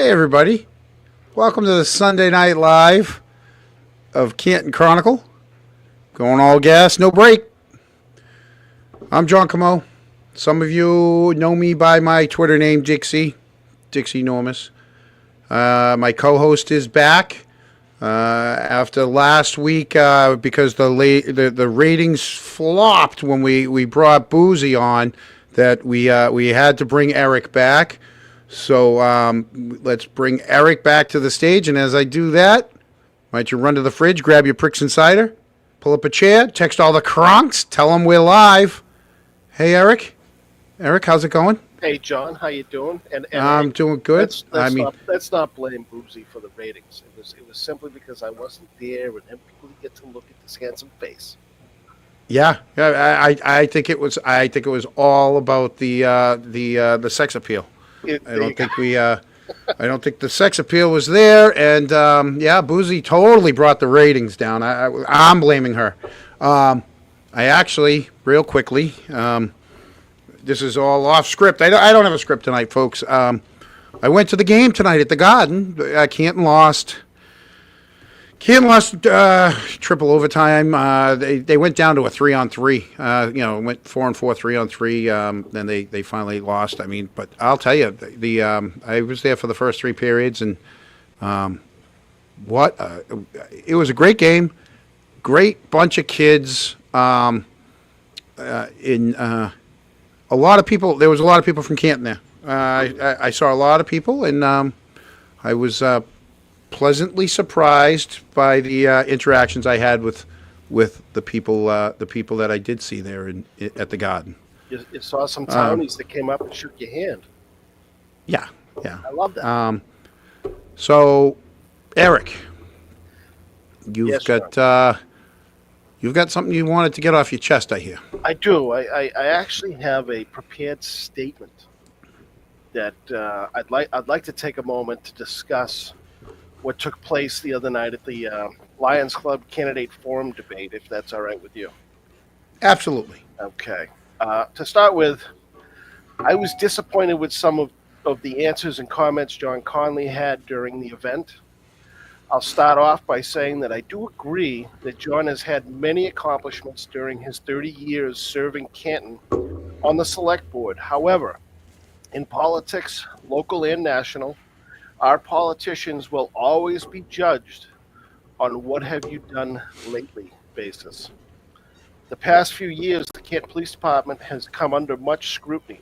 Hey, everybody. Welcome to the Sunday Night Live of Canton Chronicle. Going all gas, no break. I'm John Camo. Some of you know me by my Twitter name, Dixie Normus. My co-host is back after last week because the ratings flopped when we brought Boozy on. That we had to bring Eric back. So let's bring Eric back to the stage. And as I do that, might you run to the fridge, grab your Pricks and Cider, pull up a chair, text all the cronks, tell them we're live. Hey, Eric. Eric, how's it going? Hey, John, how you doing? And I'm doing good. Let's not blame Boozy for the ratings. It was simply because I wasn't there, and people get to look at this handsome face. Yeah, I think it was all about the sex appeal. I don't think the sex appeal was there, and Boozy totally brought the ratings down. I'm blaming her. I actually, real quickly, this is all off script. I don't have a script tonight, folks. I went to the game tonight at the Garden. Canton lost. Triple overtime. They went down to a 3-on-3. Went 4-4, 3-on-3. Then they finally lost. But I'll tell you, I was there for the first three periods, and it was a great game. Great bunch of kids. A lot of people. There was a lot of people from Canton there. I saw a lot of people, and I was pleasantly surprised by the interactions I had with the people that I did see there at the Garden. You saw some townies that came up and shook your hand. Yeah. I love that. So, Eric, Yes, you've got something you wanted to get off your chest, I hear. I do. I actually have a prepared statement that I'd like to take a moment to discuss what took place the other night at the Lions Club candidate forum debate, if that's all right with you. Absolutely. Okay. To start with, I was disappointed with some of the answers and comments John Conley had during the event. I'll start off by saying that I do agree that John has had many accomplishments during his 30 years serving Canton on the select board. However, in politics, local and national, our politicians will always be judged on what have you done lately basis. The past few years, the Canton Police Department has come under much scrutiny.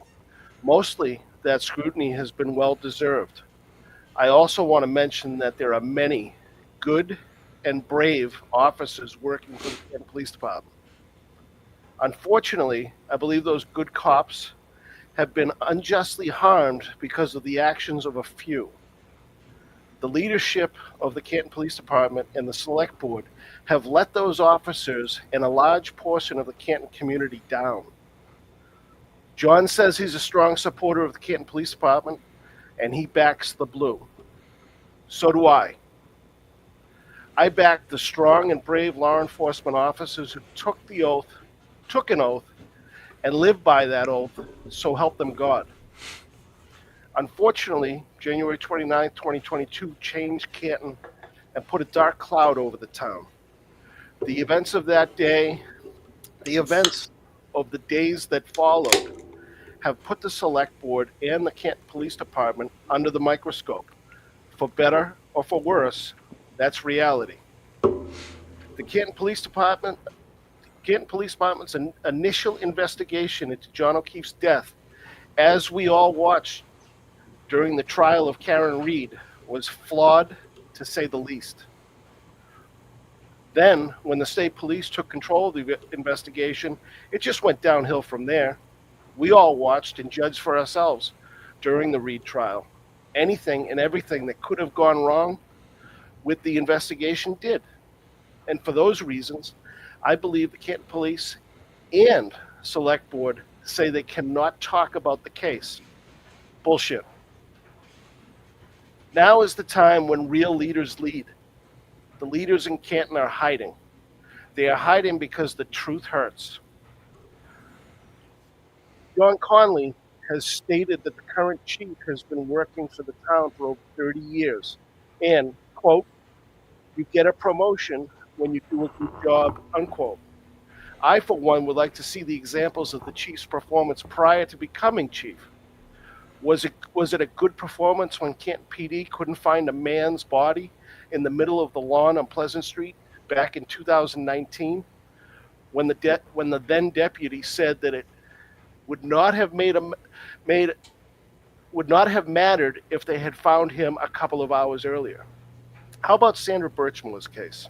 Mostly, that scrutiny has been well-deserved. I also want to mention that there are many good and brave officers working for the Canton Police Department. Unfortunately, I believe those good cops have been unjustly harmed because of the actions of a few. The leadership of the Canton Police Department and the Select Board have let those officers and a large portion of the Canton community down. John says he's a strong supporter of the Canton Police Department, and he backs the blue. So do I. I back the strong and brave law enforcement officers who took an oath, and lived by that oath, so help them God. Unfortunately, January 29, 2022 changed Canton and put a dark cloud over the town. The events of that day, the events of the days that followed, have put the Select Board and the Canton Police Department under the microscope. For better or for worse, that's reality. The Canton Police Department's initial investigation into John O'Keefe's death, as we all watched during the trial of Karen Reed, was flawed, to say the least. Then, when the state police took control of the investigation, it just went downhill from there. We all watched and judged for ourselves during the Reed trial. Anything and everything that could have gone wrong with the investigation did. And for those reasons, I believe the Canton Police and Select Board say they cannot talk about the case. Bullshit. Now is the time when real leaders lead. The leaders in Canton are hiding. They are hiding because the truth hurts. John Conley has stated that the current chief has been working for the town for over 30 years. And, quote, you get a promotion when you do a good job, unquote. I, for one, would like to see the examples of the chief's performance prior to becoming chief. Was it a good performance when Canton PD couldn't find a man's body in the middle of the lawn on Pleasant Street back in 2019? When the then deputy said that it would not have made would not have mattered if they had found him a couple of hours earlier. How about Sandra Birchmore's case?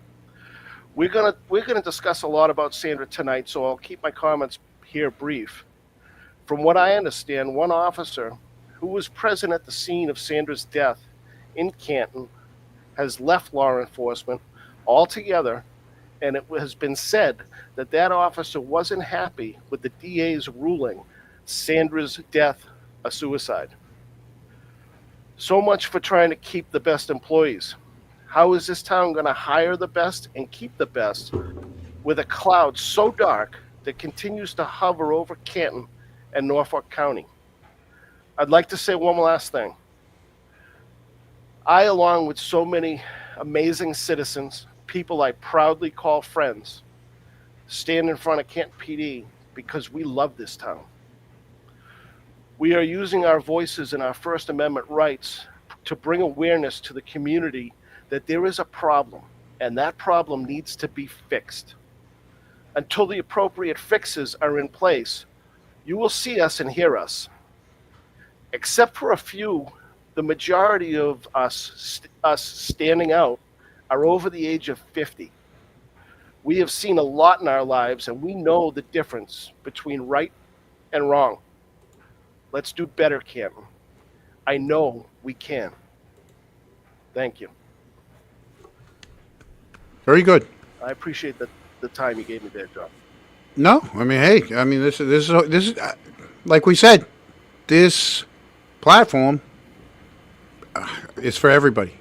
We're gonna discuss a lot about Sandra tonight, so I'll keep my comments here brief. From what I understand, one officer who was present at the scene of Sandra's death in Canton has left law enforcement altogether, and it has been said that that officer wasn't happy with the DA's ruling Sandra's death a suicide. So much for trying to keep the best employees. How is this town going to hire the best and keep the best with a cloud so dark that continues to hover over Canton and Norfolk County? I'd like to say one last thing. I, along with so many amazing citizens, people I proudly call friends, stand in front of Canton PD because we love this town. We are using our voices and our First Amendment rights to bring awareness to the community that there is a problem, and that problem needs to be fixed. Until the appropriate fixes are in place, you will see us and hear us. Except for a few, the majority of us standing out are over the age of 50. We have seen a lot in our lives, and we know the difference between right and wrong. Let's do better, Canton. I know we can. Thank you. Very good. I appreciate the time you gave me there, John. No, I mean, hey, I mean, this is like we said, this platform is for everybody.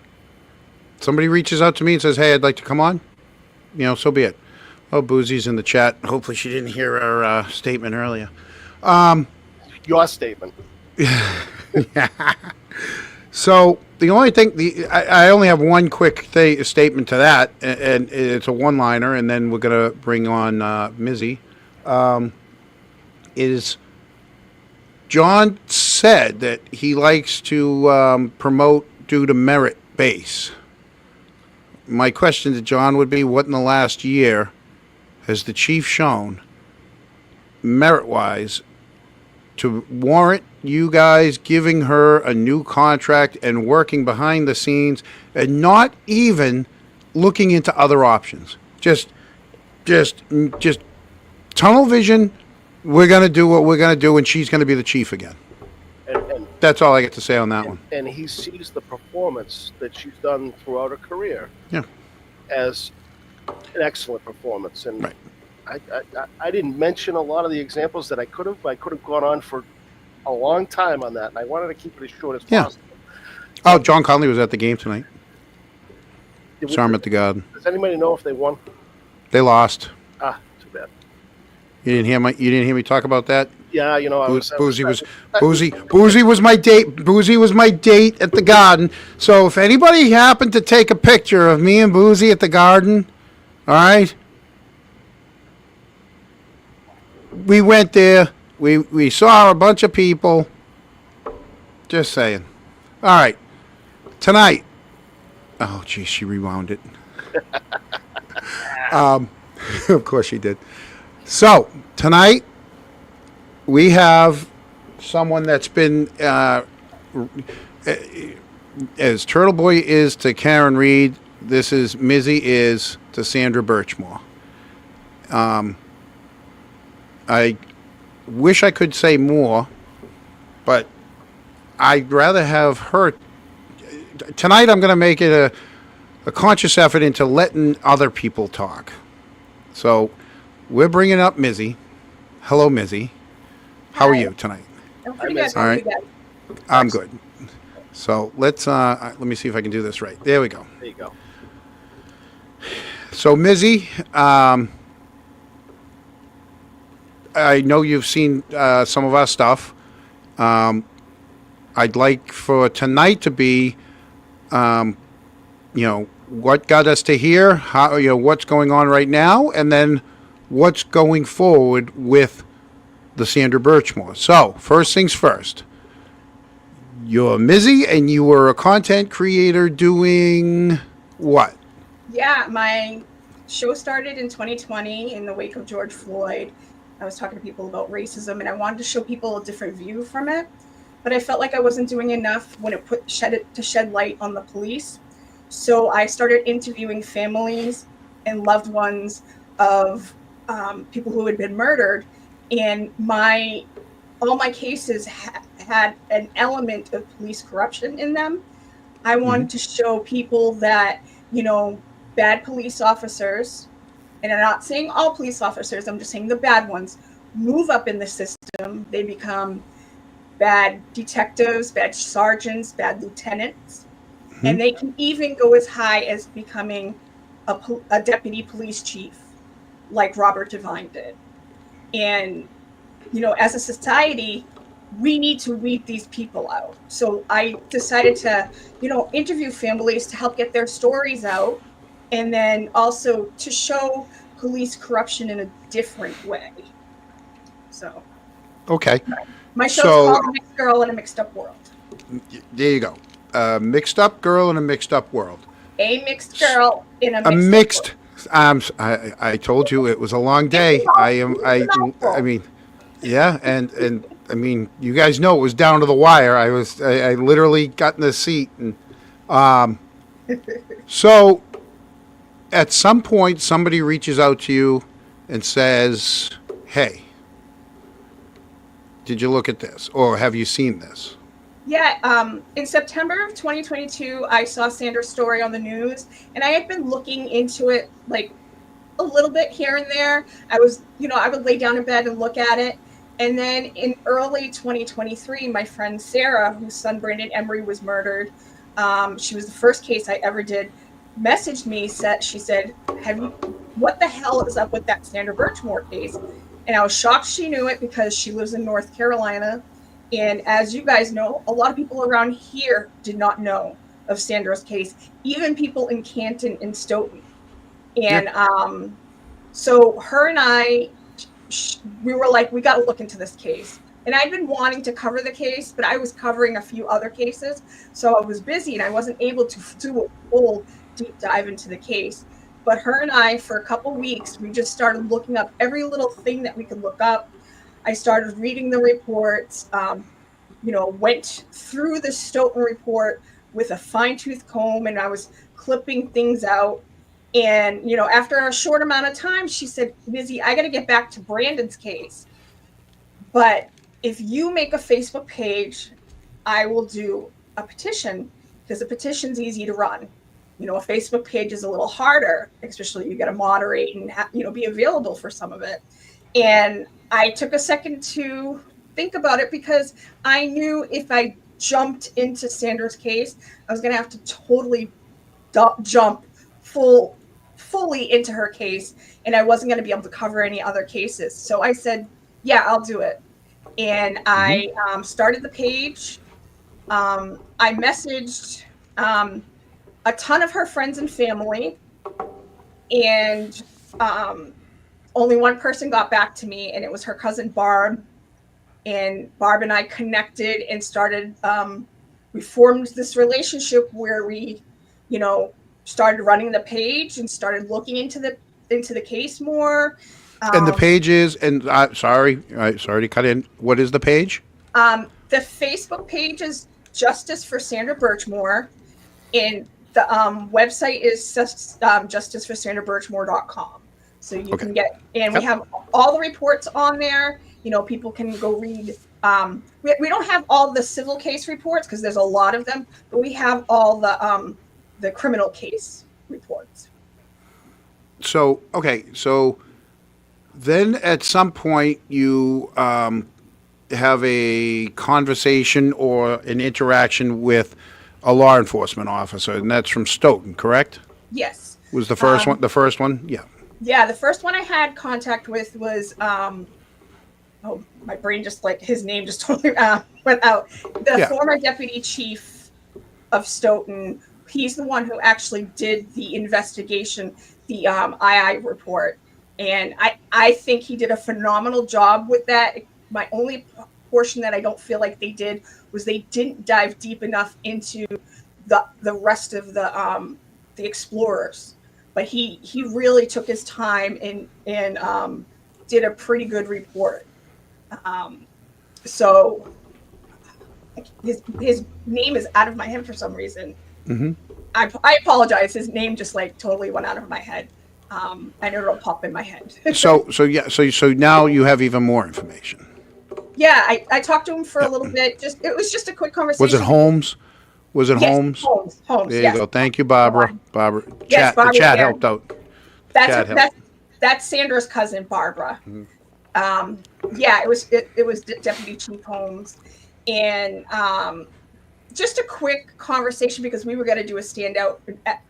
Somebody reaches out to me and says, "Hey, I'd like to come on," so be it. Oh, Boozy's in the chat. Hopefully, she didn't hear our statement earlier. Your statement. So the only thing, I only have one quick statement to that, and it's a one-liner, and then we're gonna bring on Mizzy. Is John said that he likes to promote due to merit base. My question to John would be, what in the last year has the chief shown merit-wise to warrant you guys giving her a new contract and working behind the scenes and not even looking into other options? Just tunnel vision. We're going to do what we're going to do, and she's going to be the chief again. And That's all I get to say on that one. And he sees the performance that she's done throughout her career Yeah. as an excellent performance. And Right. I didn't mention a lot of the examples that I could have. I could have gone on for a long time on that, and I wanted to keep it as short as possible. Oh, John Conley was at the game tonight. Did Saw him at the Garden. Does anybody know if they won? They lost. Ah, too bad. You didn't hear me talk about that? Yeah, Boozy was my date. Boozy was my date at the Garden. So if anybody happened to take a picture of me and Boozy at the Garden, all right, we went there. We saw a bunch of people. Just saying. All right, tonight. Oh, geez, she rewound it. Of course she did. So tonight, we have someone that's been, as Turtle Boy is to Karen Reed, this is Mizzy is to Sandra Birchmore. I wish I could say more, but I'd rather have her. Tonight I'm going to make it a conscious effort into letting other people talk. So we're bringing up Mizzy. Hello, Mizzy. How are you tonight? I'm pretty good. All right. I'm good. So let me see if I can do this right. There we go. There you go. So Mizzy, I know you've seen some of our stuff. I'd like for tonight to be, what got us to here, how, what's going on right now, and then what's going forward with the Sandra Birchmore. So, first things first. You're Mizzy, and you were a content creator doing what? Yeah, my show started in 2020 in the wake of George Floyd. I was talking to people about racism, and I wanted to show people a different view from it. But I felt like I wasn't doing enough when it shed light on the police. So I started interviewing families and loved ones of people who had been murdered, and all my cases had an element of police corruption in them. I wanted to show people that, bad police officers, and I'm not saying all police officers, I'm just saying the bad ones, move up in the system. They become bad detectives, bad sergeants, bad lieutenants, and they can even go as high as becoming a deputy police chief, like Robert Devine did. And, as a society, we need to weed these people out. So I decided to, interview families to help get their stories out, and then also to show police corruption in a different way. So. Okay. My show's called A Mixed Girl in a Mixed Up World. There you go. A mixed up girl in a mixed up world. A mixed girl in a mixed world. I told you it was a long day. I mean, yeah, and I mean, you guys know it was down to the wire. I literally got in the seat, and so at some point somebody reaches out to you and says, "Hey, did you look at this, or have you seen this?" Yeah, in September of 2022, I saw Sandra's story on the news, and I had been looking into it like a little bit here and there. I would lay down in bed and look at it. And then in early 2023, my friend Sarah, whose son Brandon Emery was murdered, she was the first case I ever did, messaged me, she said, what the hell is up with that Sandra Birchmore case? And I was shocked she knew it because she lives in North Carolina. And as you guys know, a lot of people around here did not know of Sandra's case, even people in Canton and Stoughton. And so her and I, we were like, we got to look into this case. And I'd been wanting to cover the case, but I was covering a few other cases. So I was busy and I wasn't able to do a full deep dive into the case. But her and I, for a couple weeks, we just started looking up every little thing that we could look up. I started reading the reports, went through the Stoughton report with a fine-tooth comb, and I was clipping things out. And, after a short amount of time, she said, Mizzy, I got to get back to Brandon's case. But if you make a Facebook page, I will do a petition, because a petition's easy to run. A Facebook page is a little harder, especially you got to moderate and, be available for some of it. And I took a second to think about it, because I knew if I jumped into Sandra's case, I was going to have to totally jump fully into her case, and I wasn't going to be able to cover any other cases. So I said, yeah, I'll do it. And I started the page. I messaged a ton of her friends and family, and only one person got back to me, and it was her cousin Barb. And Barb and I connected and started, we formed this relationship where we, started running the page and started looking into the case more. And the page is, and sorry to cut in. What is the page? The Facebook page is Justice for Sandra Birchmore, and the website is justiceforsandrabirchmore.com. So you can get, and we have all the reports on there. People can go read. We don't have all the civil case reports because there's a lot of them, but we have all the criminal case reports. So then at some point you have a conversation or an interaction with a law enforcement officer, and that's from Stoughton, correct? Yes. Was the first one? Yeah. Yeah, the first one I had contact with was, Officer Mizzy. He was the first case I ever did. And I was, I was shocked she knew it because she lives in North Carolina. And, he oh, my brain just like his name just totally went out. The former deputy chief of Stoughton, he's the one who actually did the investigation, the II report. And I think he did a phenomenal job with that. My only portion that I don't feel like they did was they didn't dive deep enough into the rest of the explorers. But he really took his time and did a pretty good report. So his name is out of my head for some reason. Mm-hmm. I apologize. His name just like totally went out of my head. I know it'll pop in my head. So now you have even more information. Yeah, I talked to him for a little bit. It was just a quick conversation. Was it Holmes? Was it yes, Holmes? Holmes. There you go. Thank you, Barbara. Yes, the chat helped out. That's Sandra's cousin, Barbara. Mm-hmm. Yeah, it was Deputy Chief Holmes, and just a quick conversation because we were going to do a standout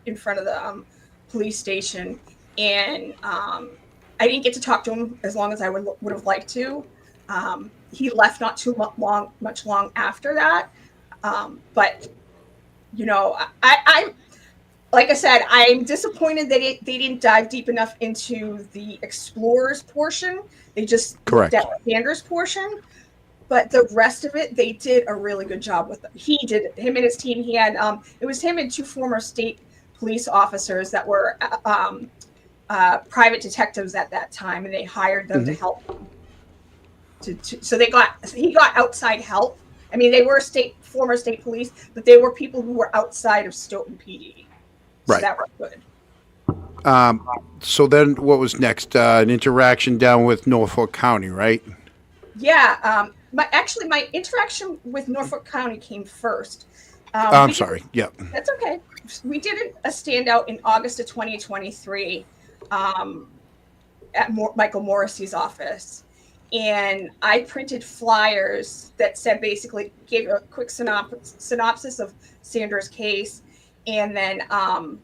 in front of the police station, and I didn't get to talk to him as long as I would have liked to. He left not too much long after that, but you know, I like I said, I'm disappointed that they didn't dive deep enough into the explorers portion. They just looked at Sanders portion. But the rest of it, they did a really good job with them. He did, him and his team. He had, it was him and two former state police officers that were private detectives at that time, and they hired them to help them. So he got outside help. I mean, they were former state police, but they were people who were outside of Stoughton PD. So that was good. So then what was next? An interaction down with Norfolk County, right? Yeah. My interaction with Norfolk County came first. I'm sorry. Yeah. That's okay. We did a standout in August of 2023 at Michael Morrissey's office. And I printed flyers that said basically gave a quick synopsis of Sandra's case. And then I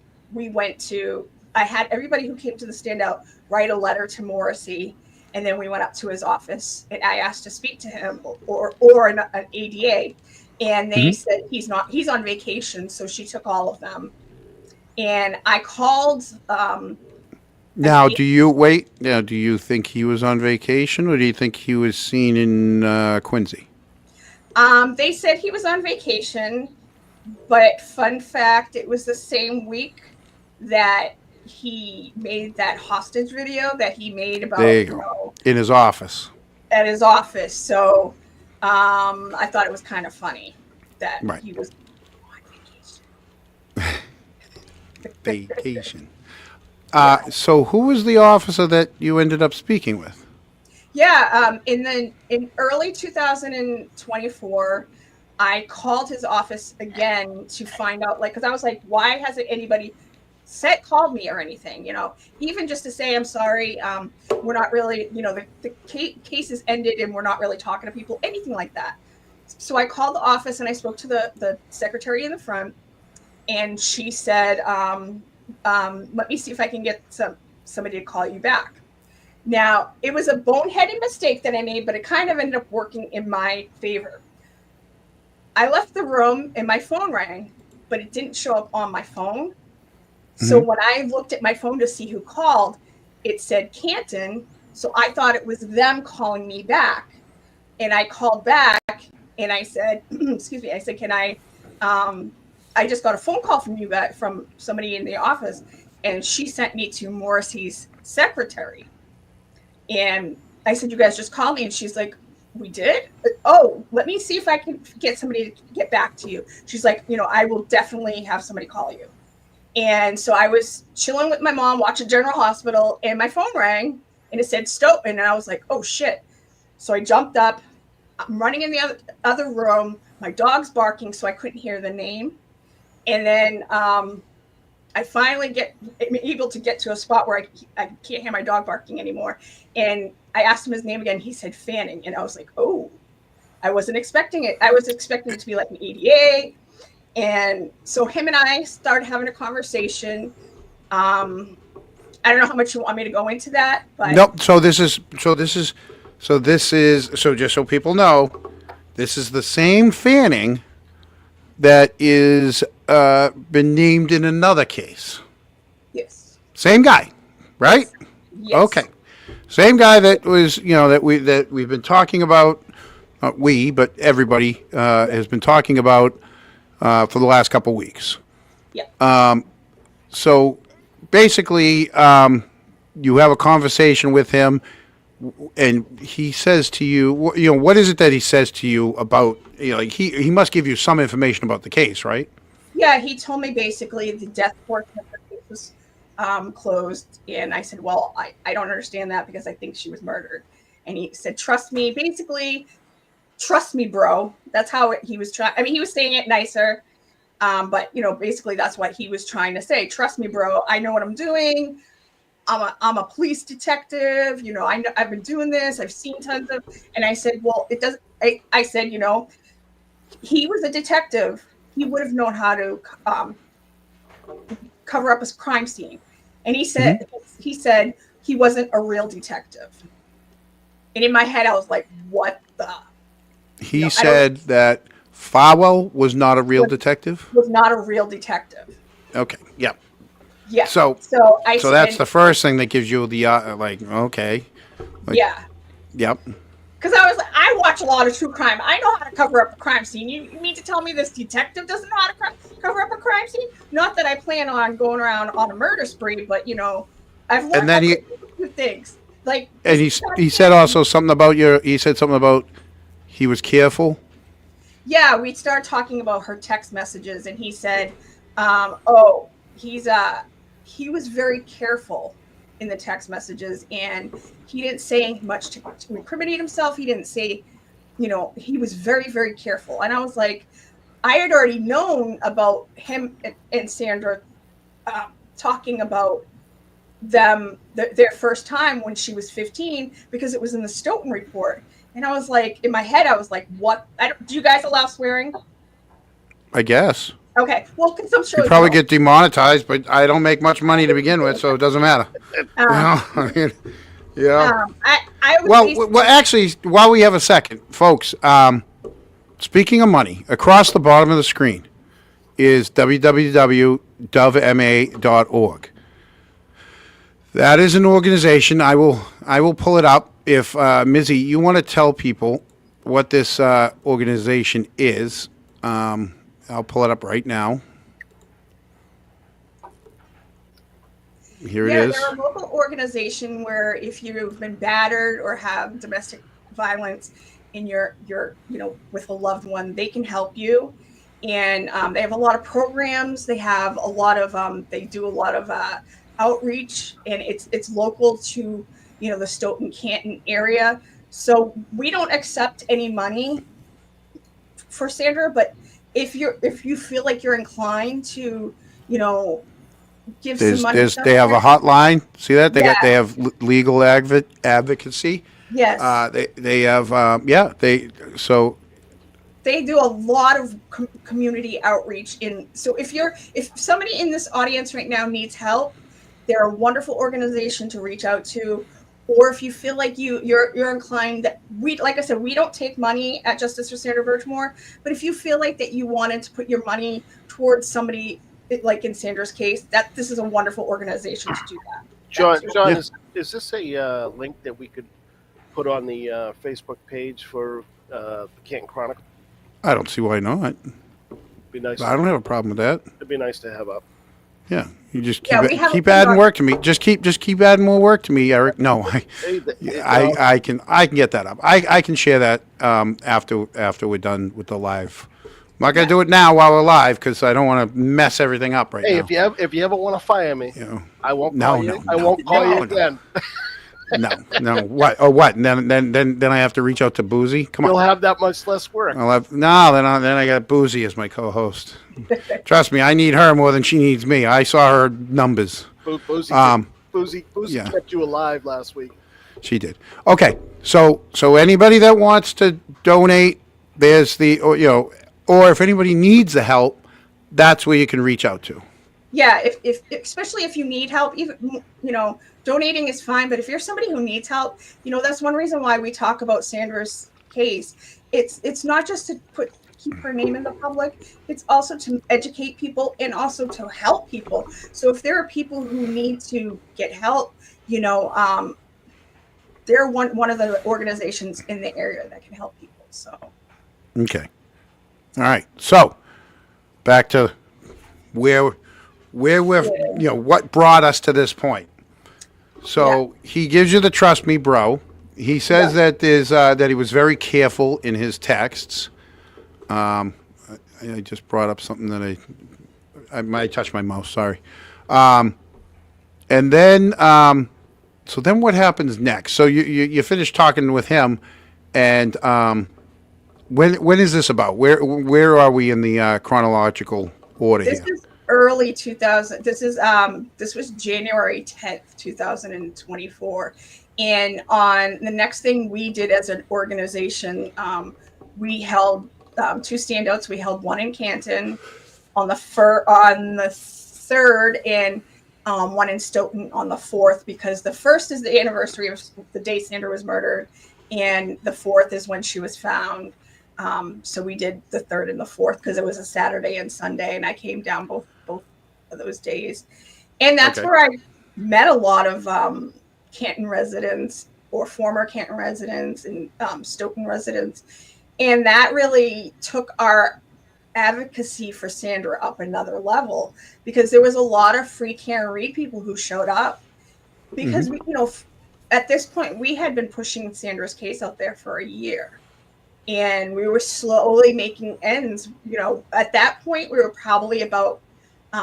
had everybody who came to the standout write a letter to Morrissey. And then we went up to his office and I asked to speak to him or an ADA. And they said he's on vacation. So she took all of them. And I called. Now, do you think he was on vacation or do you think he was seen in Quincy? They said he was on vacation, but fun fact, it was the same week that he made that hostage video that he made about in his office. At his office. So I thought it was kind of funny that he was on vacation. Vacation. So who was the officer that you ended up speaking with? Yeah, in early 2024, I called his office again to find out, because I was like, why hasn't anybody called me or anything? Even just to say, I'm sorry, we're not really, the case is ended and we're not really talking to people, anything like that. So I called the office and I spoke to the secretary in the front, and she said, let me see if I can get somebody to call you back. Now, it was a boneheaded mistake that I made, but it kind of ended up working in my favor. I left the room and my phone rang, but it didn't show up on my phone. Mm-hmm. So when I looked at my phone to see who called, it said Canton. So I thought it was them calling me back. And I called back and I said, excuse me, I said, can I just got a phone call from you guys, from somebody in the office, and she sent me to Morrissey's secretary. And I said, you guys just called me. And she's like, we did? Oh, let me see if I can get somebody to get back to you. She's like, I will definitely have somebody call you. And so I was chilling with my mom, watching General Hospital, and my phone rang, and it said Stoughton. And I was like, oh, shit. So I jumped up. I'm running in the other room. My dog's barking, so I couldn't hear the name. And then I finally am able to get to a spot where I can't hear my dog barking anymore. And I asked him his name again. He said Fanning. And I was like, oh, I wasn't expecting it. I was expecting it to be like an ADA. And so him and I started having a conversation. I don't know how much you want me to go into that, but nope. So this is So this is, so just so people know, this is the same Fanning that is been named in another case. Yes. Same guy, right? Yes. Okay. Same guy that was, that we've been talking about, not we, but everybody has been talking about for the last couple weeks. Yeah. So basically, you have a conversation with him, and he says to you, what is it that he says to you about, like he must give you some information about the case, right? Yeah, he told me basically the death portion of the case was closed. And I said, well, I don't understand that because I think she was murdered. And he said, trust me, basically, trust me, bro. That's how he was trying. I mean, he was saying it nicer. But, basically that's what he was trying to say. Trust me, bro. I know what I'm doing. I'm a police detective. I've been doing this. I've seen tons of, and I said, well, it doesn't, I said, he was a detective. He would have known how to cover up his crime scene. And he said, he wasn't a real detective. And in my head, I was like, what the? He said that Farwell was not a real detective? Was not a real detective. Okay, yeah. Yeah. So I said, that's the first thing that gives you the, okay. Yeah. Yep. Because I watch a lot of true crime. I know how to cover up a crime scene. You mean to tell me this detective doesn't know how to cover up a crime scene? Not that I plan on going around on a murder spree, but I've learned a few things. Like, and he said also something about he said something about he was careful. Yeah, we started talking about her text messages, and he said, he was very careful in the text messages, and he didn't say much to incriminate himself. He didn't say, he was very, very careful. And I was like, I had already known about him and Sandra talking about them, their first time when she was 15, because it was in the Stoughton report. And I was like, in my head, I was like, what? Do you guys allow swearing? I guess. Okay. Well, because I'm sure you probably get demonetized, but I don't make much money to begin with, so it doesn't matter. I mean, well, actually, while we have a second, folks, speaking of money, across the bottom of the screen is www.dovema.org. That is an organization. I will pull it up. If Mizzy, you want to tell people what this organization is, I'll pull it up right now. Here it is. They're a local organization where if you've been battered or have domestic violence in your with a loved one, they can help you. And they have a lot of programs. They have a lot of they do a lot of outreach, and it's local to the Stoughton Canton area. So we don't accept any money for Sandra, but if you feel like you're inclined to give some money, they have a hotline. See that they have legal advocacy. Yes. They have they do a lot of community outreach. So if somebody in this audience right now needs help, they're a wonderful organization to reach out to. Or if you feel like you're inclined, that like I said, we don't take money at Justice for Sandra Birchmore, but if you feel like that you wanted to put your money towards somebody, like in Sandra's case, that this is a wonderful organization to do that. John, is this a link that we could put on the Facebook page for the Canton Chronicle? I don't see why not. Be nice. I don't have a problem with that. It'd be nice to have up. Yeah, you just keep adding work to me. Just keep adding more work to me, Eric. No, I can get that up. I can share that after we're done with the live. I'm not gonna do it now while we're live because I don't want to mess everything up right now. Hey, if you ever want to fire me, I won't call you. I won't call you again. No. What? Oh, what? And then I have to reach out to Boozy. Come on. You'll have that much less work. Then I got Boozy as my co-host. Trust me, I need her more than she needs me. I saw her numbers. Boozy kept you alive last week. She did. Okay, so anybody that wants to donate, there's or if anybody needs the help, that's where you can reach out to. yeah, if especially if you need help, even, donating is fine, but if you're somebody who needs help, that's one reason why we talk about Sandra's case. It's not just to keep her name in the public, it's also to educate people and also to help people. So if there are people who need to get help, they're one of the organizations in the area that can help people. So Okay. All right. So back to where we're, what brought us to this point. So he gives you the trust me, bro. He says that there's that he was very careful in his texts. I just brought up something that I might touch my mouse. Sorry. And then so then what happens next? So you finish talking with him, and when is this about? Where are we in the chronological order this here? is early 2000. This was January 10th, 2024. And on the next thing we did as an organization, we held two standouts. We held one in Canton on the third, and one in Stoughton on the 4th, because the 1st is the anniversary of the day Sandra was murdered, and the 4th is when she was found. So we did the 3rd and the 4th because it was a Saturday and Sunday, and I came down both of those days. And that's where I met a lot of Canton residents or former Canton residents and Stoughton residents. And that really took our advocacy for Sandra up another level, because there was a lot of free Karen Read people who showed up, because we, at this point we had been pushing Sandra's case out there for a year, and we were slowly making ends. At that point we were probably about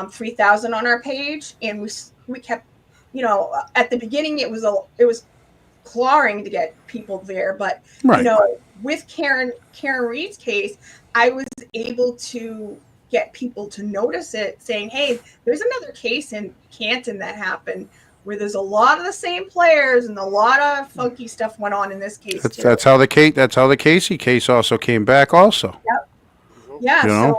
3,000 on our page, and we kept, at the beginning it was clawing to get people there, but with Karen Read's case, I was able to get people to notice it, saying, hey, there's another case in Canton that happened where there's a lot of the same players and a lot of funky stuff went on in this case too. That's how the Casey case also came back also. Yep. Yeah.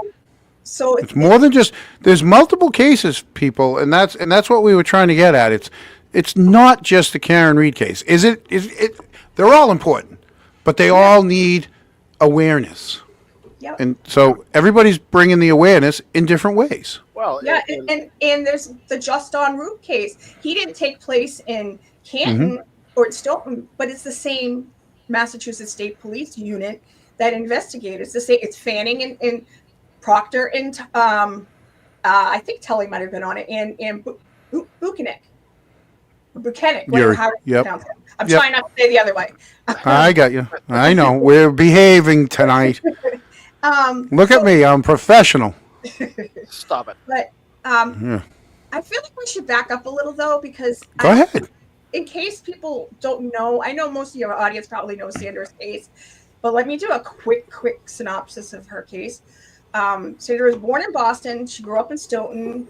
So it's more than just, there's multiple cases, people, and that's what we were trying to get at. It's not just the Karen Read case. Is it? They're all important, but they all need awareness. Yep. And so everybody's bringing the awareness in different ways. Well, and there's the Just on Root case. He didn't take place in Canton or Stoughton, but it's the same Massachusetts State Police unit that investigated. It's Fanning and Proctor, and I think Tully might have been on it, and Buchanan. I'm trying not to say the other way. I got you. I know. We're behaving tonight. Look at me. I'm professional. Stop it. But I feel like we should back up a little, though, because Go ahead. In case people don't know, I know most of your audience probably knows Sandra's case, but let me do a quick synopsis of her case. Sandra was born in Boston. She grew up in Stoughton.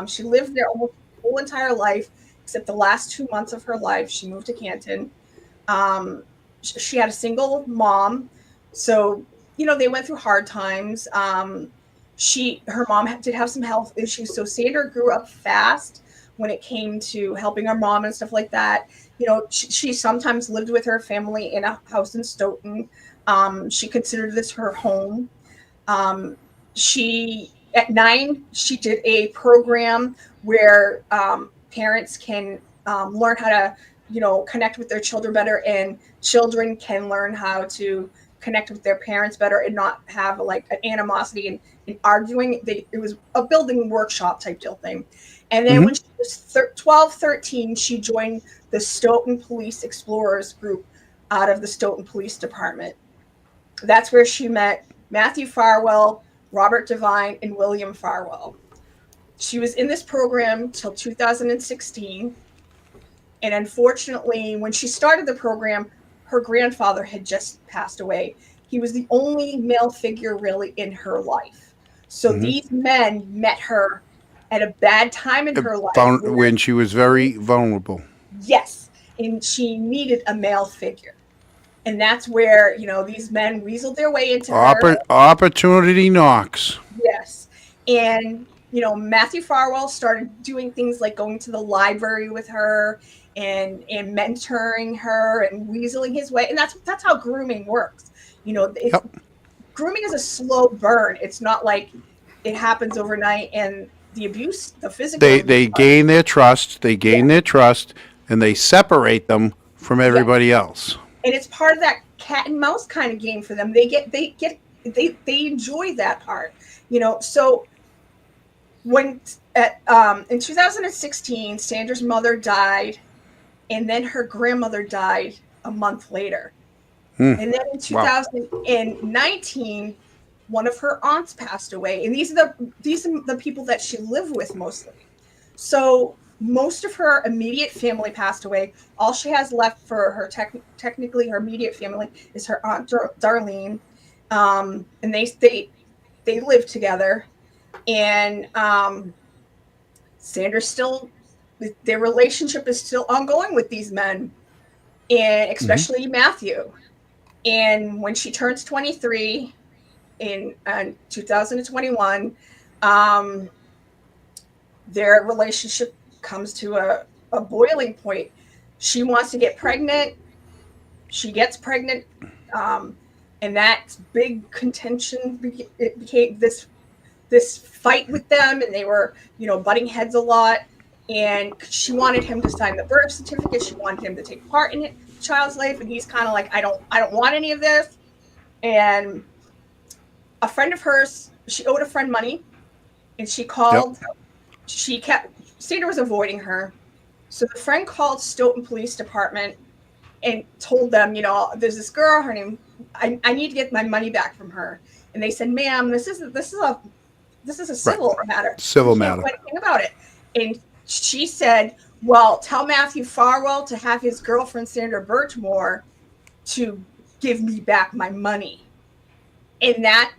She lived there almost her whole entire life, except the last 2 months of her life. She moved to Canton. She had a single mom, so they went through hard times. Her mom did have some health issues, so Sandra grew up fast when it came to helping her mom and stuff like that. She sometimes lived with her family in a house in Stoughton. She considered this her home. At 9, she did a program where parents can learn how to, connect with their children better, and children can learn how to connect with their parents better and not have like an animosity and arguing. It was a building workshop type deal thing. And then when she was 12, 13, she joined the Stoughton Police Explorers group out of the Stoughton Police Department. That's where she met Matthew Farwell, Robert Devine, and William Farwell. She was in this program till 2016. And unfortunately, when she started the program, her grandfather had just passed away. He was the only male figure really in her life. So these men met her at a bad time in her life. When she was very vulnerable. Yes. And she needed a male figure. And that's where, these men weaseled their way into her. Opportunity knocks. Yes. And Matthew Farwell started doing things like going to the library with her and mentoring her and weaseling his way. And that's how grooming works. It's Yep. grooming is a slow burn. It's not like it happens overnight, and the physical abuse. They gain their trust. They Yeah, gain their trust, and they separate them from yeah. everybody else. And it's part of that cat and mouse kind of game for them. They enjoy that part. So when in 2016, Sandra's mother died, and then her grandmother died a month later. And then in Wow. 2019, one of her aunts passed away, and these are the people that she lived with mostly. So most of her immediate family passed away. All she has left for her technically her immediate family is her aunt Darlene, and they live together. And Sandra's still their relationship is still ongoing with these men, and especially Matthew. And when she turns 23 in 2021, their relationship comes to a boiling point. She wants to get pregnant. She gets pregnant. And that big contention, it became this fight with them, and they were, butting heads a lot. And she wanted him to sign the birth certificate. She wanted him to take part in the child's life, and he's kind of like, I don't want any of this. And a friend of hers, she owed a friend money, and she called. Yep. Sandra was avoiding her, so the friend called Stoughton Police Department and told them, there's this girl, her name, I need to get my money back from her. And they said, ma'am, this is a civil matter. Civil You can't matter. do anything about it. And she said, well, tell Matthew Farwell to have his girlfriend, Sandra Birchmore, to give me back my money. And that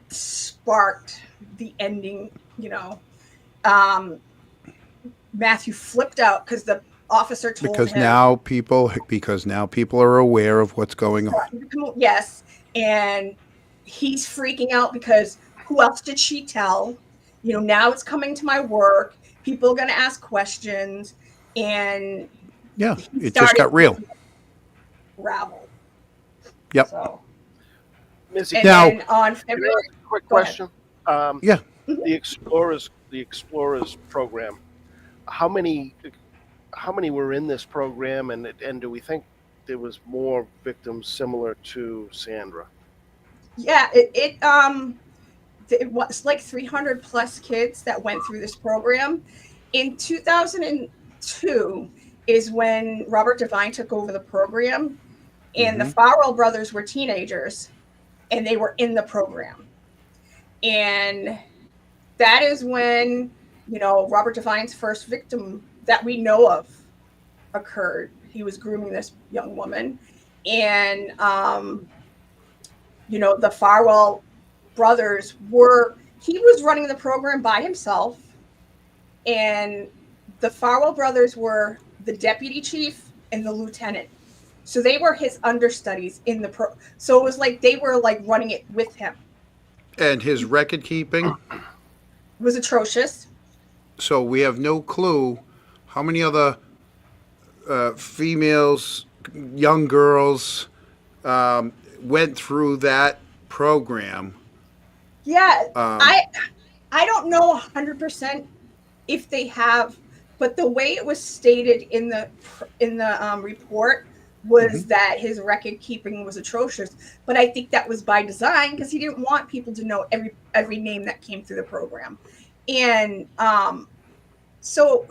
sparked the ending, Matthew flipped out because the officer told Because him. now people are aware of what's going on. Yes. And he's freaking out because who else did she tell? Now it's coming to my work. People are going to ask questions. And Yeah, he it just got real. Ravel. Yep. So, Mizzy, and Now- then on February. quick Go ahead. question. Yeah. The Explorers program. How many were in this program, and do we think there was more victims similar to Sandra? Yeah, it was like 300 plus kids that went through this program. In 2002 is when Robert Devine took over the program, and the Farwell brothers were teenagers, and they were in the program. And that is when, Robert Devine's first victim that we know of occurred. He was grooming this young woman. And, the Farwell brothers he was running the program by himself. And the Farwell brothers were the deputy chief and the lieutenant. So they were his understudies in the so it was like they were like running it with him. And his record keeping. It was atrocious. So we have no clue how many other females, young girls, went through that program. Yeah, I don't know 100% if they have, but the way it was stated in the report was that his record keeping was atrocious. But I think that was by design because he didn't want people to know every name that came through the program. And so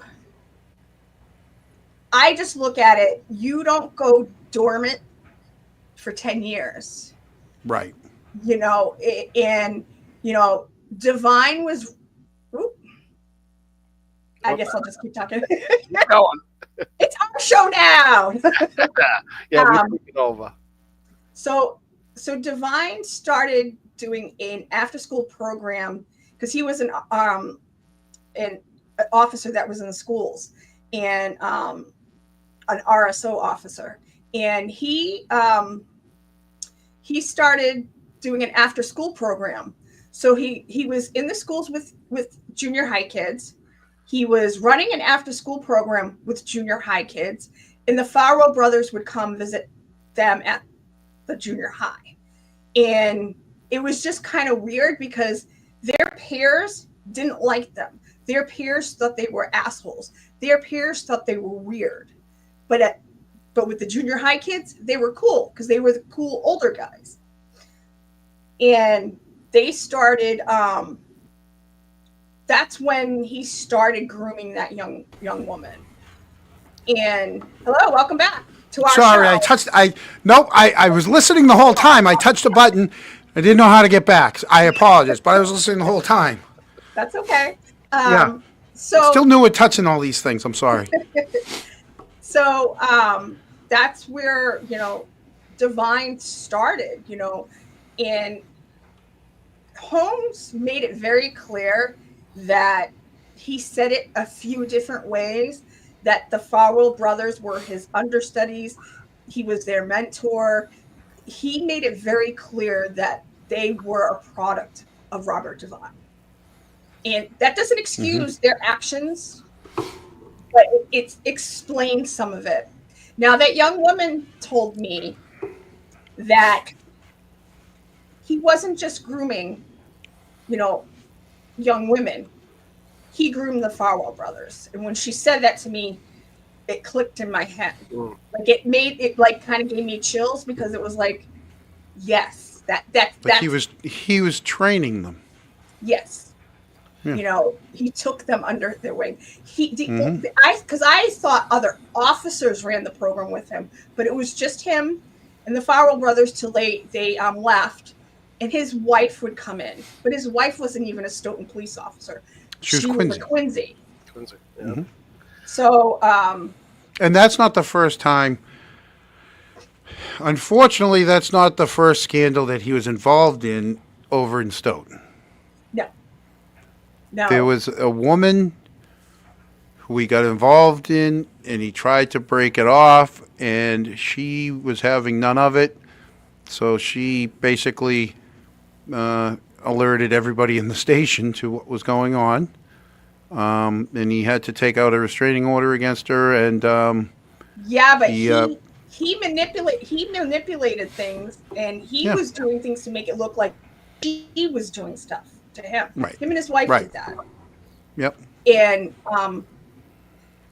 I just look at it. You don't go dormant for 10 years. Right. Divine was. I guess I'll just keep talking. Go on. It's our show now. Yeah, we're taking over. So Divine started doing an after-school program because he was an officer that was in the schools and an RSO officer, and he started doing an after-school program. So he was in the schools with junior high kids. He was running an after school program with junior high kids, and the Farrell brothers would come visit them at the junior high. And it was just kind of weird because their peers didn't like them. Their peers thought they were assholes. Their peers thought they were weird. But with the junior high kids, they were cool because they were the cool older guys. And they started that's when he started grooming that young woman. And hello, welcome back to our Sorry, show. I was listening the whole time. I touched a button. I didn't know how to get back. I apologize, but I was listening the whole time. That's okay. Yeah. So Still new at touching all these things. I'm sorry. So that's where, Divine started, and Holmes made it very clear that he said it a few different ways, that the Farrell brothers were his understudies. He was their mentor. He made it very clear that they were a product of Robert Divine. And that doesn't excuse their actions, but it explains some of it. Now, that young woman told me that he wasn't just grooming, young women. He groomed the Farrell brothers. And when she said that to me, it clicked in my head. Like it kind of gave me chills, because it was like, yes, that's he was training them. Yes. Yeah. He took them under their wing. Because I thought other officers ran the program with him, but it was just him and the Farrell brothers till they left, and his wife would come in. But his wife wasn't even a Stoughton police officer. She was a Quincy. Yeah. So, and that's not the first time. Unfortunately, that's not the first scandal that he was involved in over in Stoughton. No. There was a woman who he got involved in, and he tried to break it off, and she was having none of it. So she basically alerted everybody in the station to what was going on. And he had to take out a restraining order against her. And but he manipulated things, and he was doing things to make it look like he was doing stuff to him. Right. Him and his wife did that. Yep. And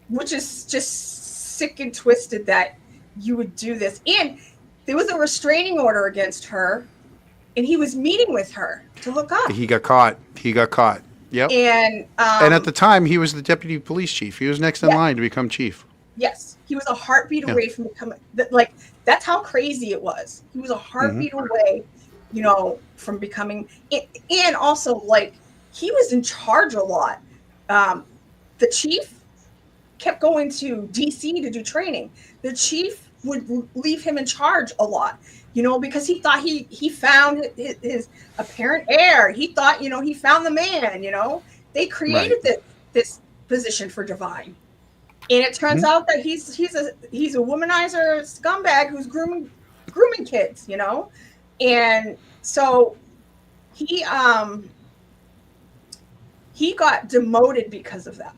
which is just sick and twisted that you would do this. And there was a restraining order against her, and he was meeting with her to hook up. He got caught. Yep. And at the time, he was the deputy police chief. He was next in line to become chief. Yes, he was a heartbeat away from becoming. That's how crazy it was. He was a heartbeat away, from becoming. And also, he was in charge a lot. The chief kept going to DC to do training. The chief would leave him in charge a lot, because he thought he found his apparent heir. He thought, he found the man. They created this position for Divine, and it turns out that he's a womanizer scumbag who's grooming kids. And so he got demoted because of that.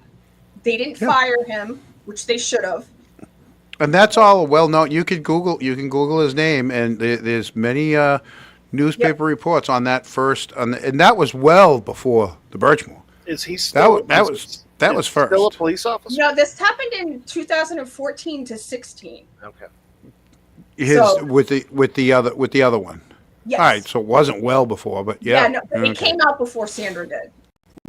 They didn't fire him, which they should have. And that's all well known. You can Google his name, and there's many newspaper reports on that and that was well before the Birchmore. Is he still that was first? Still a police officer? No, this happened in 2014 to 16. Okay. With the other one. Yes. All right, so it wasn't well before, but but it came out before Sandra did.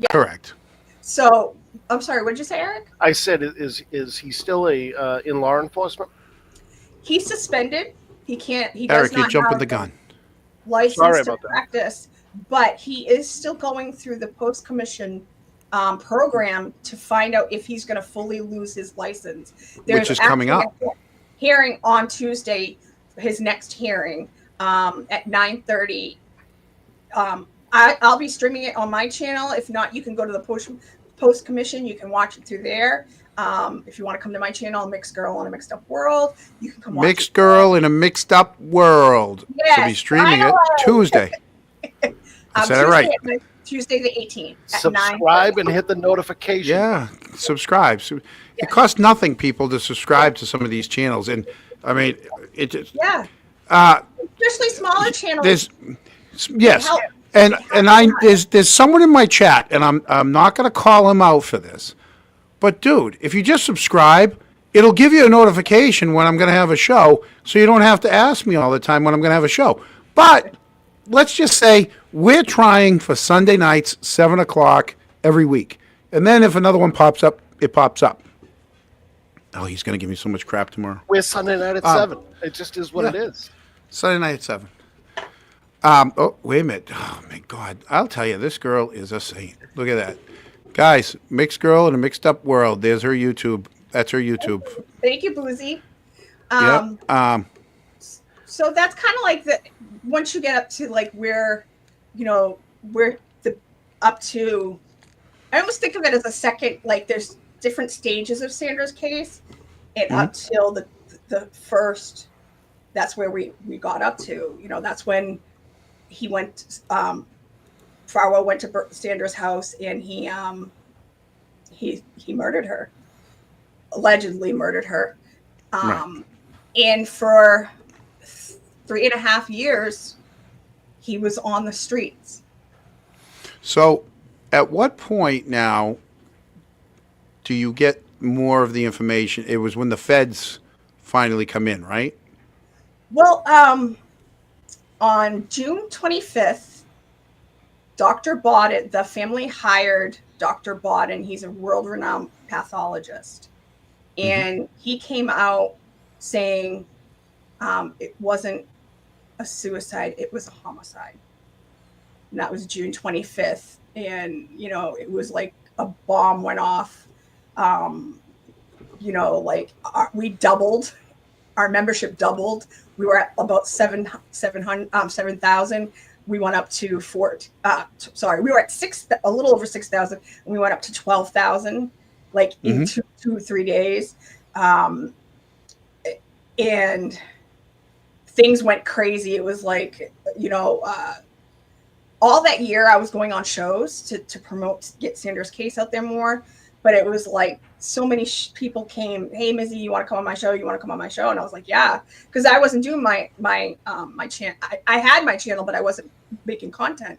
Yeah. Correct. So, I'm sorry, what did you say, Eric? I said, is he still in law enforcement? He's suspended. He can't. He Eric, does not you're jumping have the gun. license to practice, but he is still going through the post-commission program to find out if he's going to fully lose his license. Which is coming up. Hearing on Tuesday, his next hearing at 9:30. I'll be streaming it on my channel. If not, you can go to the post commission. You can watch it through there. If you want to come to my channel, Mixed Girl in a Mixed Up World, you can come watch Mixed Girl in a Mixed Up World. Yes, Should be streaming it Tuesday. I said it right. Tuesday the 18th at Subscribe 9:30. and hit the notification. Yeah, subscribe. It costs nothing, people, to subscribe to some of these channels, and I mean, it just Yeah, uh, especially smaller channels. there's yes, help. and there's someone in my chat, and I'm not going to call him out for this, but dude, if you just subscribe, it'll give you a notification when I'm going to have a show, so you don't have to ask me all the time when I'm going to have a show. But let's just say we're trying for Sunday nights, 7 o'clock every week, and then if another one pops up, it pops up. Oh, he's going to give me so much crap tomorrow. We're Sunday night at 7. It just is what it is. Sunday night at 7. Oh, wait a minute. Oh, my God. I'll tell you, this girl is a saint. Look at that. Guys, mixed girl in a mixed up world. There's her YouTube. That's her YouTube. Thank you, Boozy. Yep. So that's kind of like once you get up to like where, we're up to, I almost think of it as a second, like there's different stages of Sandra's case, and up till the first, that's where we got up to. That's when he went, Farwell went to Sandra's house, and he murdered her, allegedly murdered her. And for 3.5 years, he was on the streets. So at what point now do you get more of the information? It was when the feds finally come in, right? Well, on June 25th, Dr. Bodden, the family hired Dr. Bodden. He's a world-renowned pathologist. And he came out saying it wasn't a suicide, it was a homicide. And that was June 25th. And, it was like a bomb went off. We doubled. Our membership doubled. We were at about 7,000. We went up to we were at a little over 6,000, and we went up to 12,000, like in 2-3 days. And things went crazy. It was like, all that year I was going on shows to promote, get Sandra's case out there more. But it was like so many people came, hey, Mizzy, you want to come on my show? You want to come on my show? And I was like, yeah, because I wasn't doing my channel. I had my channel, but I wasn't making content.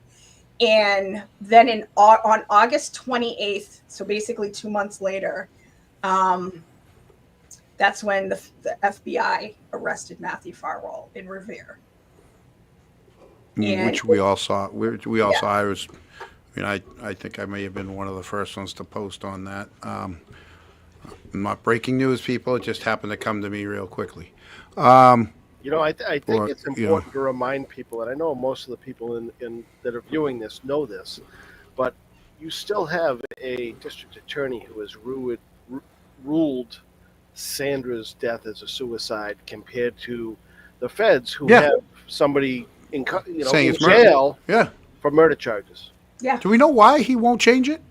And then on August 28th, so basically 2 months later, that's when the FBI arrested Matthew Farwell in Revere. Which we all saw. We all saw. I think I may have been one of the first ones to post on that. Not breaking news, people. It just happened to come to me real quickly. I think it's important to remind people, and I know most of the people that are viewing this know this, but you still have a district attorney who has ruled Sandra's death as a suicide, compared to the feds who have somebody in jail for murder charges. Yeah. Do we know why he won't change it?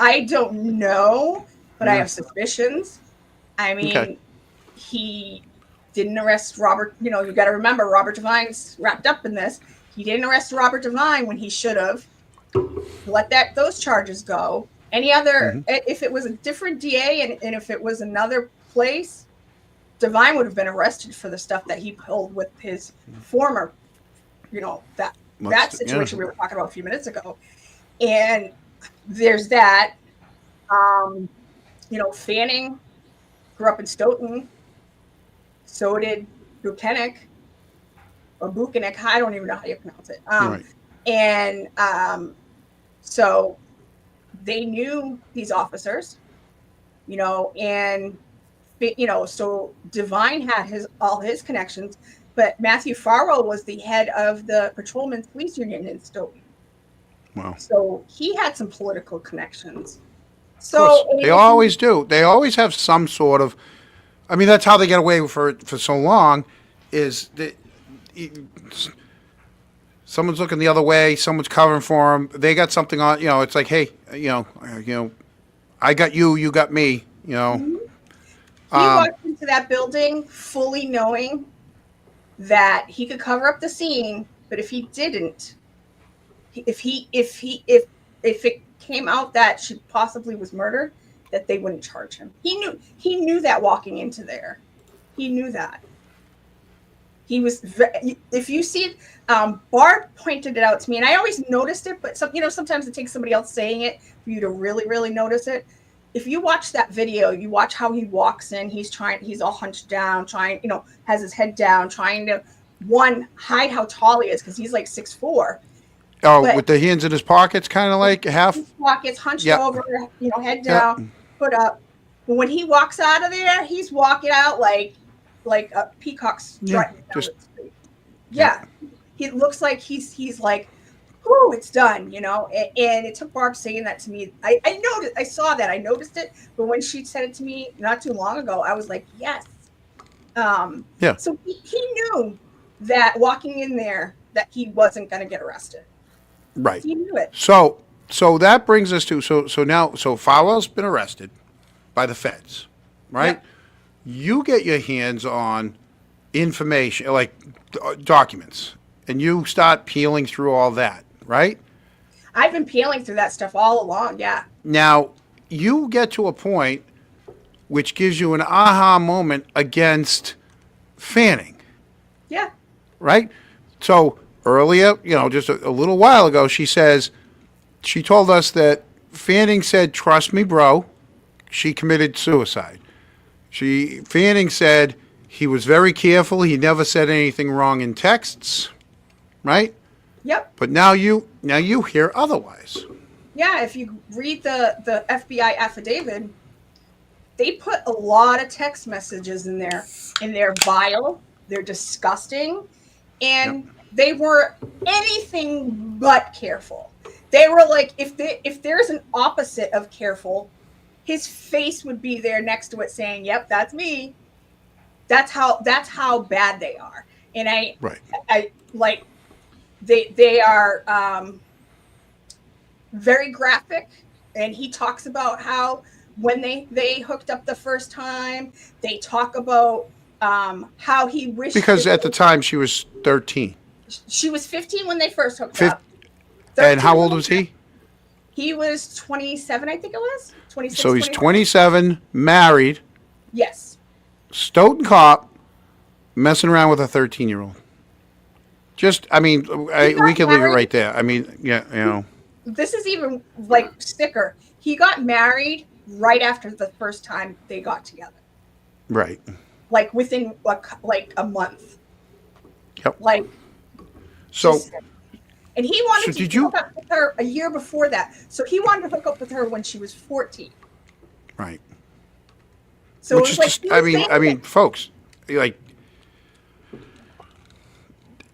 I don't know, but I have suspicions. I mean, he didn't arrest Robert. You got to remember, Robert Devine's wrapped up in this. He didn't arrest Robert Devine when he should have. Let those charges go. Any other, if it was a different DA and if it was another place, Devine would have been arrested for the stuff that he pulled with his former, that situation we were talking about a few minutes ago. And there's that. Fanning grew up in Stoughton. So did Buchanan, or Buchanan. I don't even know how you pronounce it. And so they knew these officers, and so Devine had all his connections, but Matthew Farwell was the head of the Patrolmen's Police Union in Stoughton. Wow. So he had some political connections. So they always do. They always have some sort of. I mean, that's how they get away for so long. Is that someone's looking the other way, someone's covering for them. They got something on. It's like, hey, I got you, you got me. He walked into that building fully knowing that he could cover up the scene, but if he didn't, if it came out that she possibly was murdered, that they wouldn't charge him. He knew that walking into there. He knew that. He was, if you see, Barb pointed it out to me, and I always noticed it, but sometimes it takes somebody else saying it for you to really, really notice it. If you watch that video, you watch how he walks in, he's all hunched down, has his head down, trying to, hide how tall he is, because he's like 6'4". Oh, But with the hands in his pockets, kind of like half. his pockets hunched Yep. over, head down, put up. But when he walks out of there, he's walking out like a peacock strutting down the street. Yeah. He looks like he's like, "Ooh, it's done," And it took Barb saying that to me. I noticed, I saw that, I noticed it, but when she said it to me not too long ago, I was like, yes. Yeah. So he knew that walking in there that he wasn't going to get arrested. Right. He knew it. So that brings us to now Falwell's been arrested by the feds, right? Yeah. You get your hands on information like documents, and you start peeling through all that, right? I've been peeling through that stuff all along. Yeah. Now you get to a point which gives you an aha moment against Fanning, Yeah. right? So earlier, just a little while ago, she told us that Fanning said, "Trust me, bro." She committed suicide. Fanning said he was very careful. He never said anything wrong in texts, right? Yep. But now you hear otherwise. Yeah. If you read the FBI affidavit, they put a lot of text messages in there, and they're vile, they're disgusting, and they were anything but careful. They were like, if there's an opposite of careful, his face would be there next to it saying, "Yep, that's me." That's how bad they are. And I like, they are very graphic. And he talks about how when they hooked up the first time, they talk about how he wished, because at the time she was 13. She was 15 when they first hooked up. And how old was he? He was 27, I think it was. 26. So he's 27. 27, married, Yes. Stoughton cop, messing around with a 13-year-old. We can leave it right there. I mean, This is even like sticker. He got married right after the first time they got together. Right. Like within a month. Yep. Like. So. And he wanted to hook up with her a year before that. So he wanted to hook up with her when she was 14. Right. So which it was is just, I mean, folks, like,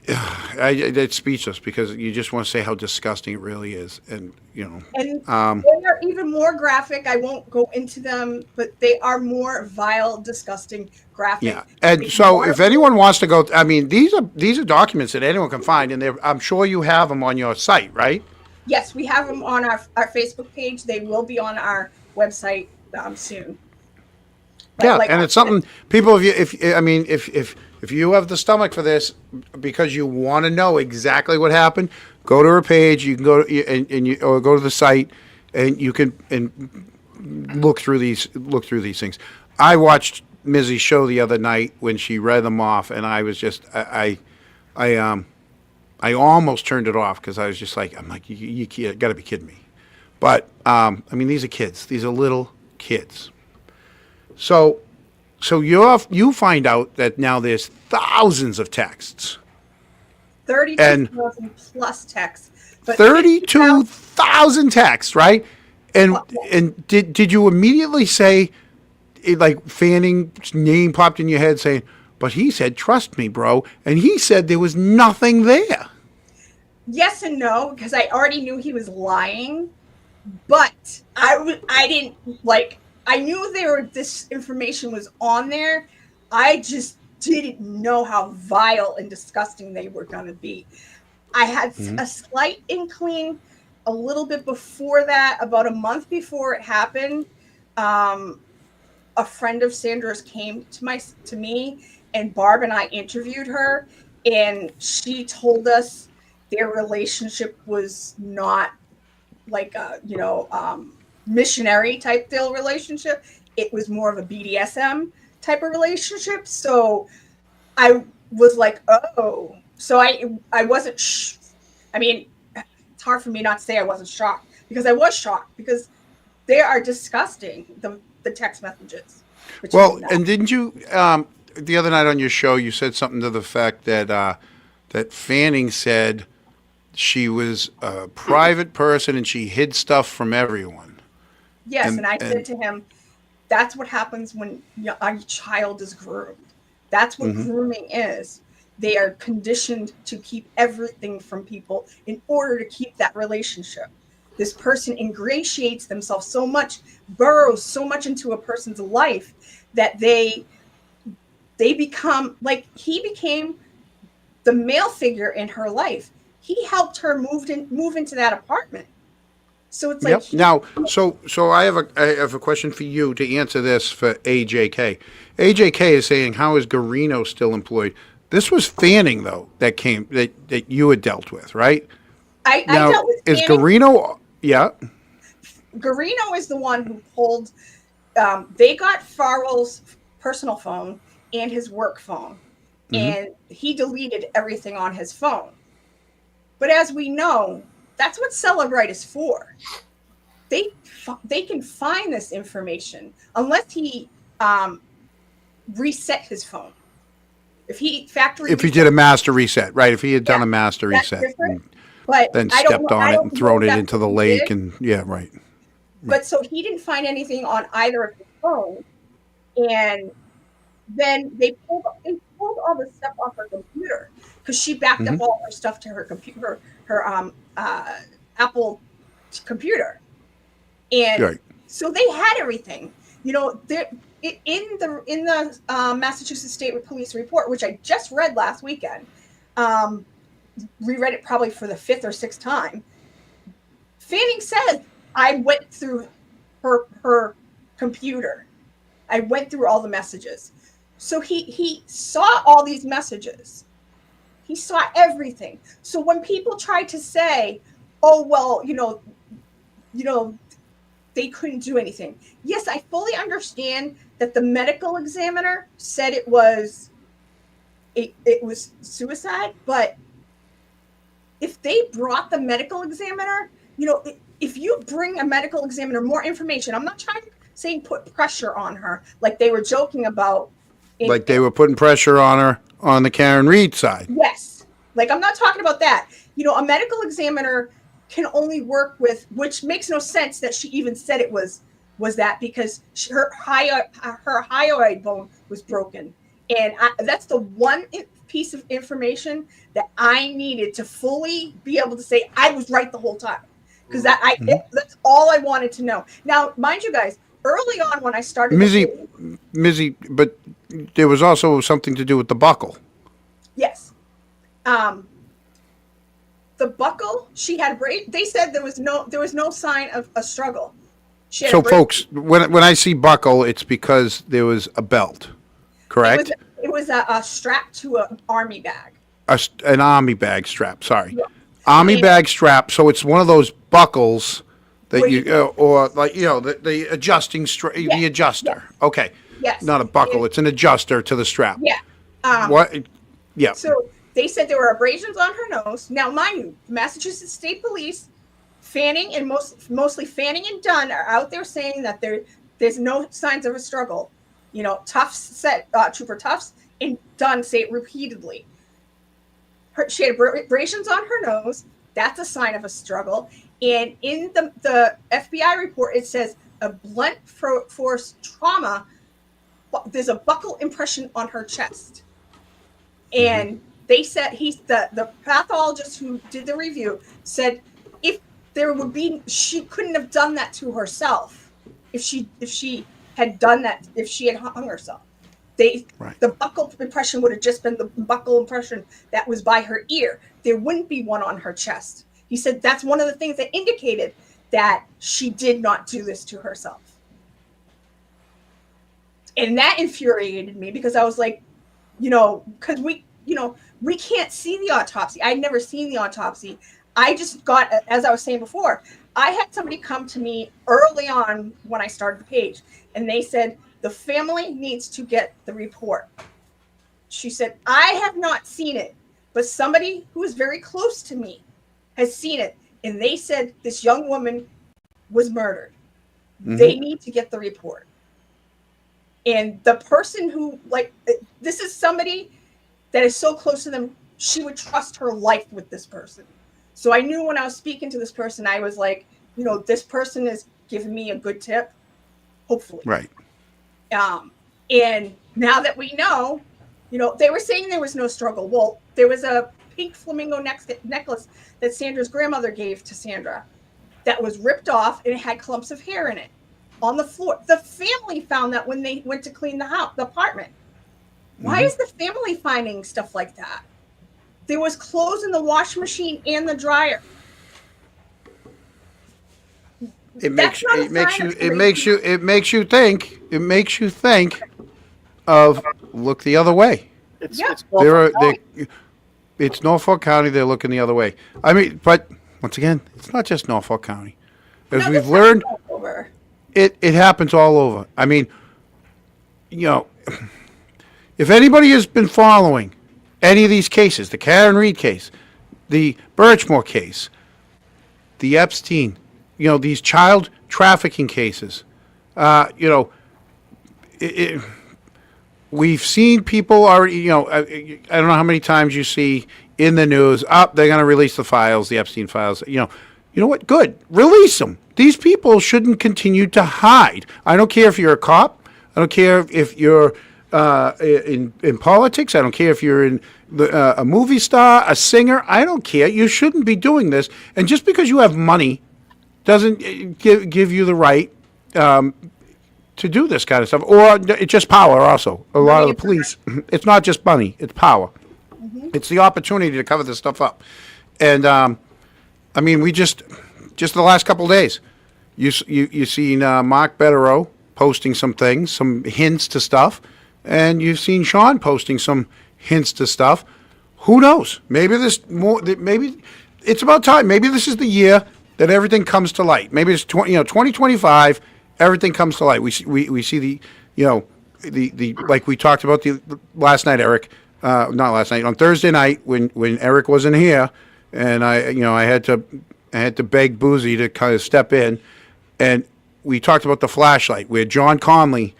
it's speechless because you just want to say how disgusting it really is, and they're even more graphic. I won't go into them, but they are more vile, disgusting, graphic. Yeah, and so if anyone wants to go, I mean, these are documents that anyone can find, and I'm sure you have them on your site, right? Yes, we have them on our Facebook page. They will be on our website soon. But yeah, and it's something people. If you have the stomach for this because you want to know exactly what happened, go to her page. You can go or go to the site, and you can look through these things. I watched Mizzy's show the other night when she read them off, and I was just I almost turned it off because I was just like, I'm like, you got to be kidding me. But these are kids. These are little kids. So you find out that now there's thousands of texts. 32,000 plus texts. 32,000 texts, right? And did you immediately say, like, Fanning's name popped in your head saying, but he said, "Trust me, bro," and he said there was nothing there? Yes and no, because I already knew he was lying, but I didn't like. I knew this information was on there. I just didn't know how vile and disgusting they were going to be. I had a slight inkling a little bit before that, about a month before it happened. A friend of Sandra's came to me and Barb and I interviewed her, and she told us their relationship was not like a, missionary type deal relationship. It was more of a BDSM type of relationship. So I was like, oh, so I wasn't. I mean, it's hard for me not to say I wasn't shocked, because I was shocked, because they are disgusting. The text messages. Well, and didn't you the other night on your show you said something to the fact that that Fanning said she was a private person and she hid stuff from everyone. Yes, and I said to him, that's what happens when a child is groomed. That's what grooming is. They are conditioned to keep everything from people in order to keep that relationship. This person ingratiates themselves so much, burrows so much into a person's life that they become, like, he became the male figure in her life. He helped her move into that apartment. So it's like, now, so I have a question for you to answer this for AJK. AJK is saying, how is Garino still employed? This was Fanning, though, that you had dealt with, right? I dealt with is Fanning. Garino? Yeah. Garino is the one who pulled. They got Farrell's personal phone and his work phone, and he deleted everything on his phone. But as we know, that's what Cellebrite is for. They can find this information unless he reset his phone. If he did a master reset, right? If he had done a master reset, but then stepped on it and thrown it into the lake, and right. But so he didn't find anything on either of his phones, and then they pulled all the stuff off her computer, because she backed up all her stuff to her computer, her Apple computer, and so they had everything. In the Massachusetts State Police report, which I just read last weekend, reread it probably for the 5th or 6th time. Fanning said, I went through her computer. I went through all the messages. So he saw all these messages. He saw everything. So when people try to say, oh, well, they couldn't do anything. Yes, I fully understand that the medical examiner said it was suicide, but if they brought the medical examiner, if you bring a medical examiner more information, I'm not saying put pressure on her like they were joking about. Like they were putting pressure on her on the Karen Reed side. Yes. Like, I'm not talking about that. A medical examiner can only work with, which makes no sense that she even said it was that, because her hyoid bone was broken. And that's the one piece of information that I needed to fully be able to say I was right the whole time. Because that's all I wanted to know. Now, mind you guys, early on when I started... Mizzy, but there was also something to do with the buckle. Yes. The buckle, she had they said there was no sign of a struggle. So, folks, when I see buckle, it's because there was a belt, correct? It was a strap to an army bag. An army bag strap, sorry. Yeah. Army bag strap, so it's one of those buckles that the adjusting the adjuster. Yes. Okay. Yes. Not a buckle, it's an adjuster to the strap. Yeah. What? Yeah. So they said there were abrasions on her nose. Now, mind you, Massachusetts State Police, Fanning and mostly Fanning and Dunn are out there saying that there's no signs of a struggle. Tufts said, Trooper Tufts and Dunn say it repeatedly. She had abrasions on her nose. That's a sign of a struggle. And in the FBI report, it says a blunt force trauma. There's a buckle impression on her chest. And they said the pathologist who did the review said if there would be, she couldn't have done that to herself if she had done that, if she had hung herself. The buckle impression would have just been the buckle impression that was by her ear. There wouldn't be one on her chest. He said that's one of the things that indicated that she did not do this to herself. And that infuriated me, because I was like, because we can't see the autopsy. I'd never seen the autopsy. I just got, as I was saying before, I had somebody come to me early on when I started the page, and they said, the family needs to get the report. She said, I have not seen it, but somebody who is very close to me has seen it. And they said this young woman was murdered. Mm-hmm. They need to get the report. And the person who, this is somebody that is so close to them, she would trust her life with this person. So I knew when I was speaking to this person, I was like, this person is giving me a good tip, hopefully. Right. And now that we know, they were saying there was no struggle. Well, there was a pink flamingo necklace that Sandra's grandmother gave to Sandra that was ripped off, and it had clumps of hair in it on the floor. The family found that when they went to clean the apartment. Why is the family finding stuff like that? There was clothes in the washing machine and the dryer. It makes you think of look the other way. It's Norfolk County. They're looking the other way. I mean, but once again, it's not just Norfolk County. As we've learned, it happens all over. I mean, if anybody has been following any of these cases, the Karen Reed case, the Birchmore case, the Epstein, these child trafficking cases, we've seen people already, I don't know how many times you see in the news, they're going to release the files, the Epstein files. You know what? Good. Release them. These people shouldn't continue to hide. I don't care if you're a cop. I don't care if you're in politics. I don't care if you're a movie star, a singer. I don't care. You shouldn't be doing this. And just because you have money doesn't give you the right to do this kind of stuff. Or it's just power also. A lot of the police, it's not just money, it's power. Mm-hmm. It's the opportunity to cover this stuff up. And, I mean, we just the last couple of days, you seen Mark Betterow posting some things, some hints to stuff, and you've seen Sean posting some hints to stuff. Who knows? Maybe maybe it's about time. Maybe this is the year that everything comes to light. Maybe it's 2025. Everything comes to light. We see the like we talked about the last night, Eric. Not last night, on Thursday night when Eric wasn't here, and I had to beg Boozy to kind of step in, and we talked about the flashlight where John Conley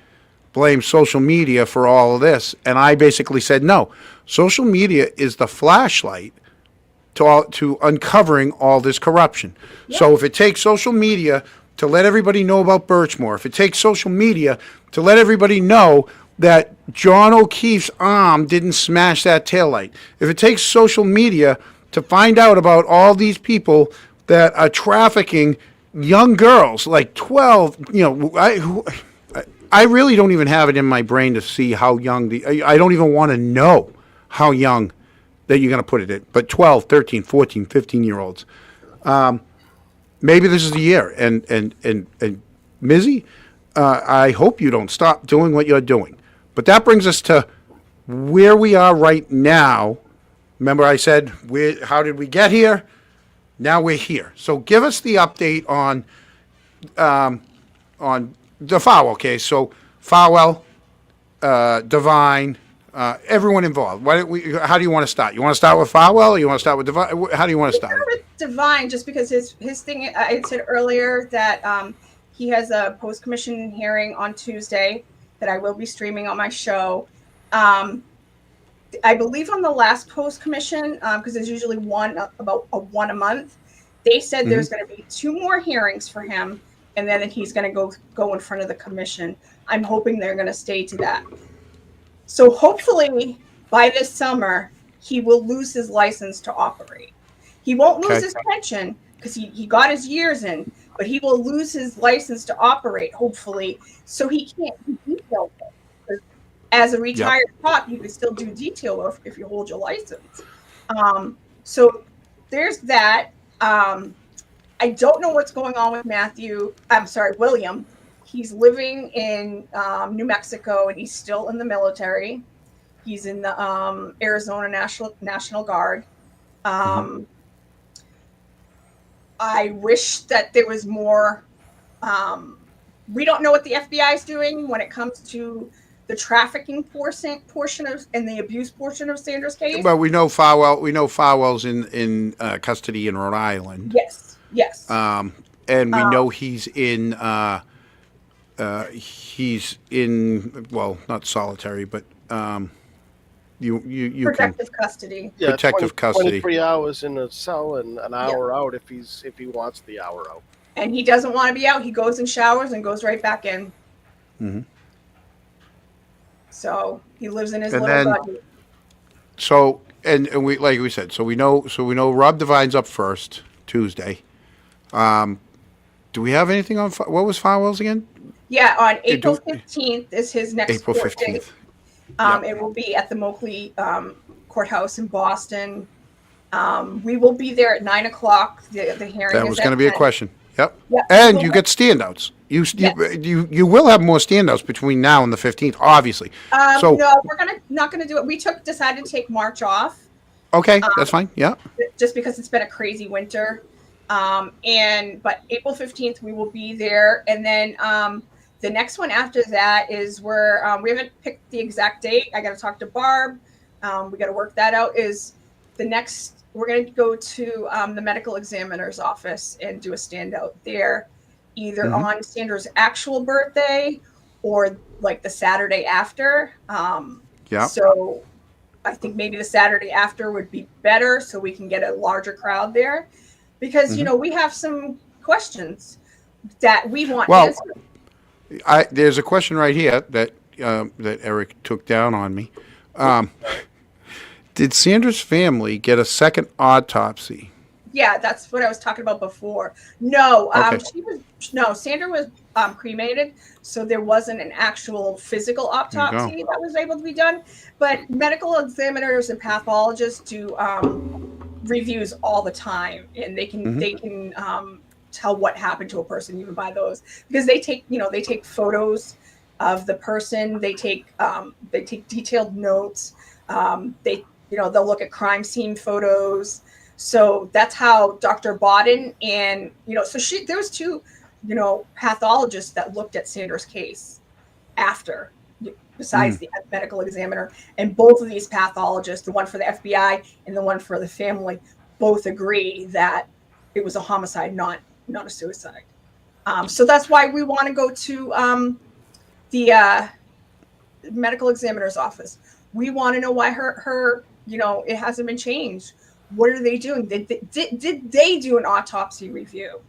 blames social media for all of this, and I basically said no. Social media is the flashlight to uncovering all this corruption. Yeah. So if it takes social media to let everybody know about Birchmore, if it takes social media to let everybody know that John O'Keefe's arm didn't smash that taillight, if it takes social media to find out about all these people that are trafficking young girls, like 12, I really don't even have it in my brain to see how young I don't even want to know how young that you're going to put it at, but 12, 13, 14, 15-year-olds. Maybe this is the year. And Mizzy, I hope you don't stop doing what you're doing. But that brings us to where we are right now. Remember I said, how did we get here? Now we're here. So give us the update on the Farwell case. So Farwell, Devine, everyone involved. How do you want to start? You want to start with Farwell, or you want to start with Devine? How do you want to start? With Devine, just because his thing. I had said earlier that he has a post-commission hearing on Tuesday that I will be streaming on my show. I believe on the last post-commission, because there's usually one a month, they said there's going to be 2 more hearings for him, and then he's going to go in front of the commission. I'm hoping they're going to stay to that. So hopefully by this summer, he will lose his license to operate. He won't lose his pension because he got his years in, but he will lose his license to operate, hopefully, so he can't do detail work. As a retired cop, you can still do detail work if you hold your license. So there's that. I don't know what's going on with William. He's living in New Mexico, and he's still in the military. He's in the Arizona National Guard. I wish that there was more. We don't know what the FBI is doing when it comes to the trafficking portion of and the abuse portion of Sandra's case. Well, we know Farwell. We know Farwell's in custody in Rhode Island. Yes, yes. And we know he's in well, not solitary, but you protective custody. Yeah, protective custody. 23 hours in a cell and an hour out if he wants the hour out. And he doesn't want to be out. He goes and showers and goes right back in. Mm-hmm. So he lives in his And little then- buggy. So and we like we said, so we know Rob Devine's up first Tuesday. Do we have anything on what was Farwell's again? Yeah, on April 15th is his next April court date. 15th. It will be at the Moakley courthouse in Boston. We will be there at 9:00. The hearing. That is was at going to be a 10. question. Yep. Yep. And you get standouts. Yes. You will have more standouts between now and the 15th, obviously. So no, we're not gonna do it. We decided to take March off. okay, that's fine. Yeah. Just because it's been a crazy winter. But April 15th we will be there, and then the next one after that is where we haven't picked the exact date. I got to talk to Barb. We got to work that out. Is the next we're going to go to the medical examiner's office and do a standout there, either on Sandra's actual birthday or like the Saturday after. Yeah. So I think maybe the Saturday after would be better, so we can get a larger crowd there, because we have some questions that we want answered. There's a question right here that Eric took down on me. Did Sandra's family get a second autopsy? Yeah, that's what I was talking about before. No, Okay. Sandra was cremated, so there wasn't an actual physical autopsy that was able to be done. But medical examiners and pathologists do reviews all the time, and they can tell what happened to a person even by those, because they take photos of the person, they take detailed notes, they'll look at crime scene photos. So that's how Dr. Bodden and there was two pathologists that looked at Sandra's case after, besides the medical examiner, and both of these pathologists, the one for the FBI and the one for the family, both agree that it was a homicide, not a suicide. So that's why we want to go to the medical examiner's office. We want to know why her it hasn't been changed. What are they doing? Did they do an autopsy review?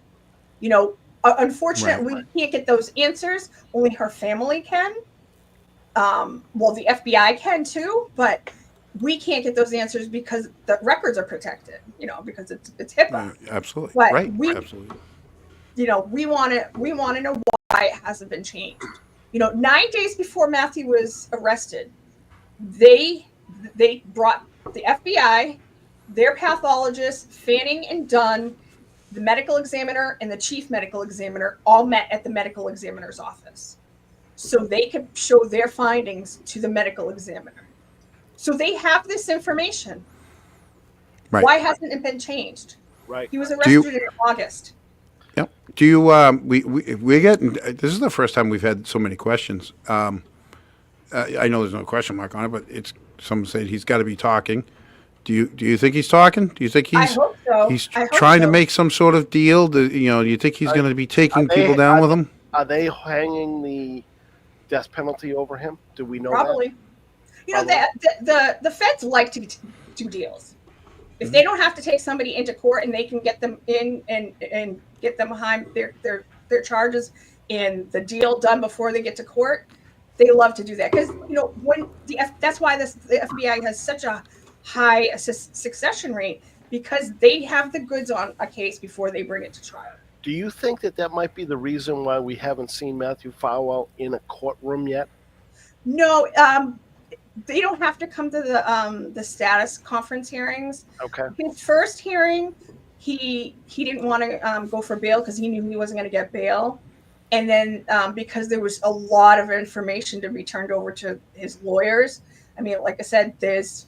Unfortunately, we can't get those answers. Only her family can. The FBI can too, but we can't get those answers because the records are protected. Because it's HIPAA. Absolutely. But right. Absolutely. We want to know why it hasn't been changed. 9 days before Matthew was arrested, they brought the FBI, their pathologists, Fanning and Dunn, the medical examiner and the chief medical examiner all met at the medical examiner's office, so they could show their findings to the medical examiner. So they have this information. Right. Why hasn't it been changed? Right. He was arrested in August. Yep. Do you we get this is the first time we've had so many questions. I know there's no question mark on it, but someone said he's got to be talking. Do you think he's talking? Do you think I hope so. he's trying to make some sort of deal? Do you think he's going to be taking people down with him? Are they hanging the death penalty over him? Do we know Probably. that? The feds like to do deals. If they don't have to take somebody into court and they can get them in and get them behind their charges and the deal done before they get to court, they love to do that. Because that's why the FBI has such a high succession rate, because they have the goods on a case before they bring it to trial. Do you think that might be the reason why we haven't seen Matthew Farwell in a courtroom yet? No, they don't have to come to the status conference hearings. Okay. His first hearing, he didn't want to go for bail because he knew he wasn't going to get bail. And then because there was a lot of information to be turned over to his lawyers, I mean, like I said, there's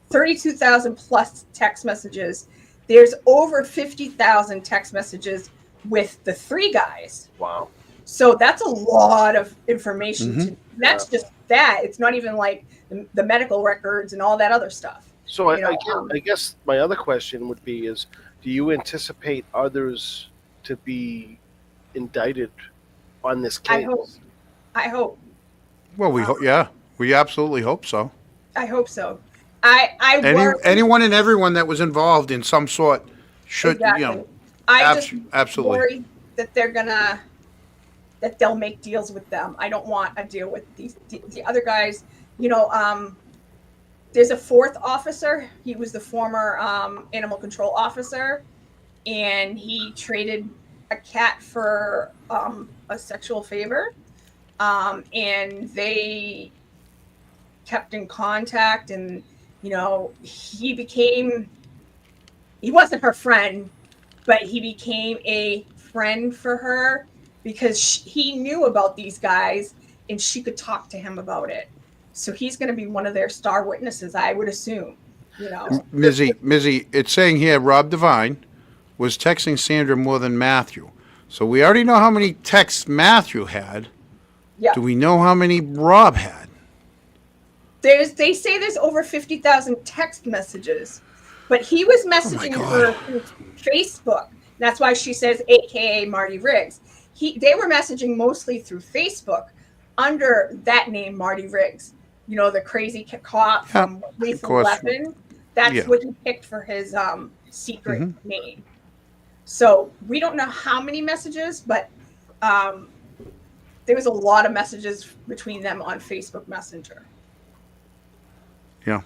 32,000 plus text messages. There's over 50,000 text messages with the 3 guys. Wow. So that's a lot of information. Mhm. That's just that. It's not even like the medical records and all that other stuff. So You know, I guess my other question would be is, do you anticipate others to be indicted on this I case? hope. I hope. Well, we absolutely hope so. I hope so. I worry. Anyone and everyone that was involved in some sort should, Exactly. I just absolutely. worry that that they'll make deals with them. I don't want a deal with the other guys. You know, there's a 4th officer. He was the former animal control officer, and he traded a cat for a sexual favor. And they kept in contact, and you know, he wasn't her friend, but he became a friend for her because he knew about these guys and she could talk to him about it. So he's going to be one of their star witnesses, I would assume. You know, Mizzy, it's saying here Rob Devine was texting Sandra more than Matthew. So we already know how many texts Matthew had. yeah. Do we know how many Rob had? They say there's over 50,000 text messages, but he was messaging her through Facebook. That's why she says AKA Marty Riggs. They were messaging mostly through Facebook under that name, Marty Riggs. You know, the crazy cop from Lethal Weapon. That's what he picked for his secret name. So we don't know how many messages, but there was a lot of messages between them on Facebook Messenger. Yeah.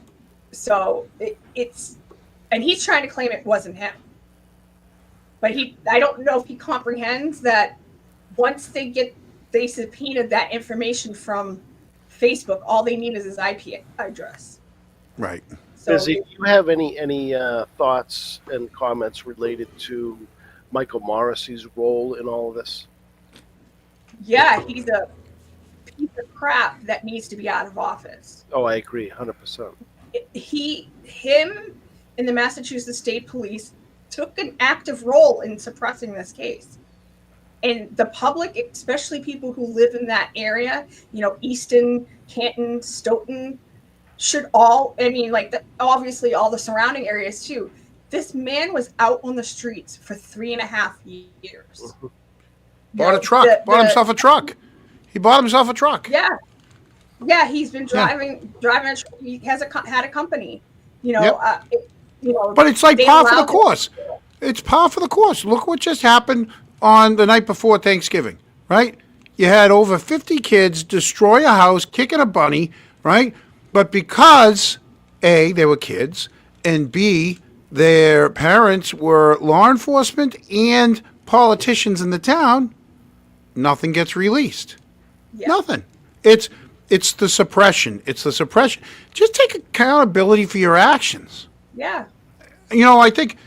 So it's, and he's trying to claim it wasn't him. But I don't know if he comprehends that once they subpoenaed that information from Facebook, all they need is his IP address. Right. So, Mizzy, do you have any thoughts and comments related to Michael Morrissey's role in all of this? Yeah, he's a piece of crap that needs to be out of office. Oh, I agree, 100%. Him and the Massachusetts State Police took an active role in suppressing this case. And the public, especially people who live in that area, you know, Easton, Canton, Stoughton, should all, I mean, like, obviously all the surrounding areas too. This man was out on the streets for 3.5 years. Bought a truck. Bought himself a truck. He bought himself a truck. Yeah. Yeah, he's been driving a truck. He had a company, you know. But it's like par for the course. It's par for the course. Look what just happened on the night before Thanksgiving, right? You had over 50 kids destroy a house, kicking a bunny, right? But because, A, they were kids, and B, their parents were law enforcement and politicians in the town, nothing gets released. Yeah. Nothing. It's the suppression. It's the suppression. Just take accountability for your actions. Yeah. You know, I think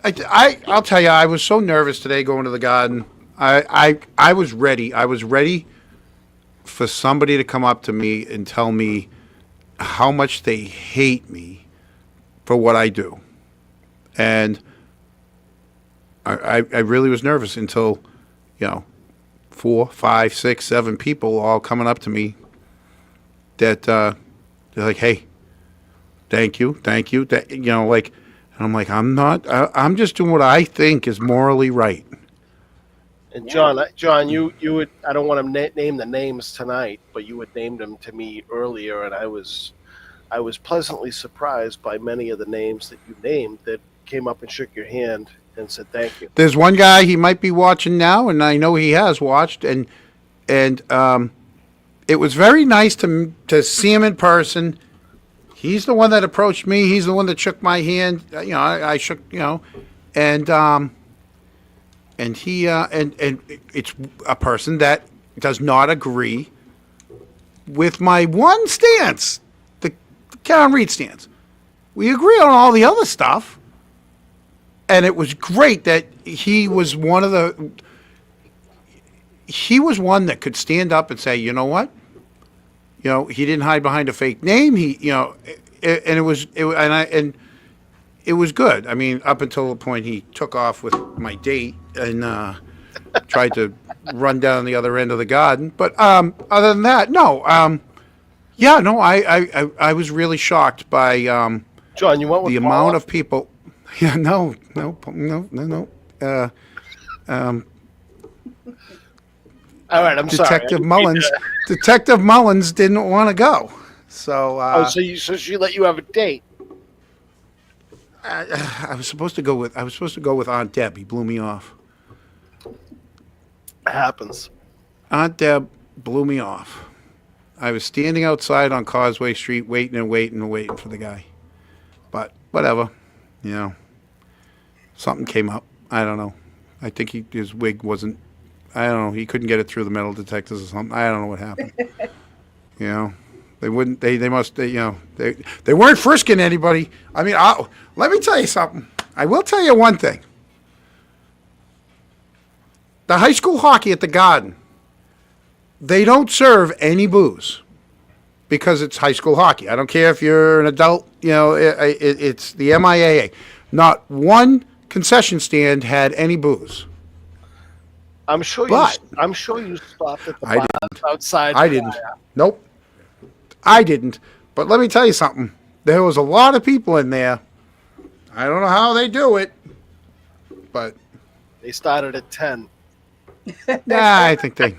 I'll tell you, I was so nervous today going to the garden. I was ready. I was ready for somebody to come up to me and tell me how much they hate me for what I do. And I really was nervous until, 4, 5, 6, 7 people all coming up to me that they're like, hey, thank you. And I'm like, I'm just doing what I think is morally right. And John, you would, I don't want to name the names tonight, but you had named them to me earlier, and I was pleasantly surprised by many of the names that you named that came up and shook your hand and said thank you. There's one guy, he might be watching now, and I know he has watched, and it was very nice to see him in person. He's the one that approached me. He's the one that shook my hand. I shook, and he and it's a person that does not agree with my one stance, the Karen Reed stance. We agree on all the other stuff, and it was great that he was one that could stand up and say, you know what? he didn't hide behind a fake name. And it was good. I mean, up until the point he took off with my date and tried to run down the other end of the garden. But other than that, no. Yeah, no. I was really shocked by John, you went with the Paula? amount of people. Yeah, no. All right, I'm Detective sorry. Mullins. Detective Mullins didn't want to go. So. So she let you have a date. I was supposed to go with Aunt Deb. He blew me off. Happens. Aunt Deb blew me off. I was standing outside on Causeway Street waiting for the guy. But whatever, something came up. I don't know. I think his wig wasn't. I don't know. He couldn't get it through the metal detectors or something. I don't know what happened. They wouldn't. They must. They weren't frisking anybody. I mean, let me tell you something. I will tell you one thing. The high school hockey at the Garden, they don't serve any booze because it's high school hockey. I don't care if you're an adult. It's the MIAA. Not one concession stand had any booze. I'm sure you stopped at the bar outside. I didn't. Nope. I didn't. But let me tell you something. There was a lot of people in there. I don't know how they do it, but They started at 10. I think they.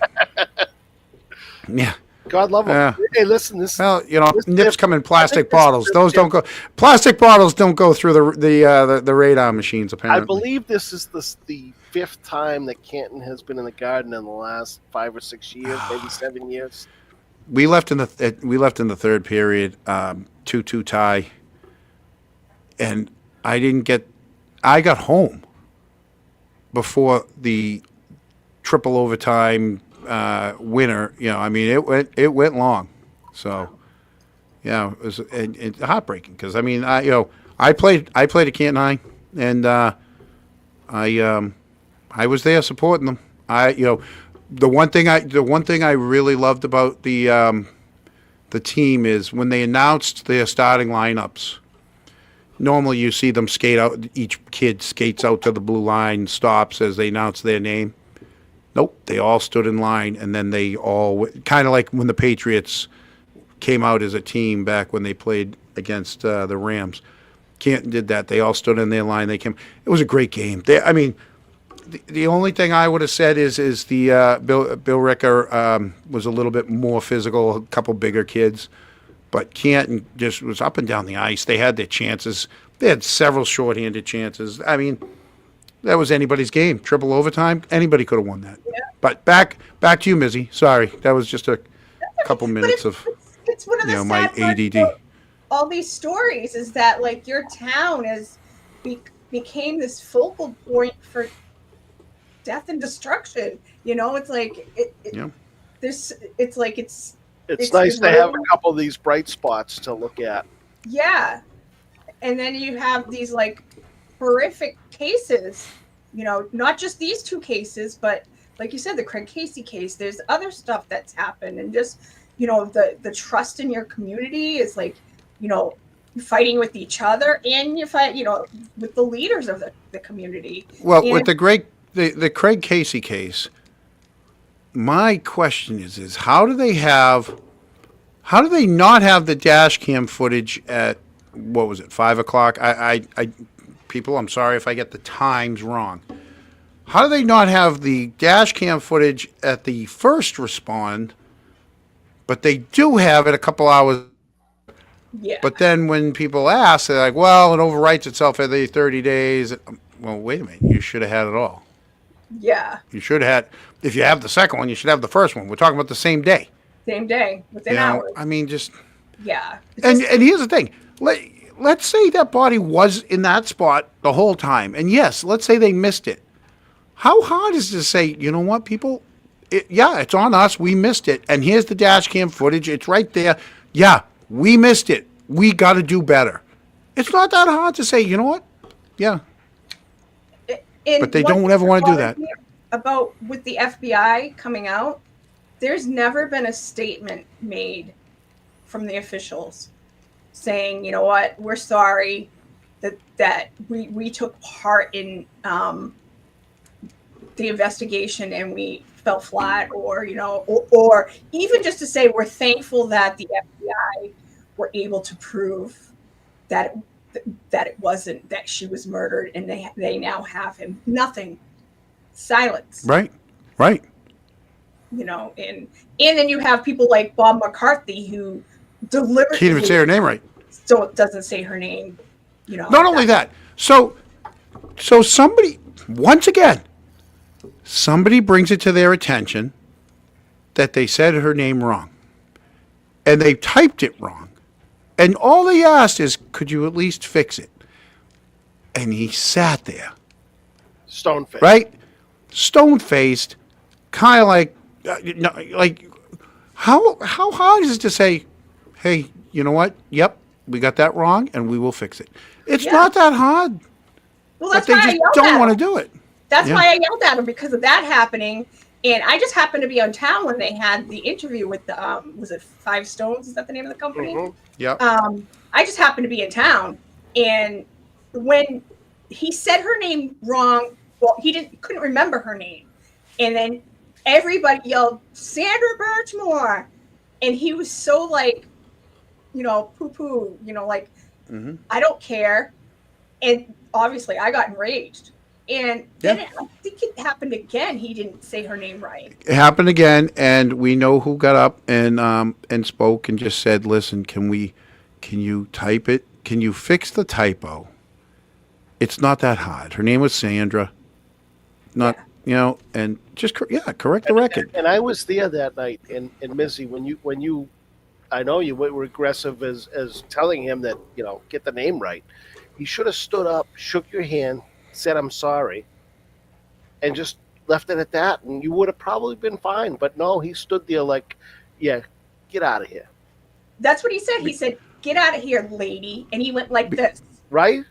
Yeah. God love them. Hey, listen, this. Well, nips come in plastic bottles. Those don't go. Plastic bottles don't go through the radar machines. Apparently, I believe this is the 5th time that Canton has been in the Garden in the last 5 or 6 years, maybe 7 years. We left in the third period, 2-2 tie, and I got home before the triple overtime winner. I mean, it went long. So, yeah, it was heartbreaking because I mean, I played at Canton High, and I was there supporting them. The one thing I really loved about the team is when they announced their starting lineups. Normally, you see them skate out. Each kid skates out to the blue line, stops as they announce their name. Nope, they all stood in line, and then they all kind of like when the Patriots came out as a team back when they played against the Rams. Canton did that. They all stood in their line. They came. It was a great game. The only thing I would have said is the Bill Ricker was a little bit more physical, a couple bigger kids, but Canton just was up and down the ice. They had their chances. They had several shorthanded chances. I mean, that was anybody's game. Triple overtime, anybody could have won that. Yeah. But back to you, Mizzy. Sorry, that was just a couple minutes of it's one of the my sad ADD. All these stories is that like your town became this focal point for death and destruction. It's like it's nice to have a couple of these bright spots to look at. Yeah, and then you have these like horrific cases. Not just these 2 cases, but like you said, the Craig Casey case. There's other stuff that's happened, and just the trust in your community is like fighting with each other, and you fight with the leaders of the community. Well, with the Craig Casey case, my question is how do they not have the dash cam footage at, what was it, 5 o'clock? People, I'm sorry if I get the times wrong. How do they not have the dash cam footage at the first respond, but they do have it a couple hours? Yeah. But then when people ask, they're like, well, it overwrites itself every 30 days. Well, wait a minute. You should have had it all. Yeah. You should have had, if you have the second one, you should have the first one. We're talking about the same day. Same day, within hours. I mean, just. Yeah. And here's the thing. Let's say that body was in that spot the whole time. And yes, let's say they missed it. How hard is it to say, you know what, people? It's on us. We missed it. And here's the dash cam footage. It's right there. Yeah, we missed it. We got to do better. It's not that hard to say, you know what? Yeah. But they don't ever want to do that. About with the FBI coming out, there's never been a statement made from the officials saying, you know what, we're sorry that we took part in the investigation and we fell flat, or or even just to say we're thankful that the FBI were able to prove that it wasn't, that she was murdered, and they now have him. Nothing. Silence. Right. And then you have people like Bob McCarthy who deliberately Can't even say her name right. so it doesn't say her name. Not only that. So somebody, once again, somebody brings it to their attention that they said her name wrong. And they typed it wrong. And all they asked is, could you at least fix it? And he sat there. Stone-faced. Right? Stone-faced, kind of like how hard is it to say, hey, you know what? Yep, we got that wrong, and we will fix it. It's not that hard. Well, that's but they why just I yelled don't at want to him. do it. That's why I yelled at him, because of that happening. And I just happened to be on town when they had the interview with the was it Five Stones? Is that the name of the company? Mm-hmm. Yeah. I just happened to be in town, and when he said her name wrong, well, he couldn't remember her name, and then everybody yelled Sandra Birchmore, and he was so like, poo-poo, like, I don't care, and obviously I got enraged. And then I think it happened again. He didn't say her name right. It happened again, and we know who got up and spoke and just said, listen, can you type it? Can you fix the typo? It's not that hard. Her name was Sandra. And just correct the record. And I was there that night, and Mizzy, when you I know you were aggressive as telling him that, get the name right. He should have stood up, shook your hand, said I'm sorry, and just left it at that, and you would have probably been fine. But no, he stood there like, yeah, get out of here. That's what he said. He said, get out of here, lady. And he went like this. Right?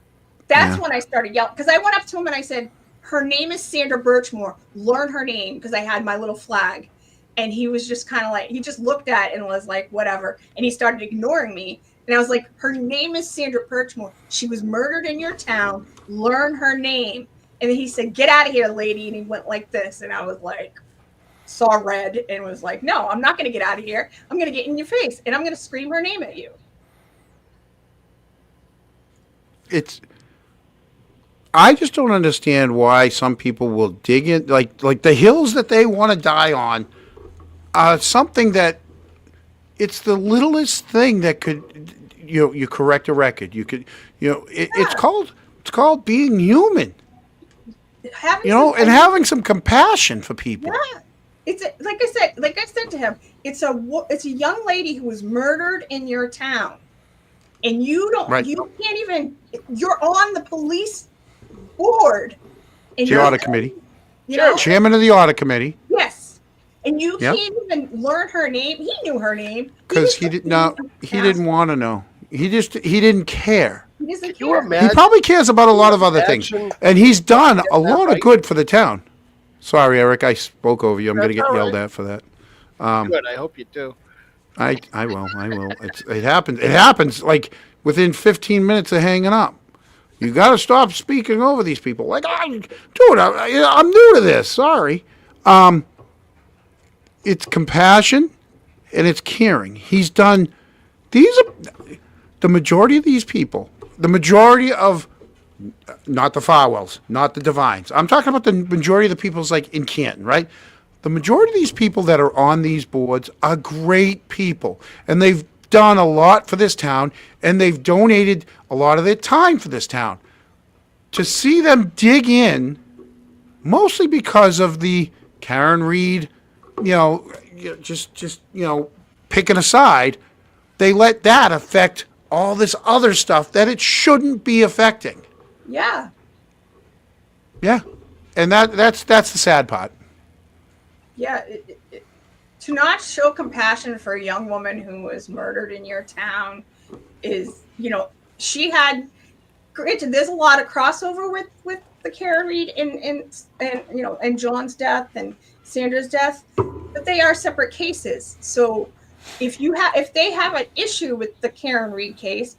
That's when I started yelling. Because I went up to him and I said, her name is Sandra Birchmore. Learn her name, because I had my little flag. And he was just kind of like, he just looked at it and was like, whatever. And he started ignoring me. And I was like, her name is Sandra Birchmore. She was murdered in your town. Learn her name. And then he said, get out of here, lady. And he went like this. And I was like, saw red and was like, no, I'm not going to get out of here. I'm going to get in your face and I'm going to scream her name at you. I just don't understand why some people will dig in, like the hills that they want to die on are something that it's the littlest thing that could, you correct a record. You could, it's called being human, and having some compassion for people. Yeah. It's like I said to him, it's a young lady who was murdered in your town, and you can't even, you're on the police board, and The audit committee, you chairman of the audit committee. Yes, and you can't even learn her name. He knew her name Because he didn't want to know. He didn't care. He doesn't you care. imagine? He probably cares about a lot of other things, and he's done a lot of good for the town. Sorry, Eric, I spoke over you. I'm going to get yelled at for that. Good. I hope you do. I will. It happens. It happens like within 15 minutes of hanging up. You got to stop speaking over these people. Like, dude, I'm new to this. Sorry. It's compassion and it's caring. He's done. These are the majority of these people. The majority of, not the Farwells, not the Devines. I'm talking about the majority of the people's like in Canton, right? The majority of these people that are on these boards are great people, and they've done a lot for this town, and they've donated a lot of their time for this town. To see them dig in, mostly because of the Karen Reed, just picking a side, they let that affect all this other stuff that it shouldn't be affecting. Yeah. Yeah, and that's the sad part. Yeah, to not show compassion for a young woman who was murdered in your town is, she had, granted, there's a lot of crossover with the Karen Reed and John's death and Sandra's death, but they are separate cases. So if they have an issue with the Karen Reed case,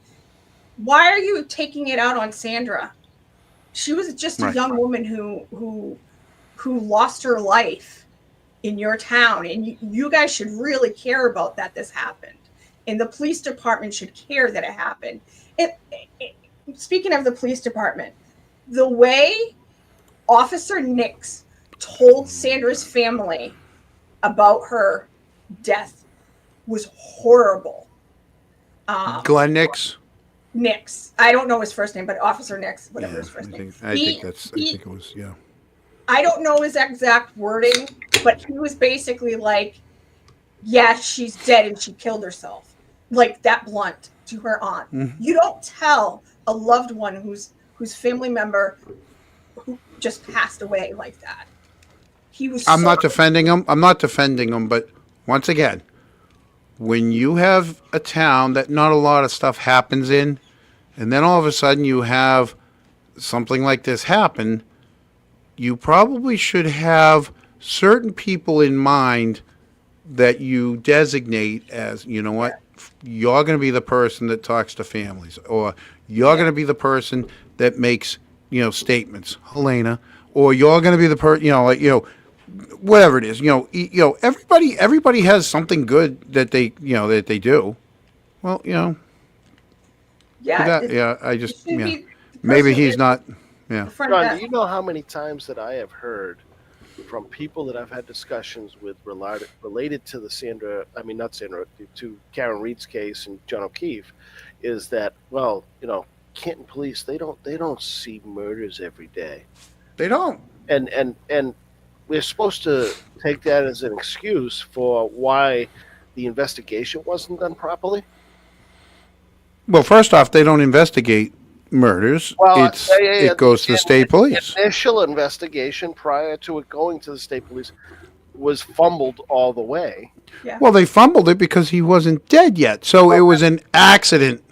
why are you taking it out on Sandra? She was just a young woman who lost her life in your town, and you guys should really care about that this happened, and the police department should care that it happened. Speaking of the police department, the way Officer Nix told Sandra's family about her death was horrible. Glenn Nix? Nix. I don't know his first name, but Officer Nix, whatever his first name. I think it was, yeah. I don't know his exact wording, but he was basically like, yeah, she's dead and she killed herself. Like that blunt to her aunt. Mm-hmm. You don't tell a loved one whose family member who just passed away like that. I'm not defending him, but once again, when you have a town that not a lot of stuff happens in, and then all of a sudden you have something like this happen, you probably should have certain people in mind that you designate as, you know what, you're going to be the person that talks to families, or you're going to be the person that makes, statements, Helena, or you're going to be the person, whatever it is, everybody has something good that they do. Well, I just, maybe he's not, John, do you know how many times that I have heard from people that I've had discussions with related to to Karen Reed's case and John O'Keefe, is that, Canton police, they don't see murders every day. They don't. And we're supposed to take that as an excuse for why the investigation wasn't done properly? Well, first off, they don't investigate murders. Well, it goes to the state police. The initial investigation prior to it going to the state police was fumbled all the way. Yeah. Well, they fumbled it because he wasn't dead yet, so it was an accident.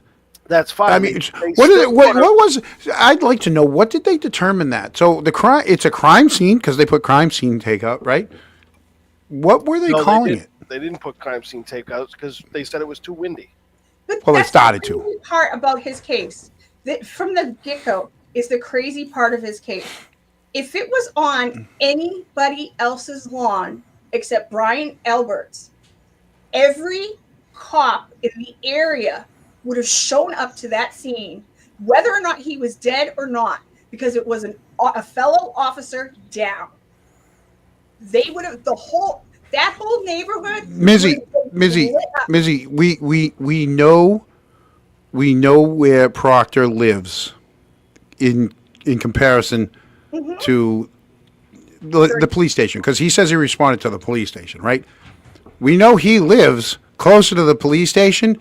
That's fine. I mean, what was? I'd like to know, what did they determine that? So it's a crime scene because they put crime scene takeout, right? What were they calling it? They didn't put crime scene takeouts because they said it was too windy. But well, they started to. The part about his case, that from the get-go, is the crazy part of his case. If it was on anybody else's lawn except Brian Albert's, every cop in the area would have shown up to that scene, whether or not he was dead or not, because it was a fellow officer down. They would have that whole neighborhood. Mizzy, we know where Proctor lives in comparison to the police station, because he says he responded to the police station, right? We know he lives closer to the police station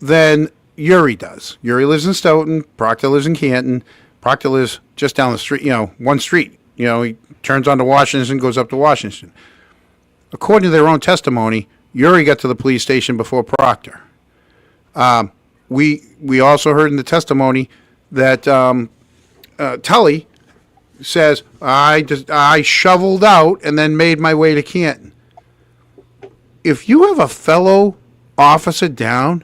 than Uri does. Uri lives in Stoughton. Proctor lives in Canton. Proctor lives just down the street, one street. He turns onto Washington, goes up to Washington. According to their own testimony, Uri got to the police station before Proctor. We also heard in the testimony that Tully says, I shoveled out and then made my way to Canton. If you have a fellow officer down,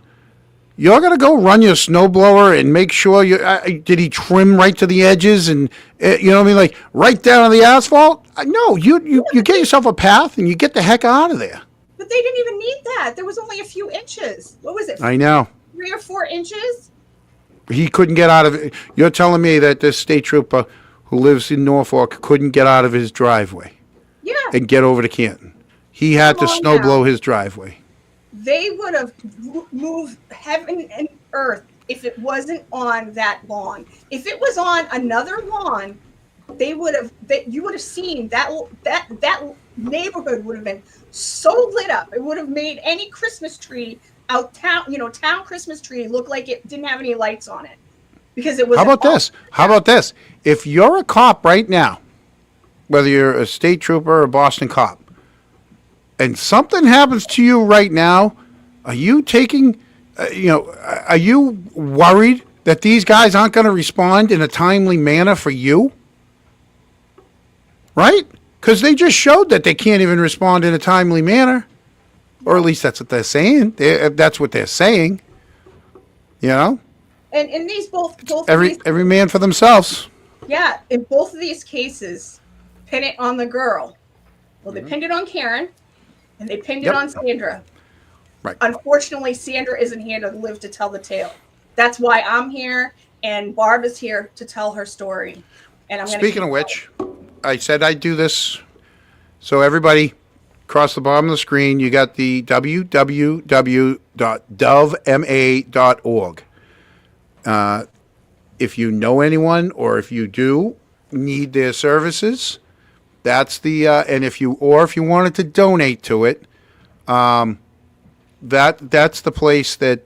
you're going to go run your snowblower and make sure did he trim right to the edges and, like right down on the asphalt? No, you get yourself a path and you get the heck out of there. But they didn't even need that. There was only a few inches. What was it? I know. 3 or 4 inches? He couldn't get out of it. You're telling me that this state trooper who lives in Norfolk couldn't get out of his driveway and get over to Canton. He had to snowblow his driveway. They would have moved heaven and earth if it wasn't on that lawn. If it was on another lawn, you would have seen that neighborhood would have been so lit up. It would have made any Christmas tree town Christmas tree look like it didn't have any lights on it, because it was. How about this? If you're a cop right now, whether you're a state trooper or a Boston cop, and something happens to you right now, are you are you worried that these guys aren't going to respond in a timely manner for you? Right? Because they just showed that they can't even respond in a timely manner. or at least that's what they're saying. That's what they're saying. You know, And in these both every man for themselves. yeah, in both of these cases, pin it on the girl. Well, they pinned it on Karen, and they pinned it on Sandra. Right. Unfortunately, Sandra isn't here to live to tell the tale. That's why I'm here, and Barb is here to tell her story. And I'm Speaking of which, I said I'd do this. So everybody, across the bottom of the screen, you got the www.dovema.org. If you know anyone, or if you do need their services, that's the and if you wanted to donate to it, that's the place that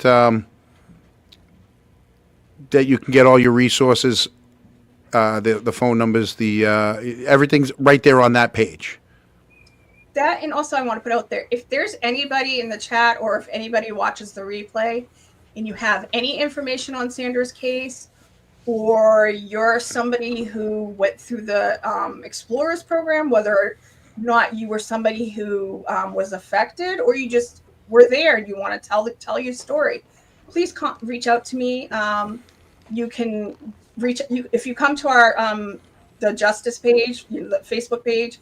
that you can get all your resources, the phone numbers, the everything's right there on that page. That, and also I want to put out there, if there's anybody in the chat or if anybody watches the replay and you have any information on Sandra's case, or you're somebody who went through the Explorers program, whether or not you were somebody who was affected, or you just were there and you want to tell your story, please reach out to me. You can reach if you come to our the Justice page, the Facebook page,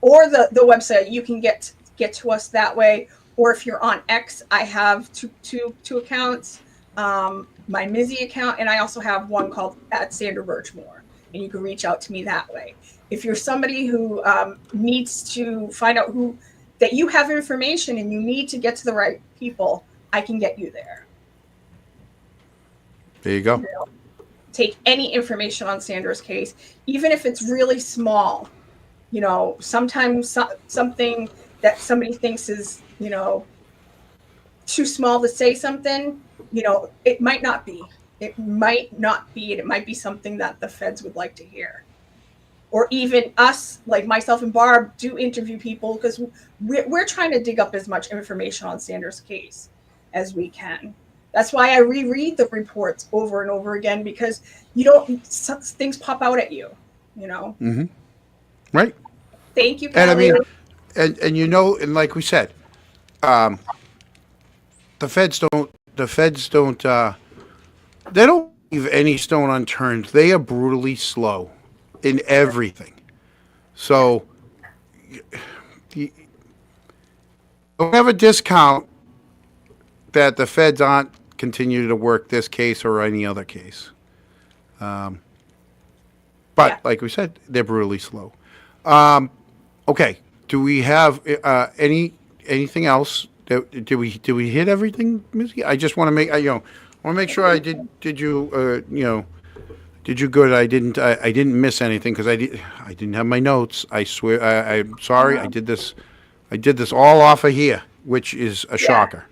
or the website. You can get to us that way. Or if you're on X, I have two accounts. My Mizzy account, and I also have one called @Sandra Birchmore, and you can reach out to me that way. If you're somebody who needs to find out that you have information and you need to get to the right people, I can get you there. There you go. You know, take any information on Sandra's case, even if it's really small. You know, sometimes something that somebody thinks is, too small to say something, it might not be. It might not be, and it might be something that the feds would like to hear. Or even us, like myself and Barb, do interview people because we're trying to dig up as much information on Sandra's case as we can. That's why I reread the reports over and over again, because things pop out at you, Mm-hmm. Right. Thank you, And I Kelly. mean, and like we said, the feds don't they don't leave any stone unturned. They are brutally slow in everything. So you don't have a discount that the feds aren't continue to work this case or any other case. But like we said, they're brutally slow. Okay. Do we have anything else? Did we hit everything, Mizzy? I just want to make sure I did you good. I didn't miss anything because I didn't have my notes. I swear I'm sorry. I did this all off of here, which is a shocker.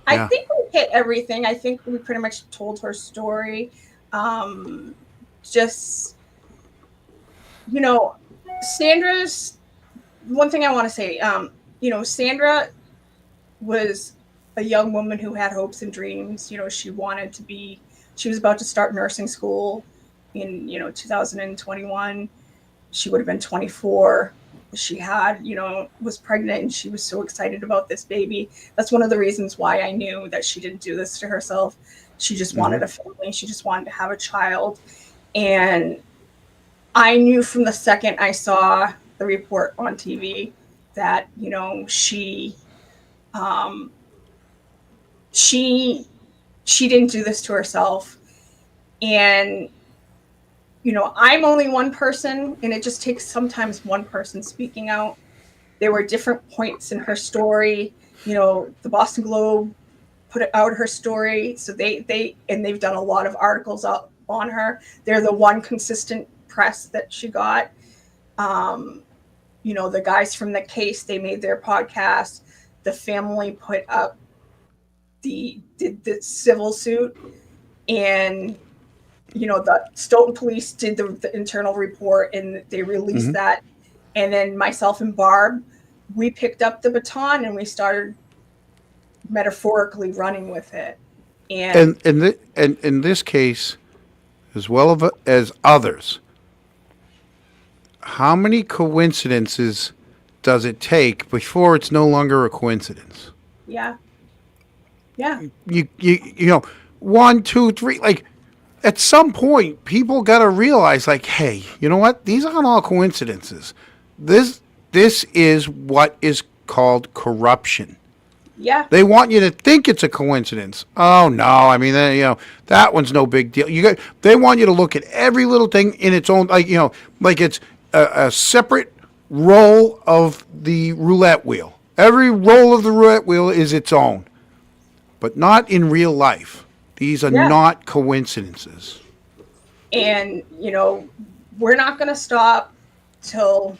I think we hit everything. I think we pretty much told her story. Sandra's one thing I want to say, Sandra was a young woman who had hopes and dreams. She was about to start nursing school in, 2021. She would have been 24. She was pregnant, and she was so excited about this baby. That's one of the reasons why I knew that she didn't do this to herself. She just wanted a family. She just wanted to have a child. And I knew from the second I saw the report on TV that, she didn't do this to herself. And, I'm only one person, and it just takes sometimes one person speaking out. There were different points in her story. The Boston Globe put out her story. So they've done a lot of articles up on her. They're the one consistent press that she got. The guys from the case, they made their podcast. The family put up did the civil suit, and the Stoughton police did the internal report, and they released that. And then myself and Barb, we picked up the baton and we started metaphorically running with it. And in this case, as well as others, how many coincidences does it take before it's no longer a coincidence? Yeah. Yeah. You know, 1, 2, 3, like at some point people got to realize like, hey, you know what? These aren't all coincidences. This is what is called corruption. Yeah. They want you to think it's a coincidence. Oh no, I mean, you know, that one's no big deal. They want you to look at every little thing in its own, like, you know, like it's a separate roll of the roulette wheel. Every roll of the roulette wheel is its own, but not in real life. These are not coincidences. And, you know, we're not going to stop till,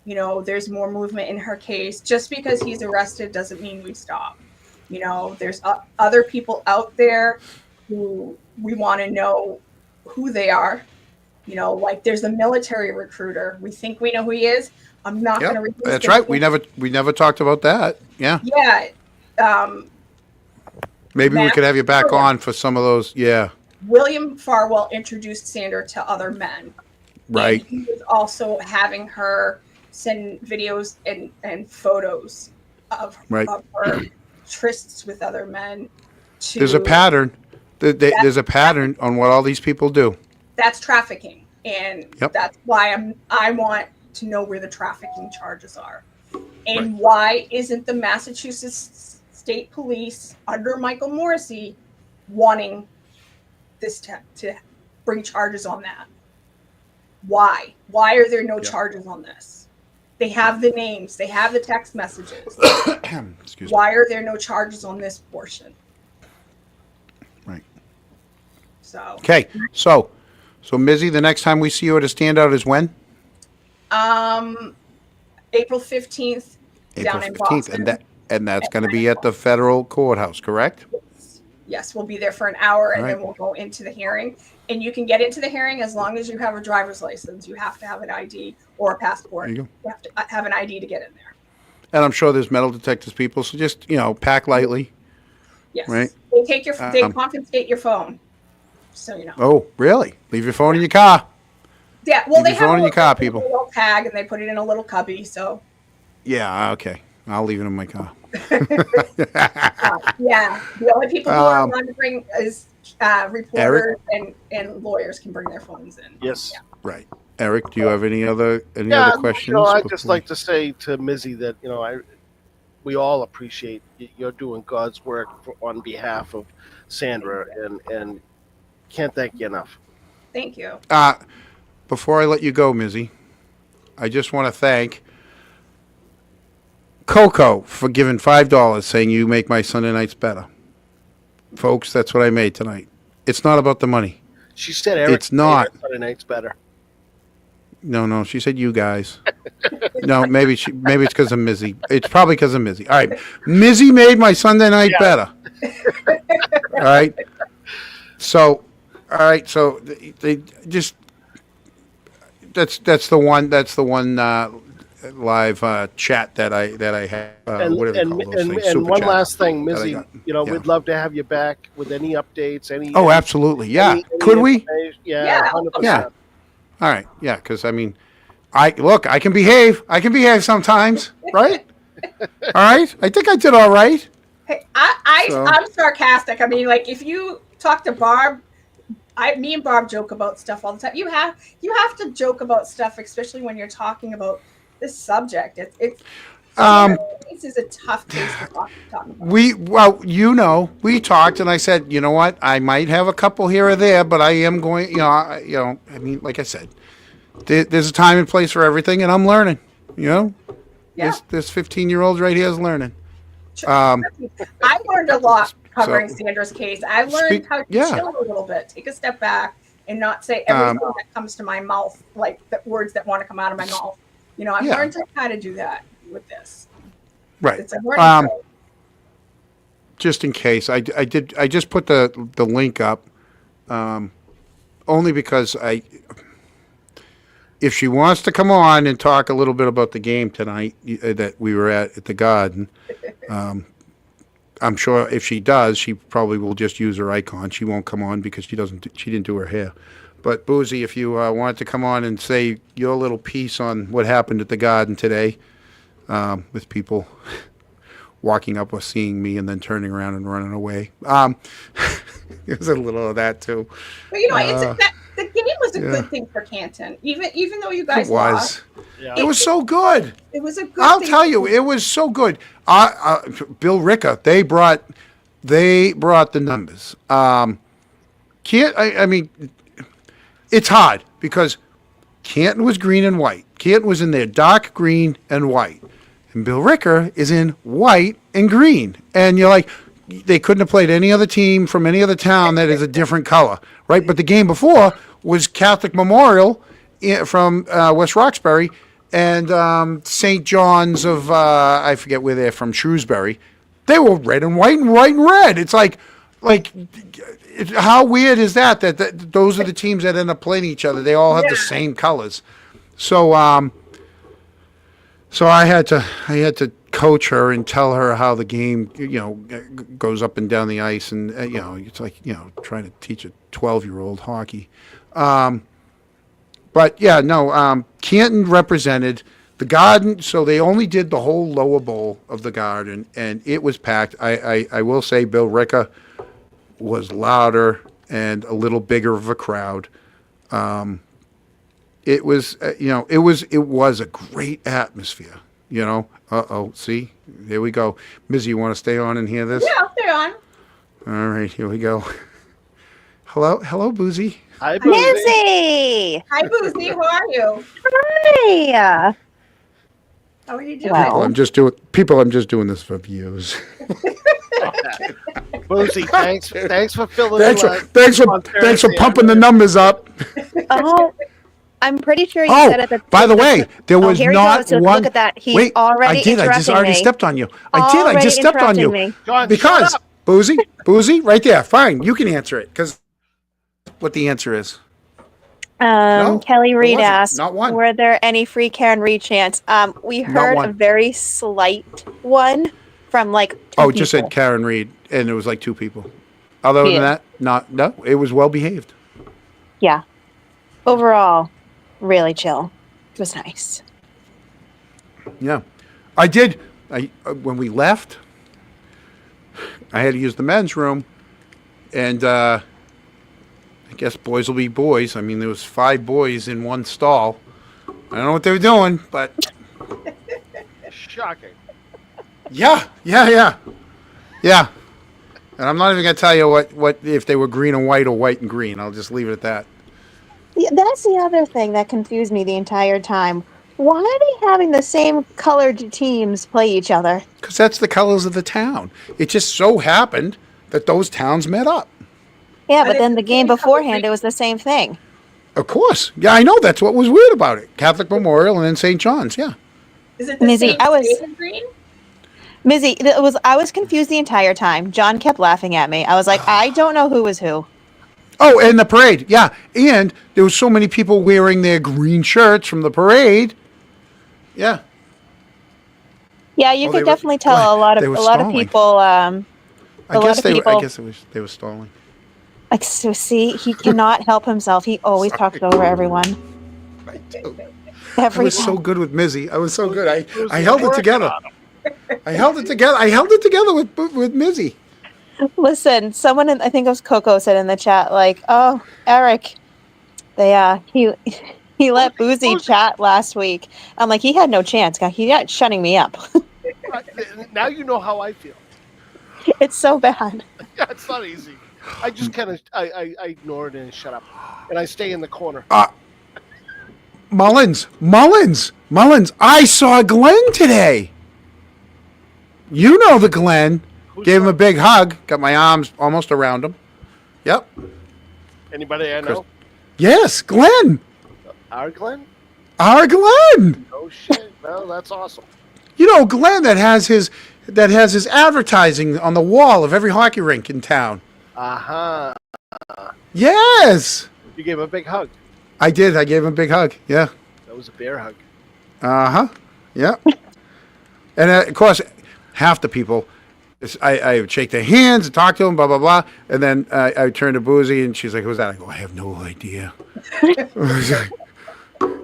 you know, there's more movement in her case. Just because he's arrested doesn't mean we stop. You know, there's other people out there who we want to know who they are. You know, like there's a military recruiter. We think we know who he is. I'm not going to read That's right. We never talked about that. Yeah. Yeah. Maybe we could have you back on for some of those. Yeah. William Farwell introduced Sandra to other men. Right. And he was also having her send videos and photos of her trysts with other men. There's a pattern. There's a pattern on what all these people do. That's trafficking. And that's why I want to know where the trafficking charges are. And why isn't the Massachusetts State Police under Michael Morrissey wanting this to bring charges on that? Why? Why are there no charges on this? They have the names. They have the text messages. Excuse Why are there no charges on this portion? Right. So. Okay. So Mizzy, the next time we see you at a standout is when? April 15th. April down in 15th, Boston. and that's going to be at the federal courthouse, correct? Yes, we'll be there for an hour, and All right. then we'll go into the hearing. And you can get into the hearing as long as you have a driver's license. You have to have an ID or a passport. There you go. You have to have an ID to get in there. And I'm sure there's metal detectors people, so just, you know, pack lightly. Yes. Right. They take they confiscate your phone. So you know. Oh, really? Leave your phone in your car. Yeah. Well, Leave they your have phone in your car, a people. little tag, and they put it in a little cubby. So. Yeah. Okay. I'll leave it in my car. Yeah. The only people who are allowed to bring is reporters and lawyers can bring their phones in. Yes. Yeah. Right. Eric, do you have any other questions? You know, I'd just like to say to Mizzy that, you know, we all appreciate you're doing God's work on behalf of Sandra, and can't thank you enough. Thank you. Before I let you go, Mizzy, I just want to thank Coco for giving $5 saying you make my Sunday nights better. Folks, that's what I made tonight. It's not about the money. She said Eric It's not. made her Sunday nights better. No, she said you guys. No, maybe it's because of Mizzy. It's probably because of Mizzy. All right. Mizzy made my Sunday night better. All right. So, they just that's the one live chat that I have. Whatever you call those things, and super one chat last thing, that I Mizzy, got. you know, Yeah. we'd love to have you back with any updates. Oh, absolutely. Yeah. Could we? Yeah. 100%. Yeah. All right. Yeah. Because I mean, I can behave. I can behave sometimes, right? All right. I think I did all right. Hey, I'm sarcastic. I mean, like if you talk to Barb, me and Barb joke about stuff all the time. You have to joke about stuff, especially when you're talking about this subject. This is a tough case to talk about. We talked, and I said, you know what, I might have a couple here or there, but I am going, I mean, like I said, there's a time and place for everything, and I'm learning, Yeah. This 15-year-old right here is learning. I learned a lot covering Sandra's case. I learned how to chill a little bit, take a step back, and not say everything that comes to my mouth, like the words that want to come out of my mouth. You know, I've learned how to do that with this. Right. It's a learning curve. Just in case, I just put the link up, only because if she wants to come on and talk a little bit about the game tonight that we were at the Garden, I'm sure if she does, she probably will just use her icon. She won't come on because she didn't do her hair. But Boozy, if you wanted to come on and say your little piece on what happened at the Garden today, with people walking up or seeing me and then turning around and running away. It was a little of that too. But the game was a good thing for Canton, even though you guys It was. lost. Yeah. It was so good. It was a good. I'll thing tell you, it was so good. Bill Ricca, they brought the numbers. I mean, it's hard because Canton was green and white. Canton was in there dark green and white. And Bill Ricker is in white and green. And you're like, they couldn't have played any other team from any other town that is a different color, right? But the game before was Catholic Memorial from West Roxbury and St. John's of, I forget where they're from, Shrewsbury. They were red and white and white and red. It's like how weird is that those are the teams that end up playing each other. They all have the same colors. So so I had to coach her and tell her how the game, goes up and down the ice, and it's like trying to teach a 12-year-old hockey. But yeah, no, Canton represented the Garden, so they only did the whole lower bowl of the Garden, and it was packed. I will say Bill Ricca was louder and a little bigger of a crowd. It was, it was a great atmosphere, see, there we go. Mizzy, you want to stay on and hear this? Yeah, I'll stay on. All right, here we go. Hello, Boozy. Hi, Boozy. Mizzy! Hi, Boozy. How are you? Hi! How are you doing? Well. I'm just doing this for views. Boozy, thanks for filling Thanks for pumping the numbers up. Oh, I'm pretty sure you said at the by the way, there was here he not goes. So one. Look at that. He's Wait, already I did. I just interrupting already me. stepped on you. I just stepped on you. Me. John, Because shut up. Boozy, right there. Fine, you can answer it because what the answer is. No, Kelly Reed wasn't. asked, Not one. were there any free Karen Reed chants? We heard one. a very slight one from like two It just people. said Karen Reed, and it was like two people. Other than that, no, it was well behaved. Yeah. Overall, really chill. It was nice. Yeah, I did. When we left, I had to use the men's room, and I guess boys will be boys. I mean, there was 5 boys in one stall. I don't know what they were doing, but Shocking. yeah. And I'm not even gonna tell you what if they were green and white or white and green. I'll just leave it at that. Yeah, that's the other thing that confused me the entire time. Why are they having the same colored teams play each other? Because that's the colors of the town. It just so happened that those towns met up. Yeah, And but then it's the the game same color beforehand, green. it was the same thing. Of course. Yeah, I know. That's what was weird about it. Catholic Memorial and then St. John's. Yeah. Is it the Mizzy, same I was- shade of green? Mizzy, I was confused the entire time. John kept laughing at me. I was like, I don't know who was who. Oh, and the parade. Yeah. And there was so many people wearing their green shirts from the parade. Yeah. Yeah, you Oh, they could were- definitely tell well, a lot they of were people. I guess they people- they were stalling. Like, so see, he cannot help himself. He always talks over everyone. I do. I Every was so time. good with Mizzy. I was so good. I Boozy, held it working together. on 'em. I held it together with Mizzy. Listen, someone I think it was Coco said in the chat, like, "Oh, Eric, he let Boozy chat last week." I'm like, he had no chance. He got shutting me up. Now you know how I feel. It's so bad. Yeah, it's not easy. I just kind of I ignore it and shut up, and I stay in the corner. Mullins. I saw Glenn today. You know the Glenn. Who's Gave him a that? big hug. Got my arms almost around him. Yep. Anybody I know? Yes, Glenn. Our Glenn? Our Glenn. Oh shit! No, that's awesome. You know Glenn that has his advertising on the wall of every hockey rink in town. Uh-huh. Yes. You gave a big hug. I did. I gave him a big hug. Yeah. That was a bear hug. Uh-huh. Yeah. And of course, half the people, I would shake their hands and talk to them, blah, blah, blah. And then I would turn to Boozy, and she's like, who's that? I go, I have no idea.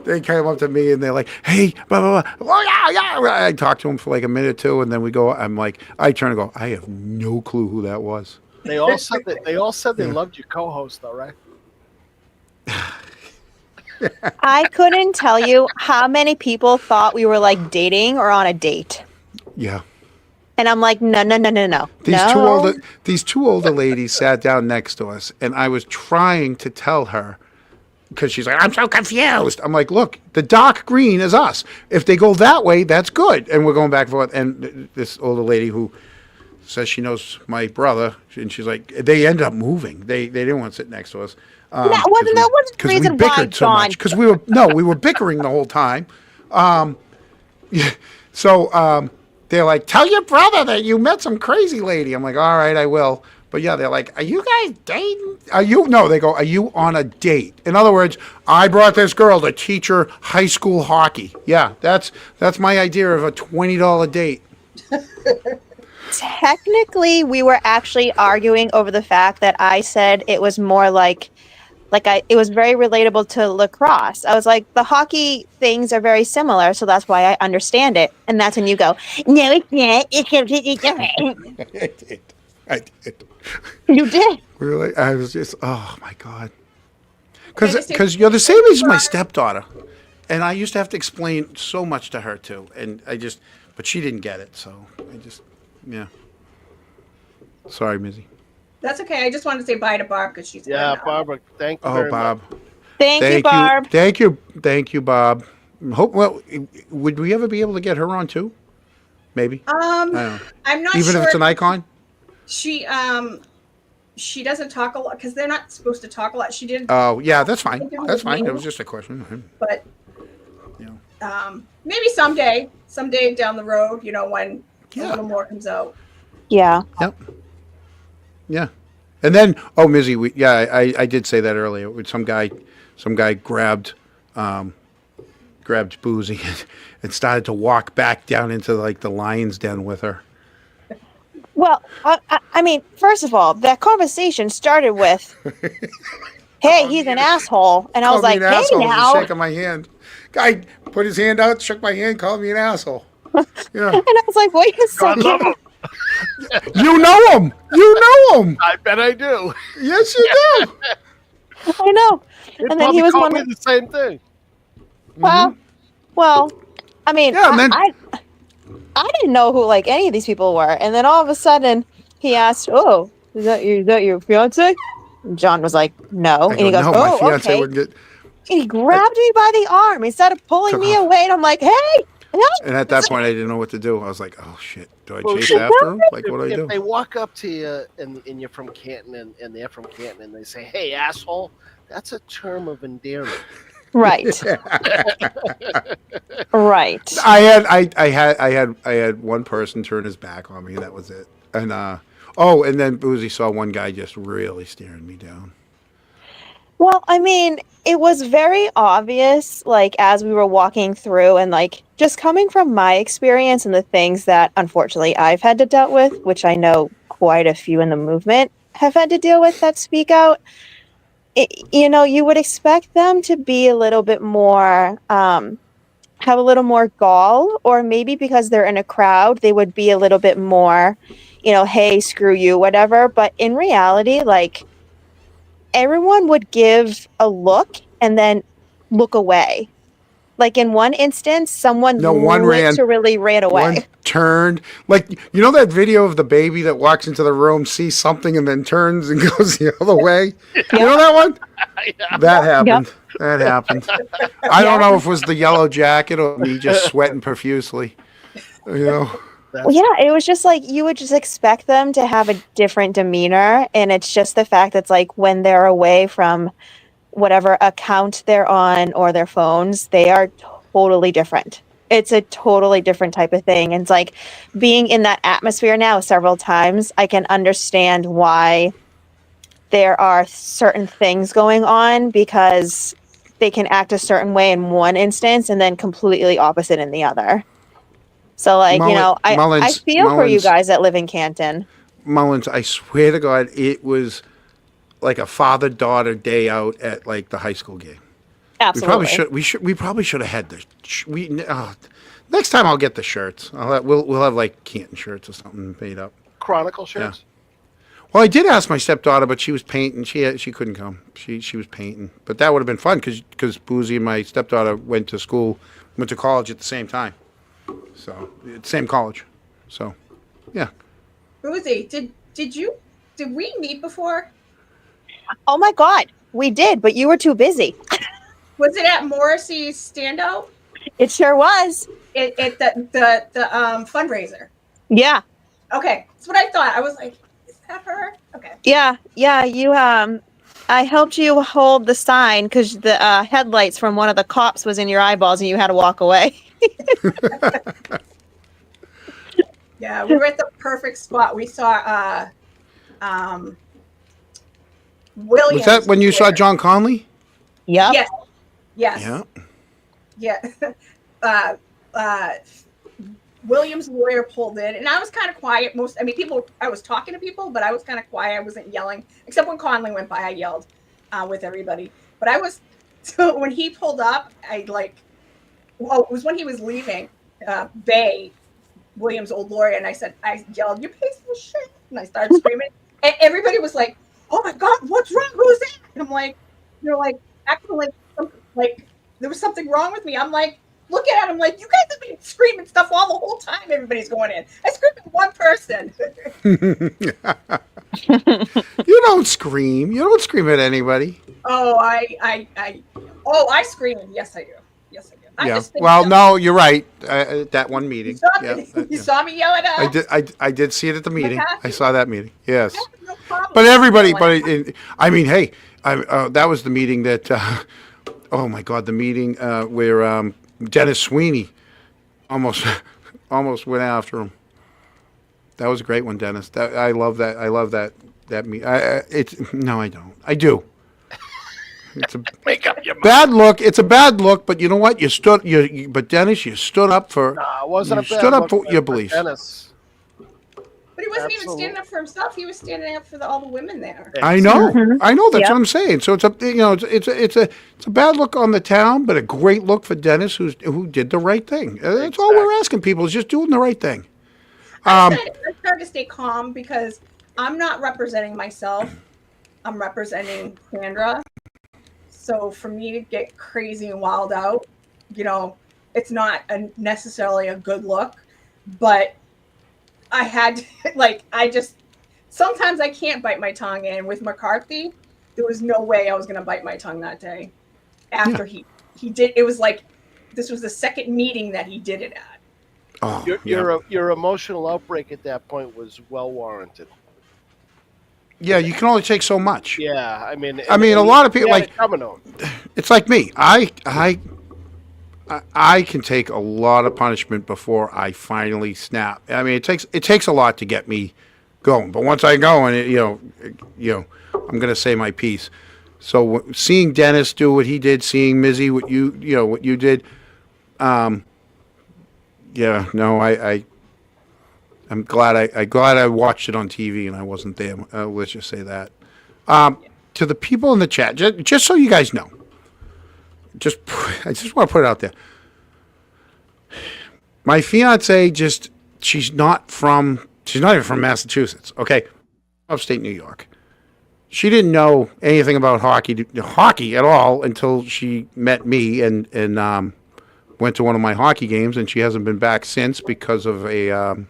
they came up to me and they're like, "Hey, blah blah blah." Oh yeah, yeah. I talked to them for like a minute or two, and then we go. I'm like, I turn and go. I have no clue who that was. They all said that. They all said they loved your co-host, though, right? I couldn't tell you how many people thought we were like dating or on a date. Yeah. And I'm like, no. These two older ladies sat down next to us, and I was trying to tell her because she's like, "I'm so confused." I'm like, "Look, the dark green is us. If they go that way, that's good." And we're going back and forth. And this older lady who says she knows my brother, and she's like, they ended up moving. They didn't want to sit next to us. That wasn't the reason we bickered why, so John. much because we were bickering the whole time. So they're like, "Tell your brother that you met some crazy lady." I'm like, "All right, I will." But yeah, they're like, "Are you guys dating? Are you?" No, they go, "Are you on a date?" In other words, I brought this girl to teach her high school hockey. Yeah, that's my idea of a $20 date. Technically, we were actually arguing over the fact that I said it was more like it was very relatable to lacrosse. I was like, the hockey things are very similar, so that's why I understand it. And that's when you go, no, it's not. It's completely different. I did. You did. Really? I was just, oh my God. Because you're the same age as my stepdaughter. And I used to have to explain so much to her too. And but she didn't get it. So yeah. Sorry, Mizzy. That's okay. I just wanted to say bye to Barb because she's Yeah, good now. Barbara. Thank you. Oh, very Bob. much. Thank you, Barb. Thank you, Bob. Would we ever be able to get her on too? Maybe. I don't know. I'm not Even sure. if it's an icon? She doesn't talk a lot because they're not supposed to talk a lot. She did, Oh, yeah, that's fine. That's fine. It was just a question. but Yeah. maybe someday down the road, when a Yeah. little more comes out. Yeah. Yep. Yeah. And then, Mizzy, I did say that earlier. Some guy grabbed Boozy and started to walk back down into like the lion's den with her. Well, I mean, first of all, that conversation started with, "Hey, he's an asshole," and I was like, Called me an "Hey, asshole. now," He's shaking my hand. Guy put his hand out, shook my hand, called me an asshole. Yeah. and I was like, "Wait a God love second." him. You know him. You know him. I bet I do. Yes, you do. I know. He'd And then he was called me wondering, the same thing. well, I mean, Yeah, and then- I didn't know who like any of these people were, and then all of a sudden he asked, "Oh, is that your fiance?" And John was like, "No," and he goes, no, my "Oh, fiance okay." wouldn't get. And he grabbed me by the arm. He started pulling Took me off. away, and I'm like, "Hey!" And at that point, I didn't know what to do. I was like, "Oh shit, do I Well, chase shit. after him? Like, what do I If do?" they walk up to you and you're from Canton and they're from Canton and they say, "Hey, asshole," that's a term of endearment. Right. Right. I had one person turn his back on me. That was it. And and then Boozy saw one guy just really staring me down. Well, I mean, it was very obvious, like, as we were walking through, and, like, just coming from my experience and the things that, unfortunately, I've had to deal with, which I know quite a few in the movement have had to deal with that speak out, you would expect them to be a little bit more, have a little more gall, or maybe because they're in a crowd, they would be a little bit more, hey, screw you, whatever. But in reality, like, everyone would give a look and then look away. Like in one instance, someone literally ran away. One turned. Like, you know that video of the baby that walks into the room, sees something, and then turns and goes the other way? You know that one? Yeah. That happened. That happened. I don't know if it was the yellow jacket or me just sweating profusely. Well, yeah, it was just like you would just expect them to have a different demeanor, and it's just the fact that's like when they're away from whatever account they're on or their phones, they are totally different. It's a totally different type of thing. And it's like being in that atmosphere now several times, I can understand why there are certain things going on, because they can act a certain way in one instance and then completely opposite in the other. So, like, I feel for you guys that live in Canton. Mullins, I swear to God, it was like a father-daughter day out at, like, the high school game. Absolutely. We probably should have had next time I'll get the shirts. We'll have like Canton shirts or something made up. Chronicle shirts. Well, I did ask my stepdaughter, but she was painting. She couldn't come. She was painting. But that would have been fun because Boozy and my stepdaughter went to college at the same time. So same college. So yeah. Boozy, did we meet before? Oh my God, we did, but you were too busy. Was it at Morrissey's standout? It sure was. At the fundraiser. Yeah. Okay, that's what I thought. I was like, is that her? Okay. Yeah. You I helped you hold the sign because the headlights from one of the cops was in your eyeballs and you had to walk away. Yeah, we were at the perfect spot. We saw Williams. Was that when you saw John Conley? Yep. Yes. Yeah. Williams' lawyer pulled in, and I was kind of quiet. I was talking to people, but I was kind of quiet. I wasn't yelling, except when Conley went by, I yelled with everybody. But so when he pulled up, it was when he was leaving, Bay, Williams' old lawyer, and I yelled, "You piece of shit!" And I started screaming, and everybody was like, "Oh my God, what's wrong? Who's that?" And I'm like, acting like there was something wrong with me. I'm like, looking at him like, you guys have been screaming stuff all the whole time. Everybody's going in. I screamed at one person. You don't scream. You don't scream at anybody. Oh, I scream. Yes, I do. No, you're right. That one meeting. You saw me yell at us. I did see it at the meeting. I saw that meeting. Yes. No problem. But everybody. Hey, that was the meeting that. Oh my God, the meeting where Dennis Sweeney almost went after him. That was a great one, Dennis. I love that. I love that meeting. No, I don't. I do. It's a Make up your mind. bad look. It's a bad look, but you know what? But Dennis, you stood up for. Nah, it wasn't you a bad stood up look for your beliefs. Dennis. But he wasn't even standing up for himself. He was standing up for all the women there. I know. Mhm. I know. That's Yep. what I'm saying. So it's a bad look on the town, but a great look for Dennis, who did the right thing. That's all we're asking people is just doing the right thing. I tried to stay calm because I'm not representing myself. I'm representing Sandra. So for me to get crazy and wild out, it's not necessarily a good look. But I had sometimes I can't bite my tongue. And with McCarthy, there was no way I was going to bite my tongue that day. After he did, it was like this was the second meeting that he did it at. Oh, Your emotional outbreak at that point was well warranted. yeah, you can only take so much. Yeah, I mean, a lot of people it's like me. I can take a lot of punishment before I finally snap. I mean, it takes a lot to get me going. But once I go, and I'm going to say my piece. So seeing Dennis do what he did, seeing Mizzy what you did, I'm glad I watched it on TV and I wasn't there. Let's just say that. To the people in the chat, just so you guys know, I just want to put it out there. My fiance she's not even from Massachusetts. Okay, upstate New York. She didn't know anything about hockey at all until she met me and went to one of my hockey games, and she hasn't been back since because of an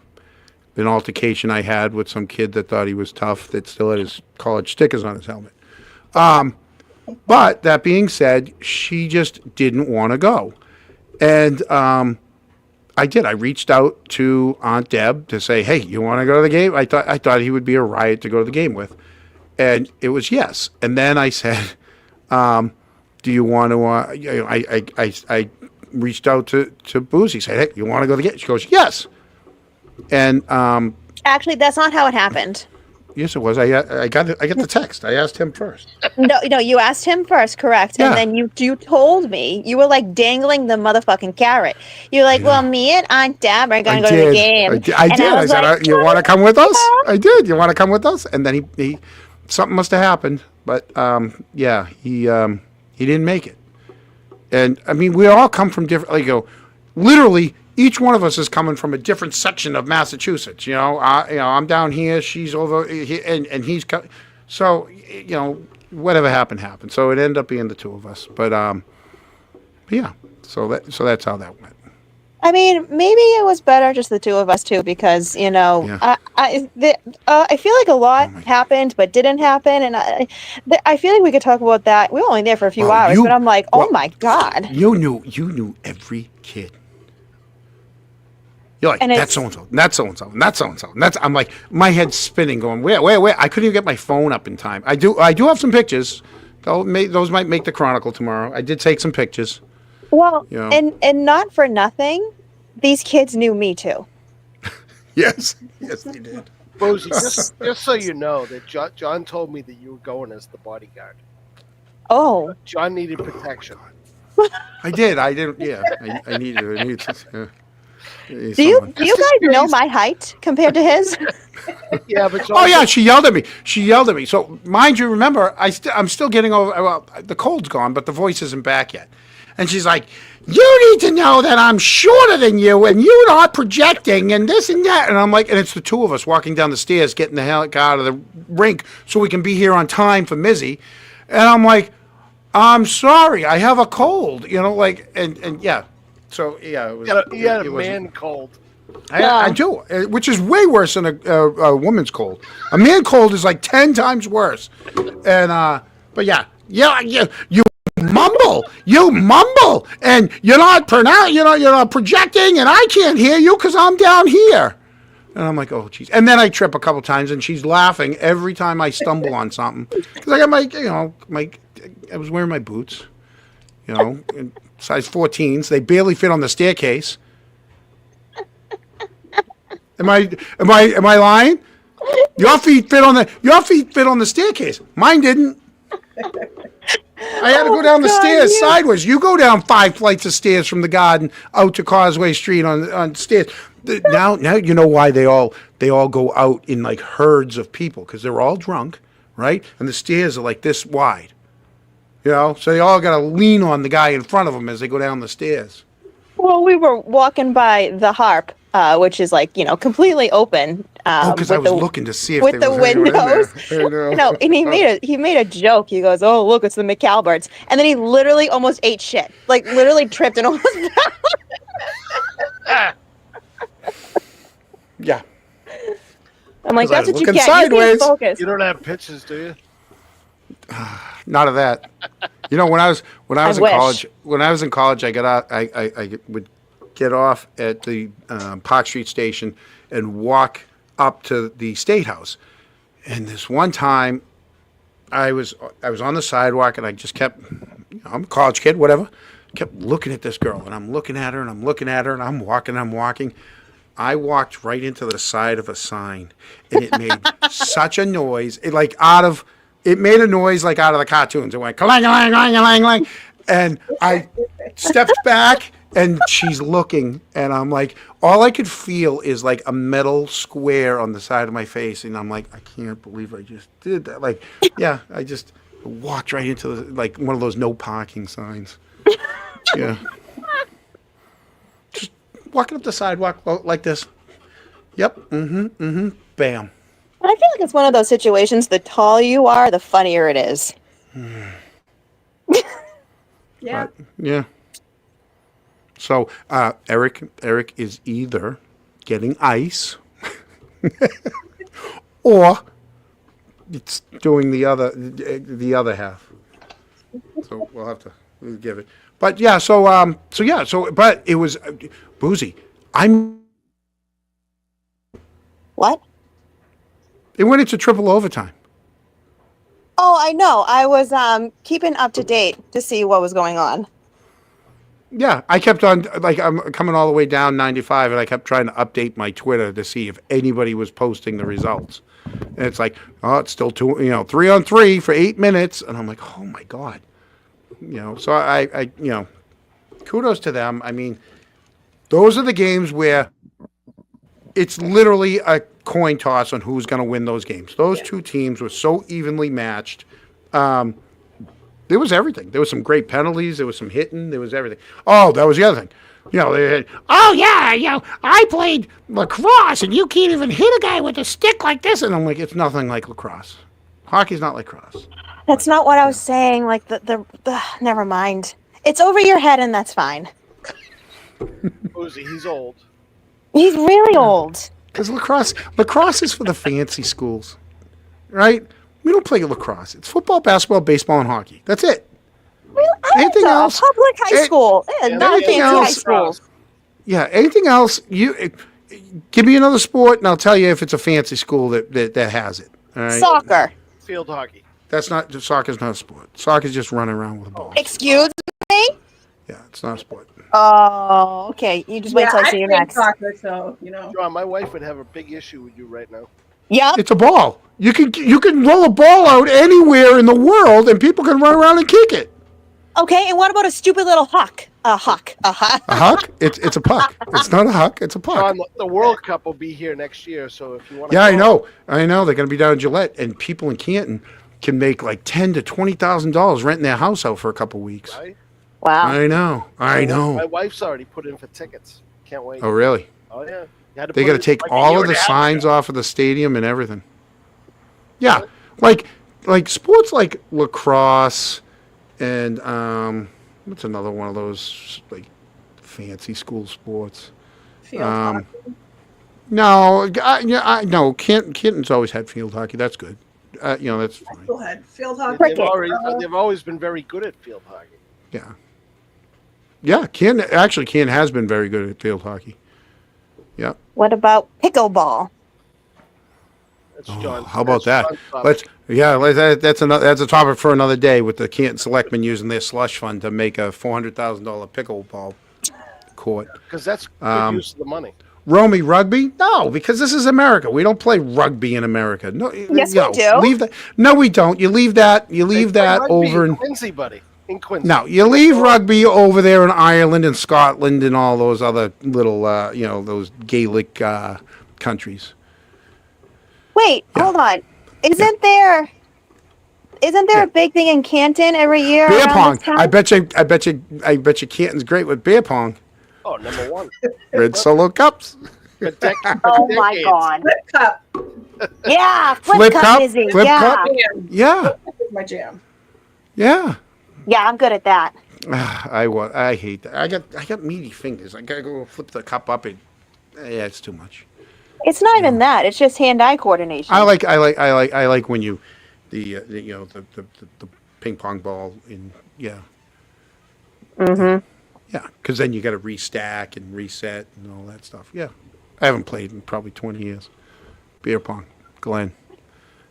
altercation I had with some kid that thought he was tough that still had his college stickers on his helmet. But that being said, she just didn't want to go. And I did. I reached out to Aunt Deb to say, hey, you want to go to the game? I thought he would be a riot to go to the game with. And it was yes. And then I said, do you want to, I reached out to Boozy, said, hey, you want to go to the game? She goes, yes. And Actually, that's not how it happened. yes, it was. I got the text. I asked him first. No, you asked him first, correct? Yeah. And then you told me, you were like dangling the motherfucking carrot. You're like, well, me and Aunt Deb are going to go to the game. I did. I said, like, you want to come with us? I did. You want to come with us? And then he something must have happened. But he didn't make it. And I mean, we all come from different. Like, literally, each one of us is coming from a different section of Massachusetts. I'm down here, she's over here, and he's so whatever happened. So it ended up being the two of us. But yeah. So that's how that went. I mean, maybe it was better just the two of us too, because I feel like a lot happened but didn't happen, and I feel like we could talk about that. We were only there for a few hours, but I'm like, oh my god, you knew every kid. You're like, that's so and so, that's so and so, that's so and so. I'm like, my head's spinning, going, where? I couldn't even get my phone up in time. I do have some pictures. Those might make the Chronicle tomorrow. I did take some pictures. Well, and not for nothing, these kids knew me too. Yes, they did. Rosie, just so you know, that John told me that you were going as the bodyguard. Oh. John needed protection. I did. Yeah, I needed to. Do you guys know my height compared to his? Yeah, but she yelled at me. So mind you, remember, I'm still getting over. Well, the cold's gone, but the voice isn't back yet. And she's like, "You need to know that I'm shorter than you, and you're not projecting, and this and that." And I'm like, and it's the two of us walking down the stairs, getting the hell out of the rink so we can be here on time for Mizzy. And I'm like, "I'm sorry, I have a cold," and yeah. So yeah, it was. You had a man cold. I do, which is way worse than a woman's cold. A man cold is like 10 times worse. And but yeah, you mumble, and you're not you're not projecting, and I can't hear you because I'm down here. And I'm like, oh geez. And then I trip a couple times, and she's laughing every time I stumble on something because I got I was wearing my boots, size 14s. They barely fit on the staircase. Am I lying? Your feet fit on the staircase. Mine didn't. I had to go down the stairs sideways. You go down 5 flights of stairs from the garden out to Causeway Street on stairs. Now you know why they all go out in like herds of people, because they're all drunk, right? And the stairs are like this wide. So they all got to lean on the guy in front of them as they go down the stairs. Well, we were walking by the Harp, which is like completely open. Because I was looking to see if with there the was windows. No, and he made a joke. He goes, "Oh, look, it's the McAlberts," and then he literally almost ate shit. Like literally tripped and almost fell. Yeah. I'm like, that's what you get. Sideways. You can't focus. You don't have pictures, do you? Not of that. When I was in college, I would get off at the Park Street station and walk up to the State House. And this one time, I was on the sidewalk, and I just kept, I'm a college kid, whatever, kept looking at this girl, and I'm looking at her, and I'm looking at her, and I'm walking. I walked right into the side of a sign, and it made such a noise. It made a noise like out of the cartoons. It went clang, clang, clang, clang, clang. And I stepped back, and she's looking, and I'm like, all I could feel is like a metal square on the side of my face, and I'm like, I can't believe I just did that. Like, yeah, I just walked right into like one of those no parking signs. Yeah. Just walking up the sidewalk like this. Yep. Bam. I feel like it's one of those situations, the taller you are, the funnier it is. Yeah. Yeah. So Eric is either getting ice or it's doing the other half. So we'll give it. But yeah, but it was boozy. What? It went into triple overtime. Oh, I know. I was keeping up to date to see what was going on. Yeah, I kept on, like, I'm coming all the way down 95, and I kept trying to update my Twitter to see if anybody was posting the results. And it's like, oh, it's still 3 on 3 for 8 minutes, and I'm like, oh my god, So I kudos to them. I mean, those are the games where it's literally a coin toss on who's going to win those games. Those two teams were so evenly matched. There was everything. There was some great penalties. There was some hitting. There was everything. Oh, that was the other thing. They had, oh yeah, I played lacrosse, and you can't even hit a guy with a stick like this. And I'm like, it's nothing like lacrosse. Hockey's not lacrosse. That's not what I was saying. Like the never mind. It's over your head, and that's fine. Uzi, he's old. He's really old. Because lacrosse is for the fancy schools, right? We don't play lacrosse. It's football, basketball, baseball, and hockey. That's it. Really? Anything else? Public high school. Not a fancy high school. Yeah. Anything else? Give me another sport, and I'll tell you if it's a fancy school that has it. All right? Soccer. Field hockey. Soccer's not a sport. Soccer's just running around with a ball. Excuse me? Yeah, it's not a sport. Oh, okay. You just wait till I see you next. Soccer, so John, my wife would have a big issue with you right now. Yep. It's a ball. You can roll a ball out anywhere in the world, and people can run around and kick it. Okay, and what about a stupid little huck? A huck. A huck? It's a puck. It's not a huck. It's a puck. John, the World Cup will be here next year, so if you want to... Yeah, I know. They're going to be down in Gillette, and people in Canton can make like $10,000 to $20,000 renting their house out for a couple weeks. Right? Wow. I know. My wife's already put in for tickets. Can't wait. Oh, really? Oh, yeah. They got to take all of the signs off of the stadium and everything. Yeah, like sports like lacrosse and what's another one of those like fancy school sports? field hockey. No, no. Canton's always had field hockey. That's good. That's fine. Go ahead. Field hockey. They've always been very good at field hockey. Yeah. Yeah, Canton has been very good at field hockey. Yeah. What about pickleball? That's John. How about that? That's That's a topic for another day with the Canton Selectmen using their slush fund to make a $400,000 pickleball court. because that's good use of the money. Romy, rugby? No, because this is America. We don't play rugby in America. No, Yes, we do. Leave that. No, we don't. You leave that. You leave They play that rugby over in in. Quincy, buddy. In Quincy. No, you leave rugby over there in Ireland and Scotland and all those other little, those Gaelic countries. Wait, hold on. Isn't there a big thing in Canton every year? Beer around pong. this time? I bet you Canton's great with beer pong. Oh, number one. Red Solo cups. Oh my Decades. god. Flip cup. Yeah, Flip cup, Mizzy. flip Yeah. cup. Jam. Yeah, That's my jam. yeah. Yeah, I'm good at that. I hate that. I got meaty fingers. I gotta go flip the cup up and it's too much. It's not even that. It's just hand-eye coordination. I like when you the ping pong ball in Mm-hmm. yeah, because then you got to restack and reset and all that stuff. Yeah, I haven't played in probably 20 years. Beer pong, Glenn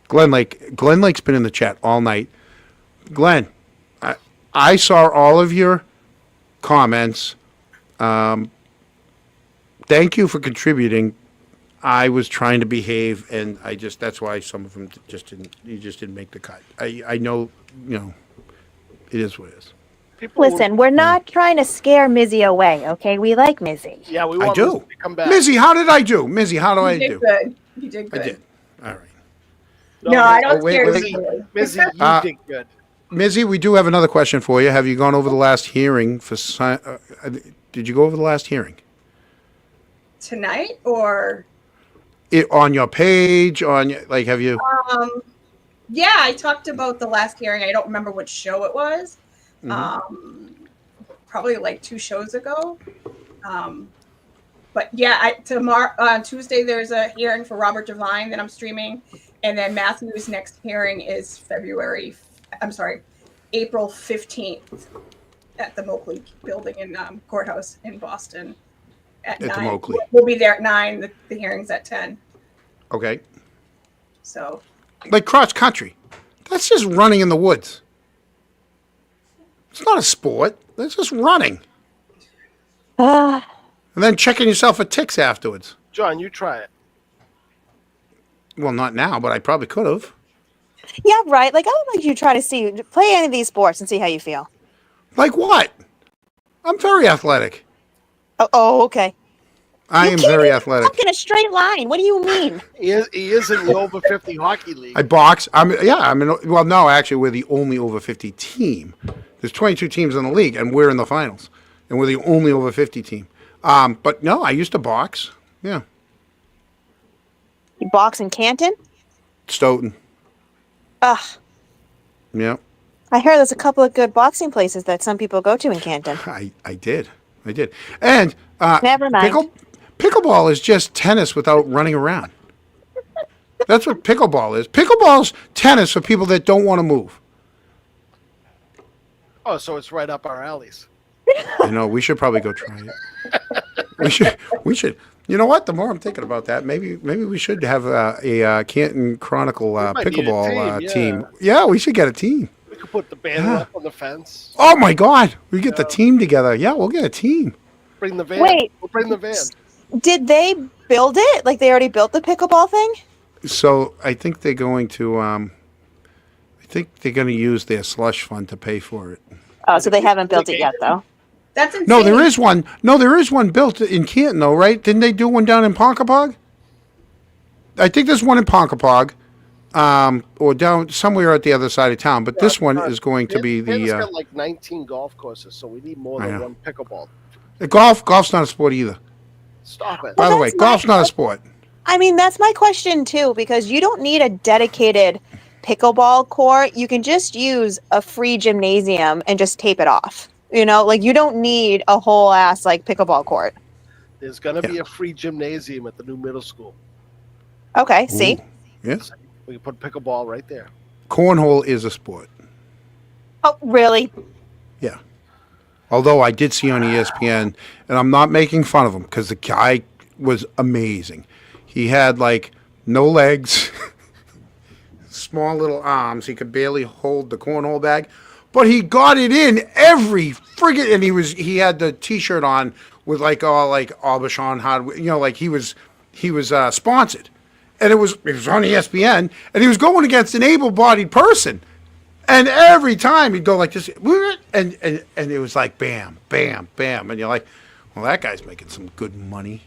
Lake's been in the chat all night. Glenn, I saw all of your comments. Thank you for contributing. I was trying to behave, and that's why some of them you just didn't make the cut. I know, it is what it is. Listen, we're not trying to scare Mizzy away, okay? We like Mizzy. Yeah, we I want do. Mizzy to come back. Mizzy, how did I do? Mizzy, how do I You do? did good. You did I good. did. All right. No, I don't wait, scare wait. you. Mizzy, you did good. Mizzy, we do have another question for you. Have you gone over the last hearing for? Did you go over the last hearing? Tonight or? On your page, have you? Yeah, I talked about the last hearing. I don't remember which show it was. Probably like 2 shows ago. But yeah, tomorrow on Tuesday there's a hearing for Robert Devine that I'm streaming, and then Matthew's next hearing is April 15th at the Moakley Building in Courthouse in Boston at the 9. Moakley. We'll be there at 9. The hearing's at 10. Okay. So Like cross country, that's just running in the woods. It's not a sport. That's just running, and then checking yourself for ticks afterwards. John, you try it. Well, not now, but I probably could have. Yeah, right. Like, I would like you to try to play any of these sports and see how you feel. Like what? I'm very athletic. Oh, okay. I am very athletic. Walk in a straight line. What do you mean? He is in the over 50 hockey league. I box. Well, no, actually, we're the only over 50 team. There's 22 teams in the league, and we're in the finals, and we're the only over 50 team. But no, I used to box. Yeah, You box in Canton? Stoughton. Ugh. Yeah, I hear there's a couple of good boxing places that some people go to in Canton. I did, and Never mind. Pickleball is just tennis without running around. That's what pickleball is. Pickleball's tennis for people that don't want to move. Oh, so it's right up our alleys. You know, we should probably go try it. We should. You know what? The more I'm thinking about that, maybe we should have a Canton Chronicle might need a pickleball team, team. Yeah, we should get a team. We could put the banner up on the fence. Oh my God, we get the team together. Yeah, we'll get a team. Bring the van. Wait. We'll bring the van. Did they build it? Like they already built the pickleball thing? So I think they're going to. Use their slush fund to pay for it. Oh, so they haven't built it yet, though. That's insane. No, there is one. No, there is one built in Canton, though, right? Didn't they do one down in Ponkapog? I think there's one in Ponkapog, or down somewhere at the other side of town. But this one is going to be Canton's the got like 19 golf courses, so we need more than know. one pickleball. golf. Golf's not a sport either. Stop it. By the way, that's golf's my not a sport. I mean, that's my question, too, because you don't need a dedicated pickleball court. You can just use a free gymnasium and just tape it off. You know, like you don't need a whole ass like pickleball court. There's going to be a free gymnasium at the new middle school. Okay, see? Ooh, yeah, We can put pickleball right there. cornhole is a sport. Oh, really? Yeah. Although I did see on ESPN, and I'm not making fun of him because the guy was amazing. He had like no legs, small little arms. He could barely hold the cornhole bag, but he got it in every friggin'. And he had the T-shirt on with like all like Aubuchon hardware. You know, like he was sponsored, and it was on ESPN, and he was going against an able-bodied person. And every time he'd go like this, and it was like bam, bam, bam, and you're like, well, that guy's making some good money,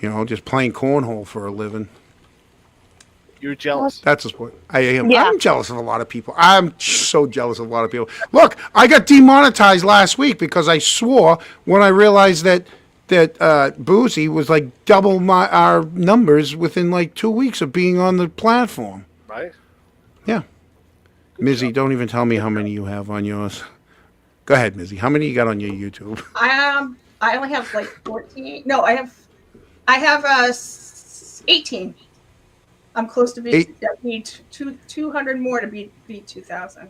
you know, just playing cornhole for a living. You're jealous. That's a sport. I am. Yeah. I'm jealous of a lot of people. I'm so jealous of a lot of people. Look, I got demonetized last week because I swore when I realized that Boozy was like double our numbers within like 2 weeks of being on the platform. Right? Yeah. Mizzy, don't even tell me how many you have on yours. Go ahead, Mizzy. How many you got on your YouTube? I only have like 14. No, I have 18. I'm close to beat. I need 200 more to beat 2,000.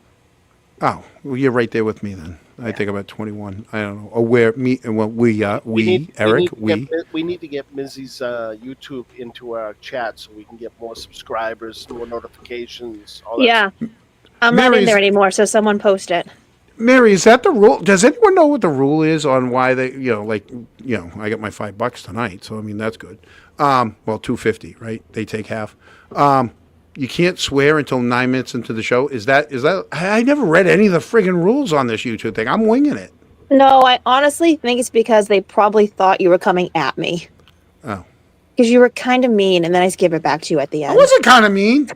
Oh, well, you're right there with me then. I think about 21. I don't know. Oh, where me? Well, we, Eric, we need to get Mizzy's YouTube into our chat so we can get more subscribers, more notifications. All that. Yeah. I'm not in Mary's- there anymore, so someone post it. Mary, is that the rule? Does anyone know what the rule is on why they, I got my $5 tonight, so I mean that's good. Well, $2.50, right? They take half. You can't swear until 9 minutes into the show. Is that? I never read any of the friggin' rules on this YouTube thing. I'm winging it. No, I honestly think it's because they probably thought you were coming at me. Oh, Because you were kind of mean, and then I just gave it back to you at the I end. wasn't kind of mean.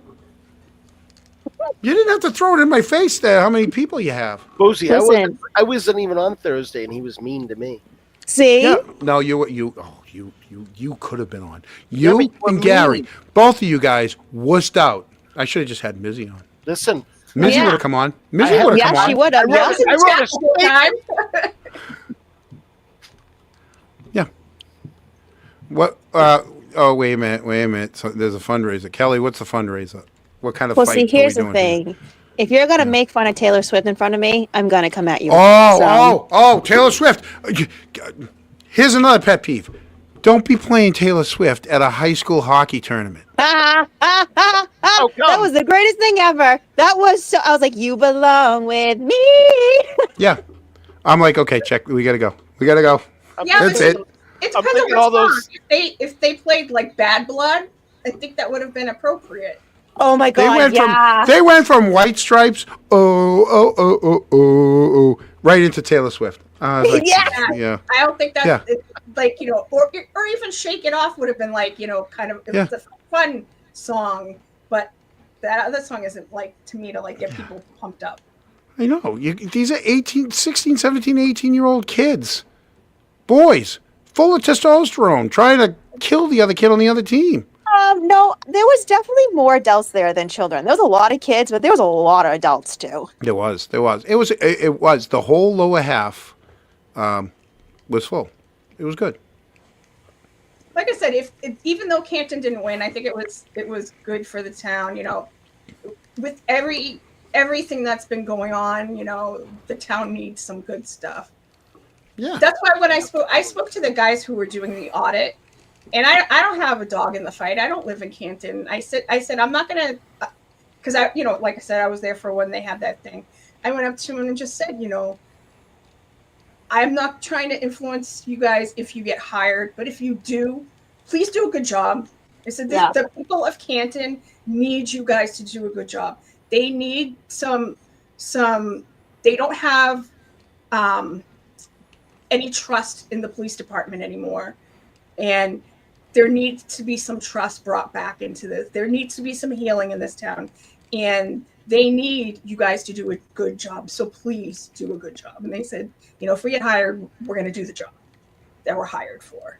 You didn't have to throw it in my face there. How many people you have? Boozy, Listen. I wasn't even on Thursday, and he was mean to me. See? Yeah. No, you could have been on. You but you were and Gary, mean. both of you guys wussed out. I should have just had Mizzy on. Listen, Mizzy Yeah. would have come on. Mizzy would have come Yeah, on. she would have. I Yeah. wrote a statement. Time. Yeah. What? Oh, wait a minute. So there's a fundraiser. Kelly, what's the fundraiser? What kind of Well, fight see, are we here's the doing here? thing. If you're going to make fun of Taylor Swift in front of me, I'm going to come at you. Taylor Swift. Here's another pet peeve. Don't be playing Taylor Swift at a high school hockey tournament. come. That was the greatest thing ever. That was so. I was like, you belong with me. Yeah. I'm like, okay, check. We got to go. Yeah, That's but it. It's I'm because of thinking all those- response. If they played like Bad Blood, I think that would have been appropriate. Oh my They God, went yeah. from White Stripes, oh, right into Taylor Swift. I was like, Yeah. yeah, I don't think that's Yeah. like, or even Shake It Off would have been like, kind of, it was a fun song, but that other song isn't like, to me, to like get people pumped up. I know. These are 18, 16, 17, 18-year-old kids, boys, full of testosterone, trying to kill the other kid on the other team. No, there was definitely more adults there than children. There was a lot of kids, but there was a lot of adults too. There was. It was the whole lower half was full. It was good. Like I said, even though Canton didn't win, I think it was good for the town. With everything that's been going on, the town needs some good stuff. Yeah. That's why when I spoke to the guys who were doing the audit, and I don't have a dog in the fight. I don't live in Canton. I said I'm not gonna, because like I said, I was there for when they had that thing. I went up to him and just said, I'm not trying to influence you guys if you get hired, but if you do, please do a good job. I said, the people of Canton need you guys to do a good job. They need some, they don't have any trust in the police department anymore. And there needs to be some trust brought back into this. There needs to be some healing in this town. And they need you guys to do a good job. So please do a good job. And they said, if we get hired, we're going to do the job that we're hired for.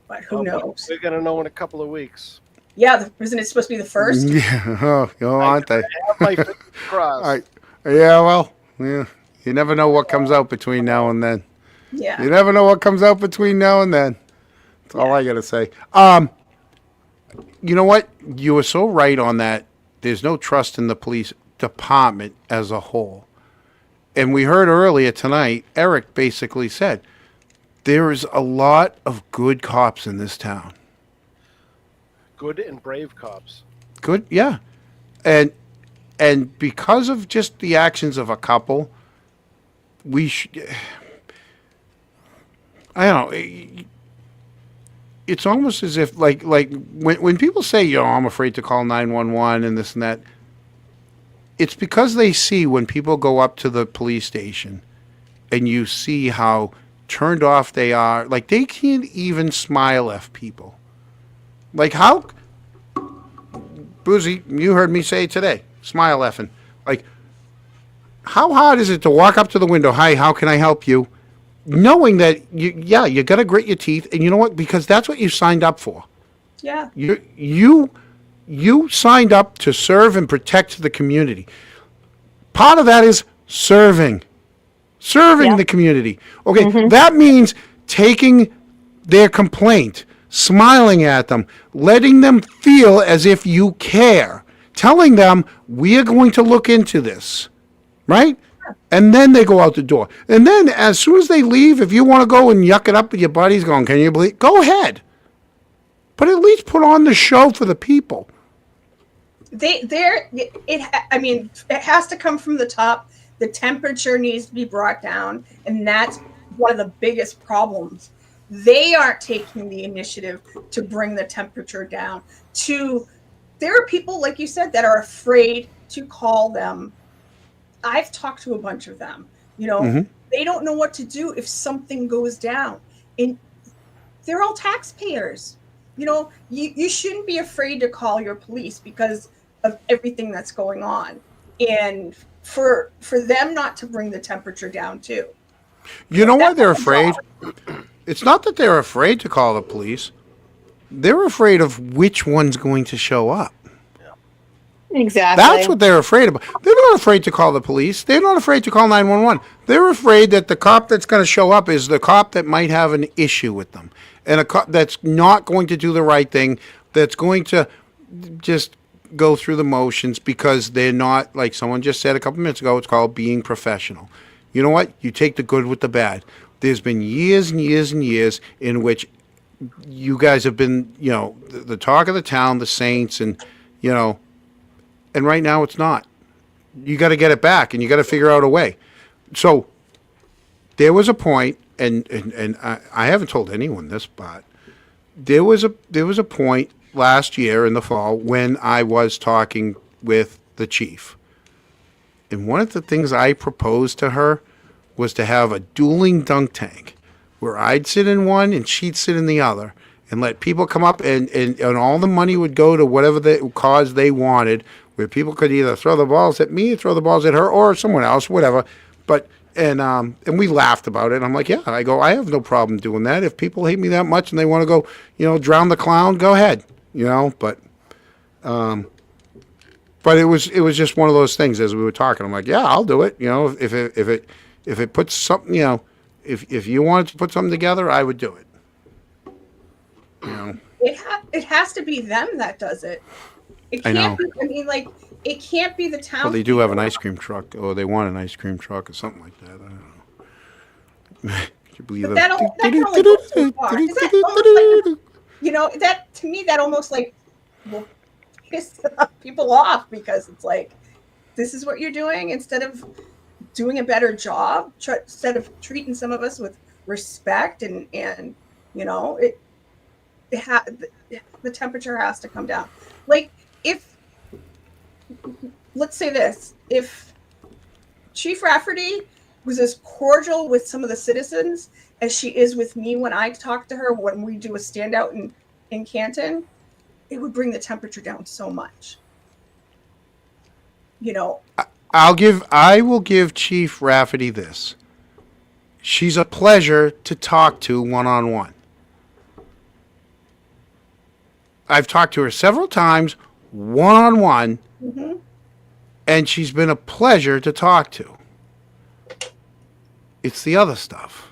But who knows? We're going to know in a couple of weeks. Yeah, isn't it supposed to be the first? Yeah, aren't they? I have my fingers crossed. All right. Yeah, well, yeah. You never know what comes out between now and then. Yeah. You never know what comes out between now and then. That's all I got to say. You know what? You were so right on that. There's no trust in the police department as a whole. And we heard earlier tonight, Eric basically said, there is a lot of good cops in this town. Good and brave cops. Good, yeah. And because of just the actions of a couple, we should... I don't know. It's almost as if, like when people say, I'm afraid to call 911 and this and that, it's because they see when people go up to the police station and you see how turned off they are. Like, they can't even smile at people. Like, how... Boozy, you heard me say today, smile effing. Like, how hard is it to walk up to the window, hi, how can I help you? Knowing that, you got to grit your teeth, and you know what? Because that's what you signed up for. Yeah. You signed up to serve and protect the community. Part of that is serving the community. Okay, that means taking their complaint, smiling at them, letting them feel as if you care, telling them, we are going to look into this, right? And then they go out the door. And then as soon as they leave, if you want to go and yuck it up with your buddies going, can you believe? Go ahead. But at least put on the show for the people. It has to come from the top. The temperature needs to be brought down. And that's one of the biggest problems. They aren't taking the initiative to bring the temperature down. There are people, like you said, that are afraid to call them. I've talked to a bunch of them. They don't know what to do if something goes down. And they're all taxpayers. You shouldn't be afraid to call your police because of everything that's going on. And for them not to bring the temperature down too. You know why they're afraid? It's not that they're afraid to call the police. They're afraid of which one's going to show up. Exactly. That's what they're afraid of. They're not afraid to call the police. They're not afraid to call 911. They're afraid that the cop that's going to show up is the cop that might have an issue with them. And a cop that's not going to do the right thing, that's going to just go through the motions because they're not, like someone just said a couple minutes ago, it's called being professional. You know what? You take the good with the bad. There's been years and years and years in which you guys have been, the talk of the town, the saints, and, and right now it's not. You got to get it back, and you got to figure out a way. So there was a point, and I haven't told anyone this, but there was a point last year in the fall when I was talking with the chief, And one of the things I proposed to her was to have a dueling dunk tank where I'd sit in one and she'd sit in the other and let people come up and all the money would go to whatever the cause they wanted, where people could either throw the balls at me, throw the balls at her, or someone else, whatever. But and we laughed about it. I'm like, yeah, I have no problem doing that. If people hate me that much and they want to go, drown the clown, go ahead, But it was just one of those things as we were talking. I'm like, yeah, I'll do it. If it puts something, if you wanted to put something together, I would do it. It has to be them that does it. It I know. can't be. I mean, like, it can't be the town. Well, they do have an ice cream truck, or they want an ice cream truck, or something like that. I don't know. Could you believe But that? that can only go so far. Is that almost like, that to me, that almost like will piss people off, because it's like, this is what you're doing instead of doing a better job, instead of treating some of us with respect and the temperature has to come down. Like, if, let's say this, if Chief Rafferty was as cordial with some of the citizens as she is with me when I talk to her, when we do a standout in Canton, it would bring the temperature down so much. I will give Chief Rafferty this. She's a pleasure to talk to one-on-one. I've talked to her several times one-on-one, and she's been a pleasure to talk to. It's the other stuff.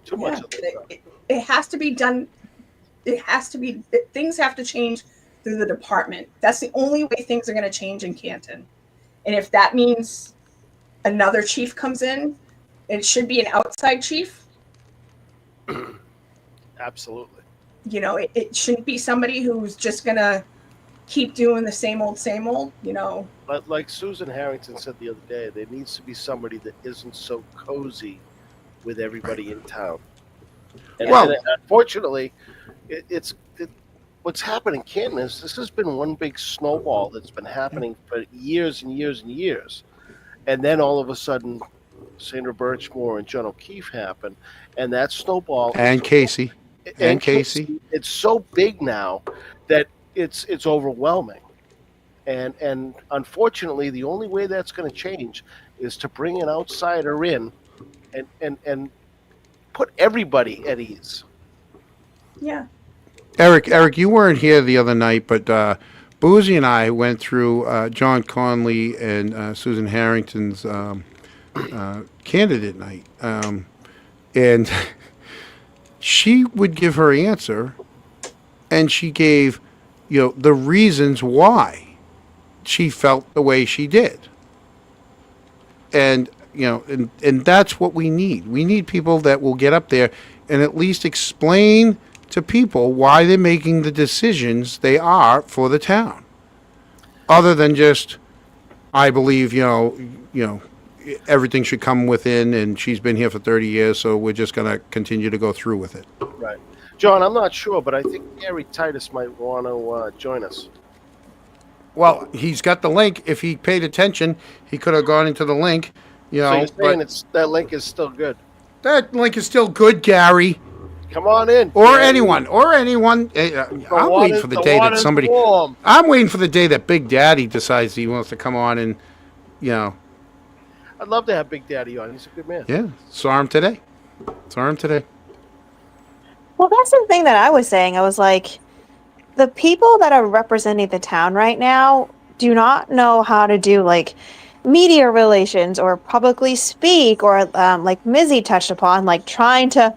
Too much of it. It has to be done. Things have to change through the department. That's the only way things are going to change in Canton. And if that means another chief comes in, it should be an outside chief. Absolutely. It shouldn't be somebody who's just going to keep doing the same old, But like Susan Harrington said the other day, there needs to be somebody that isn't so cozy with everybody in town. And, Well- and unfortunately, what's happened in Canton is this has been one big snowball that's been happening for years and years and years. And then all of a sudden, Sandra Birchmore and John O'Keefe happen, and that snowball And Casey. And Casey. It's so big now that it's overwhelming. And unfortunately, the only way that's going to change is to bring an outsider in and put everybody at ease. Yeah. Eric, you weren't here the other night, but Boozy and I went through John Conley and Susan Harrington's candidate night. And she would give her answer, and she gave, the reasons why she felt the way she did. And, and that's what we need. We need people that will get up there and at least explain to people why they're making the decisions they are for the town. Other than just, I believe, everything should come within, and she's been here for 30 years, so we're just going to continue to go through with it. Right. John, I'm not sure, but I think Gary Titus might want to join us. Well, he's got the link. If he paid attention, he could have gone into the link. So you're saying that link is still good? That link is still good, Gary. Come on in. Or Gary. anyone. I'm waiting for the day that somebody... Warm. I'm waiting for the day that Big Daddy decides he wants to come on and, I'd love to have Big Daddy on. He's a good man. Yeah, saw him today. Well, that's the thing that I was saying. I was like, the people that are representing the town right now do not know how to do, like, media relations or publicly speak, or like Mizzy touched upon, like trying to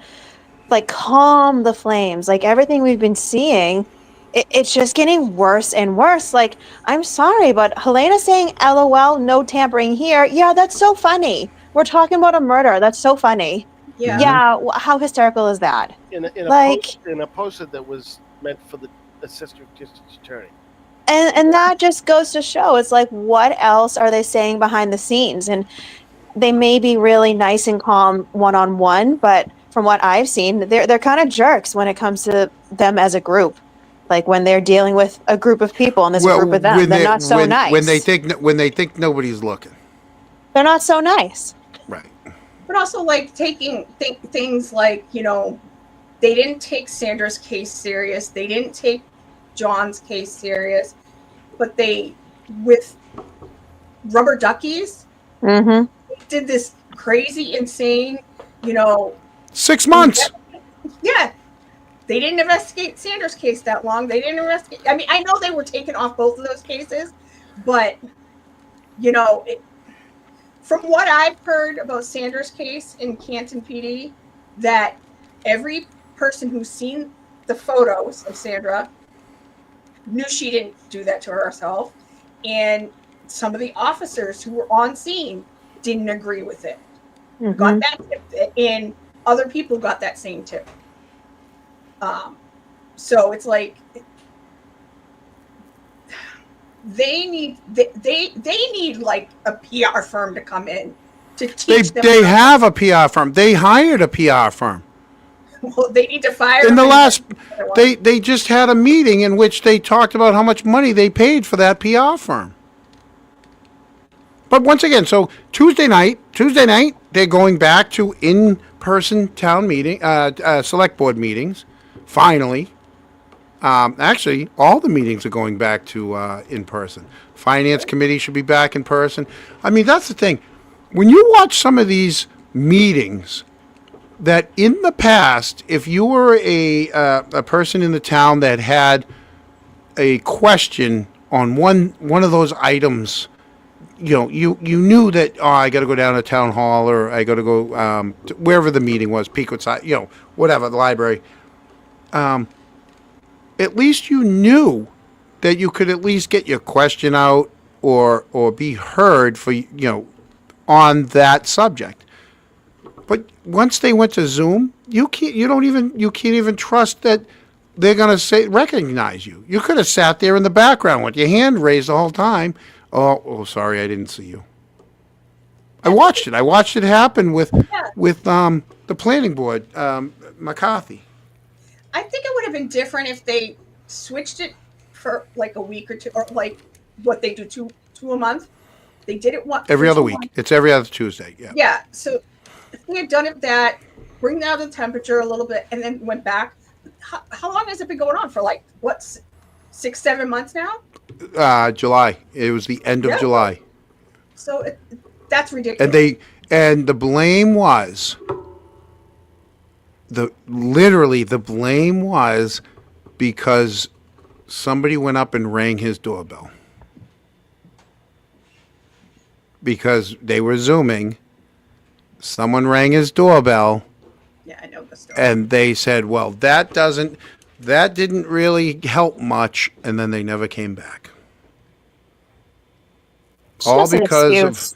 like calm the flames. Like everything we've been seeing, it's just getting worse and worse. Like, I'm sorry, but Helena saying LOL, no tampering here. Yeah, that's so funny. We're talking about a murder. That's so funny. Yeah. Yeah, how hysterical is that? In Like- a post that was meant for the assistant district attorney. And that just goes to show, it's like, what else are they saying behind the scenes? And they may be really nice and calm one-on-one, but from what I've seen, they're kind of jerks when it comes to them as a group. Like when they're dealing with a group of people and there's a group of them, they're not so nice. When they think nobody's looking. They're not so nice. Right. But also, like, taking things like, you know, they didn't take Sandra's case serious. They didn't take John's case serious. But they, with rubber duckies, Mm-hmm. did this crazy, insane, you know. 6 months. Yeah. They didn't investigate Sandra's case that long. They didn't investigate. I mean, I know they were taken off both of those cases, but, you know, from what I've heard about Sandra's case in Canton PD, that every person who's seen the photos of Sandra knew she didn't do that to herself. And some of the officers who were on scene didn't agree with it. Mm-hmm. Got that tip, and other people got that same tip. So it's like they need like a PR firm to come in to teach them. They have a PR firm. They hired a PR firm. Well, they need to fire. In the last, they just had a meeting in which they talked about how much money they paid for that PR firm. But once again, so Tuesday night, they're going back to in-person town meeting, select board meetings. Finally, actually, all the meetings are going back to in person. Finance committee should be back in person. I mean, that's the thing. When you watch some of these meetings, that in the past, if you were a person in the town that had a question on one of those items, you know, you knew that, oh, I got to go down to town hall, or I got to go to wherever the meeting was, Pequot side, you know, whatever, the library. At least you knew that you could at least get your question out or be heard for, you know, on that subject. But once they went to Zoom, you can't even trust that they're going to recognize you. You could have sat there in the background with your hand raised the whole time. Oh, sorry, I didn't see you. I watched it happen with the planning board, McCarthy. I think it would have been different if they switched it for like a week or two, or like what they do two a month. They did it every other week. It's every other Tuesday. Yeah. Yeah. So if we had done it bring down the temperature a little bit, and then went back. How long has it been going on for? Like what, 6-7 months now? July. It was the end of July. So that's ridiculous. And the blame was. The blame was because somebody went up and rang his doorbell. Because they were Zooming, someone rang his doorbell. Yeah, I know the story. And they said, well, that didn't really help much, and then they never came back. All because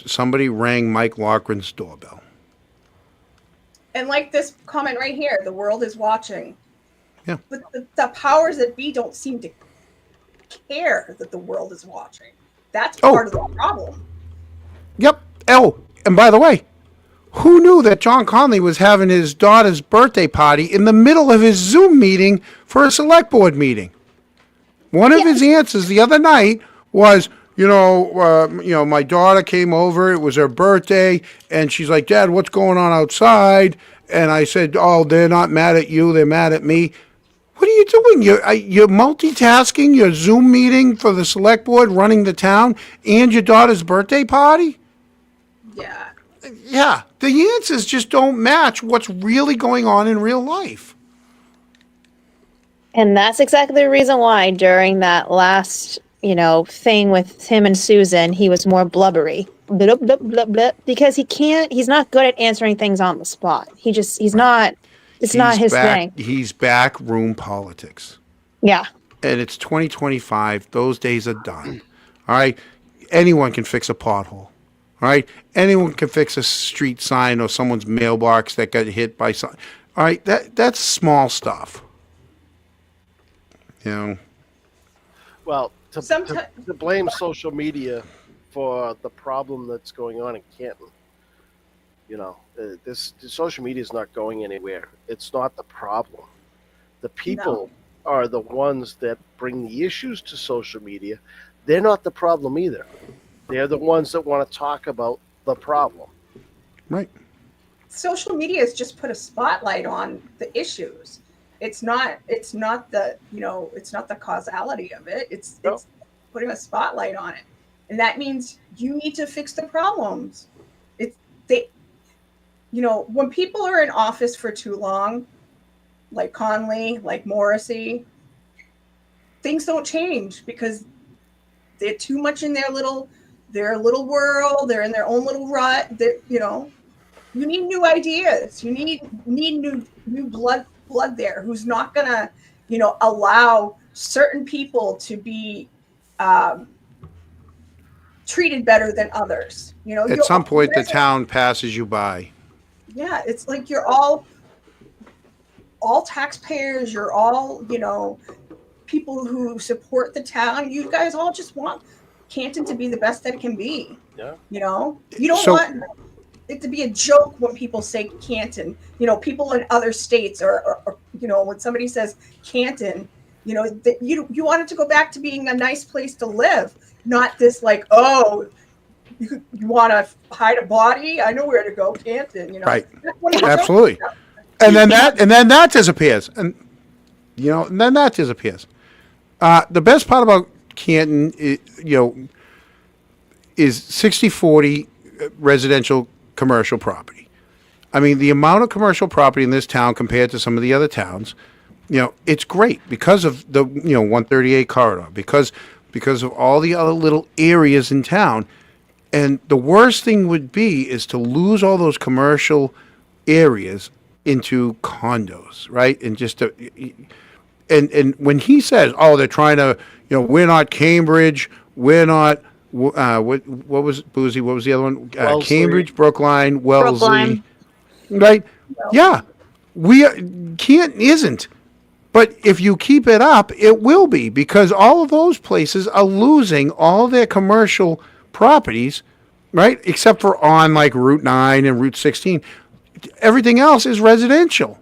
somebody rang Mike Loughran's doorbell. And like this comment right here, the world is watching. Yeah. But the powers that be don't seem to care that the world is watching. That's part of the problem. Yep. Oh, and by the way, who knew that John Conley was having his daughter's birthday party in the middle of his Zoom meeting for a select board meeting? One of his answers the other night was, my daughter came over. It was her birthday, and she's like, "Dad, what's going on outside?" And I said, "Oh, they're not mad at you. They're mad at me." What are you doing? You're multitasking your Zoom meeting for the select board, running the town, and your daughter's birthday party? Yeah. Yeah. The answers just don't match what's really going on in real life. And that's exactly the reason why during that last, thing with him and Susan, he was more blubbery. Blah, blah, blah, blah, because he's not good at answering things on the spot. He's not, it's not his thing. He's back room politics. Yeah. And it's 2025. Those days are done. All right. Anyone can fix a pothole. All right. Anyone can fix a street sign or someone's mailbox that got hit by something. All right. That's small stuff. Well, to blame social media for the problem that's going on in Canton, this social media is not going anywhere. It's not the problem. The people are the ones that bring the issues to social media. They're not the problem either. They're the ones that want to talk about the problem. Right. Social media has just put a spotlight on the issues. It's not the, it's not the causality of it. It's putting a spotlight on it. And that means you need to fix the problems. It's they when people are in office for too long, like Conley, like Morrissey, things don't change because they're too much in their little world. They're in their own little rut. You need new ideas. You need new blood there who's not gonna, allow certain people to be treated better than others. At some point, the town passes you by. Yeah, it's like you're all taxpayers. You're all, people who support the town. You guys all just want Canton to be the best that it can be. Yeah. You don't want it to be a joke when people say Canton. People in other states or when somebody says Canton, you want it to go back to being a nice place to live, not this like, oh, you want to hide a body? I know where to go, Canton. Right. Absolutely. And then that disappears, and then that disappears. The best part about Canton, is 60-40 residential commercial property. I mean, the amount of commercial property in this town compared to some of the other towns, it's great because of the 138 corridor, because of all the other little areas in town. And the worst thing would be is to lose all those commercial areas into condos, right? And just to, and when he says, "Oh, they're trying to," we're not Cambridge, we're not what was Boozy? What was the other one? Cambridge, Brookline, Wellesley, Brookline. right? Yeah, Canton isn't. But if you keep it up, it will be, because all of those places are losing all their commercial properties, right? Except for on like Route 9 and Route 16. Everything else is residential,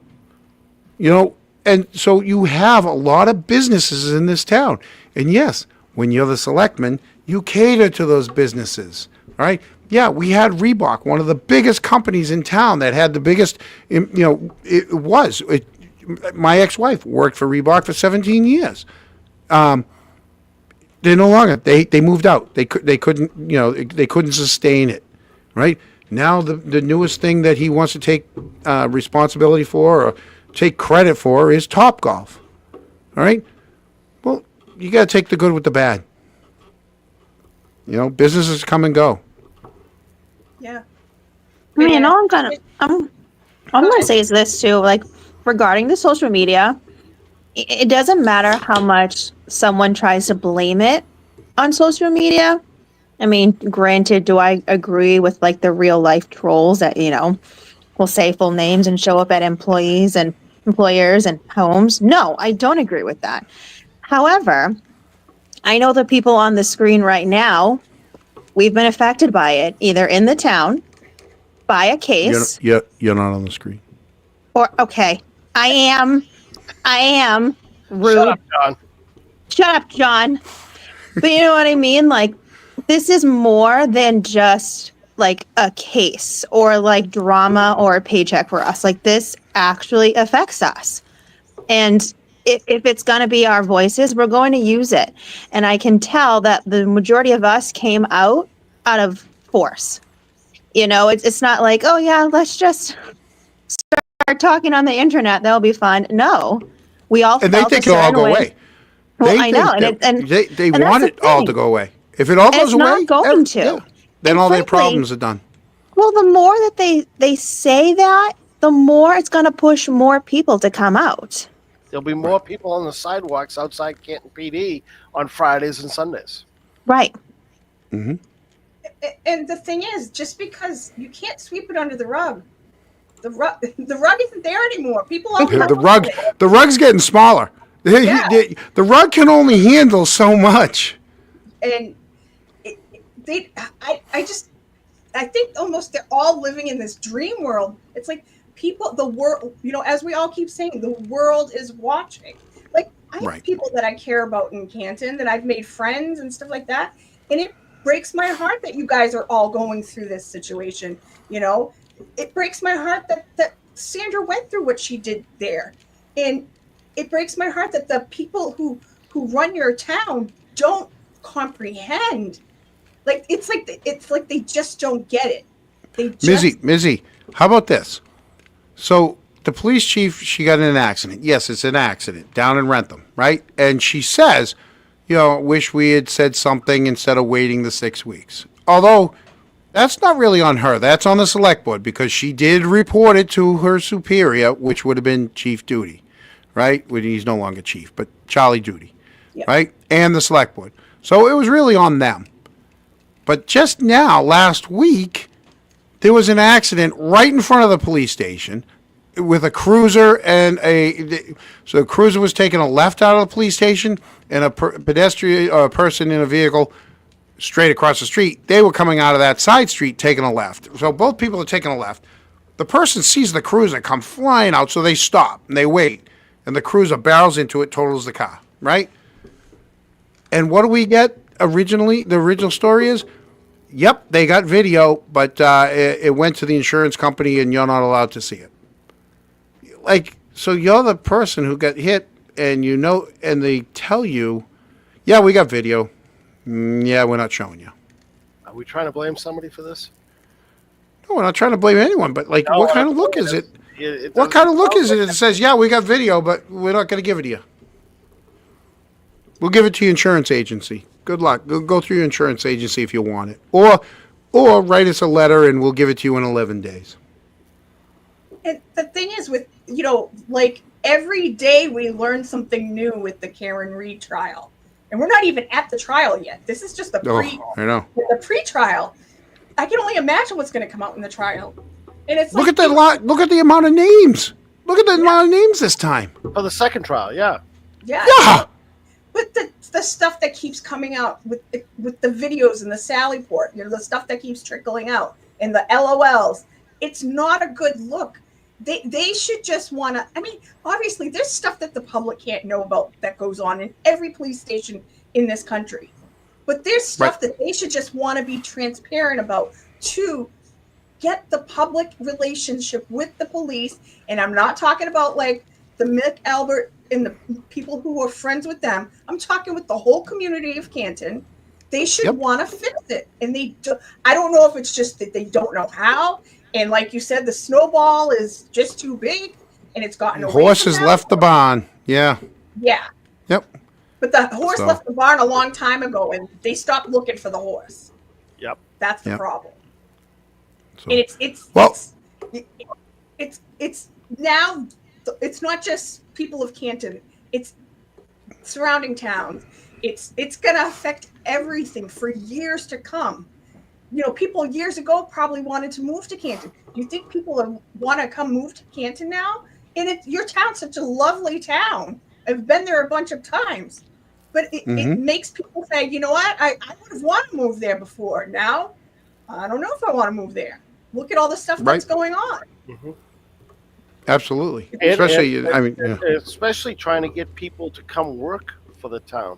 and so you have a lot of businesses in this town. And yes, when you're the selectman, you cater to those businesses, right? Yeah, we had Reebok, one of the biggest companies in town that had the biggest, my ex-wife worked for Reebok for 17 years. They're no longer. They moved out. They couldn't they couldn't sustain it, right? Now the newest thing that he wants to take responsibility for or take credit for is Topgolf. All right. Well, you got to take the good with the bad. Businesses come and go. Yeah. I mean, all I'm gonna say is this too, like regarding the social media, it doesn't matter how much someone tries to blame it on social media. I mean, granted, do I agree with like the real life trolls that, will say full names and show up at employees and employers and homes? No, I don't agree with that. However, I know the people on the screen right now, we've been affected by it, either in the town, by a case. You're not on the screen. Or, okay, I am rude. Shut up, John. Shut up, John. But you know what I mean? Like, this is more than just like a case or like drama or a paycheck for us. Like, this actually affects us. And if it's going to be our voices, we're going to use it. And I can tell that the majority of us came out of force. It's not like, oh yeah, let's just start talking on the internet. That'll be fun. No, we all and they think it'll all go away. Well, I know, and they want it all to go away. If it all goes away, it's not going to. Then all their problems are done. Well, the more that they say that, the more it's going to push more people to come out. There'll be more people on the sidewalks outside Canton PD on Fridays and Sundays. Right. Mm-hmm. And the thing is, just because you can't sweep it under the rug, the rug isn't there anymore. People all the rug's getting smaller. The rug can only handle so much. And I think almost they're all living in this dream world. It's like people, the world, as we all keep saying, the world is watching. Like, I have people that I care about in Canton that I've made friends and stuff like that. And it breaks my heart that you guys are all going through this situation. It breaks my heart that Sandra went through what she did there. And it breaks my heart that the people who run your town don't comprehend. Like, it's like they just don't get it. Mizzy, how about this? So the police chief, she got in an accident. Yes, it's an accident down in Rentham, right? And she says, wish we had said something instead of waiting the 6 weeks. Although that's not really on her. That's on the select board because she did report it to her superior, which would have been Chief Duty, right? Well, he's no longer chief, but Charlie Duty, right? And the select board. So it was really on them. But just now, last week, there was an accident right in front of the police station with a cruiser so the cruiser was taking a left out of the police station and a pedestrian or a person in a vehicle straight across the street. They were coming out of that side street taking a left. So both people are taking a left. The person sees the cruiser come flying out, so they stop and they wait. And the cruiser barrels into it, totals the car, right? And what do we get originally? The original story is, yep, they got video, but it went to the insurance company and you're not allowed to see it. Like, so you're the person who got hit and and they tell you, yeah, we got video. Yeah, we're not showing you. Are we trying to blame somebody for this? No, we're not trying to blame anyone, but like, what kind of look is it? What kind of look is it that says, yeah, we got video, but we're not going to give it to you? We'll give it to your insurance agency. Good luck. Go through your insurance agency if you want it. Or write us a letter and we'll give it to you in 11 days. And the thing is with, like every day we learn something new with the Karen Reed trial. And we're not even at the trial yet. This is just the pre-trial. I can only imagine what's going to come out in the trial. And it's look at the amount of names. Look at the amount of names this time. For the second trial, yeah. Yeah. But the stuff that keeps coming out with the videos and the Sally Port, the stuff that keeps trickling out and the LOLs, it's not a good look. They should just want to, obviously there's stuff that the public can't know about that goes on in every police station in this country. But there's stuff that they should just want to be transparent about to get the public relationship with the police. And I'm not talking about like the Mick Albert and the people who are friends with them. I'm talking with the whole community of Canton. They should want to fix it. And I don't know if it's just that they don't know how. And like you said, the snowball is just too big and it's gotten away. Horse has left the barn. Yeah. Yeah. Yep. But the horse left the barn a long time ago and they stopped looking for the horse. Yep. That's the problem. So, and it's now, it's not just people of Canton, it's surrounding towns. It's going to affect everything for years to come. People years ago probably wanted to move to Canton. Do you think people want to come move to Canton now? And your town's such a lovely town. I've been there a bunch of times. But it makes people say, you know what? I would have wanted to move there before. Now, I don't know if I want to move there. Look at all the stuff that's going on. Mm-hmm. Absolutely. Especially trying to get people to come work for the town.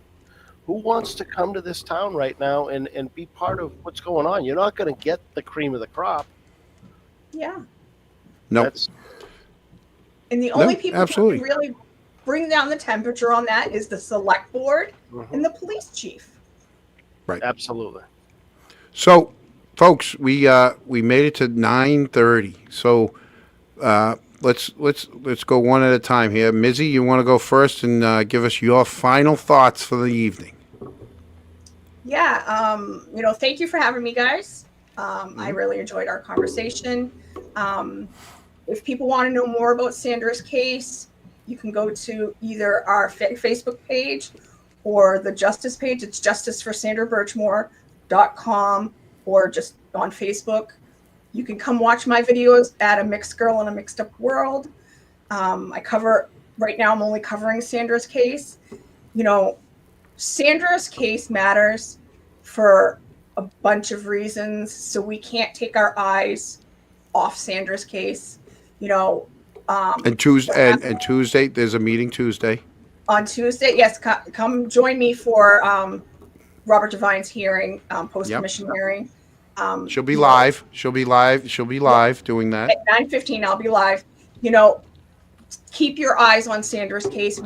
Who wants to come to this town right now and be part of what's going on? You're not going to get the cream of the crop. Yeah. No. Nope. And the only people who can really bring down the temperature on that is the select board and the police chief. Right. Absolutely. So, folks, we made it to 9:30. So, let's go one at a time here. Mizzy, you want to go first and give us your final thoughts for the evening? Yeah, thank you for having me, guys. I really enjoyed our conversation. If people want to know more about Sandra's case, you can go to either our Facebook page or the Justice page. It's justiceforsandrabirchmore.com or just on Facebook. You can come watch my videos at A Mixed Girl in a Mixed Up World. Right now I'm only covering Sandra's case. Sandra's case matters for a bunch of reasons, so we can't take our eyes off Sandra's case. you know, And Tuesday, there's a meeting Tuesday. on Tuesday, yes, come join me for Robert Devine's hearing, post-commission hearing. She'll be you know, live. She'll be live doing that. at 9:15, I'll be live. You know, keep your eyes on Sandra's case.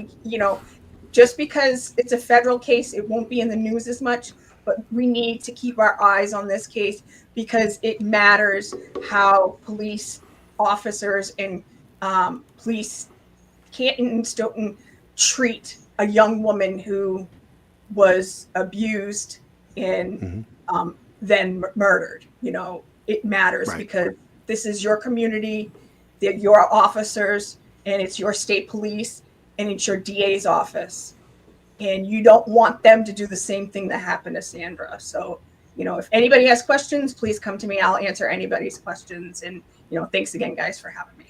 Just because it's a federal case, it won't be in the news as much, but we need to keep our eyes on this case because it matters how police officers and police Canton and Stoughton treat a young woman who was abused and then murdered. It matters because this is your community, they're your officers, and it's your state police, and it's your DA's office. And you don't want them to do the same thing that happened to Sandra. So, if anybody has questions, please come to me. I'll answer anybody's questions. And, thanks again, guys, for having me.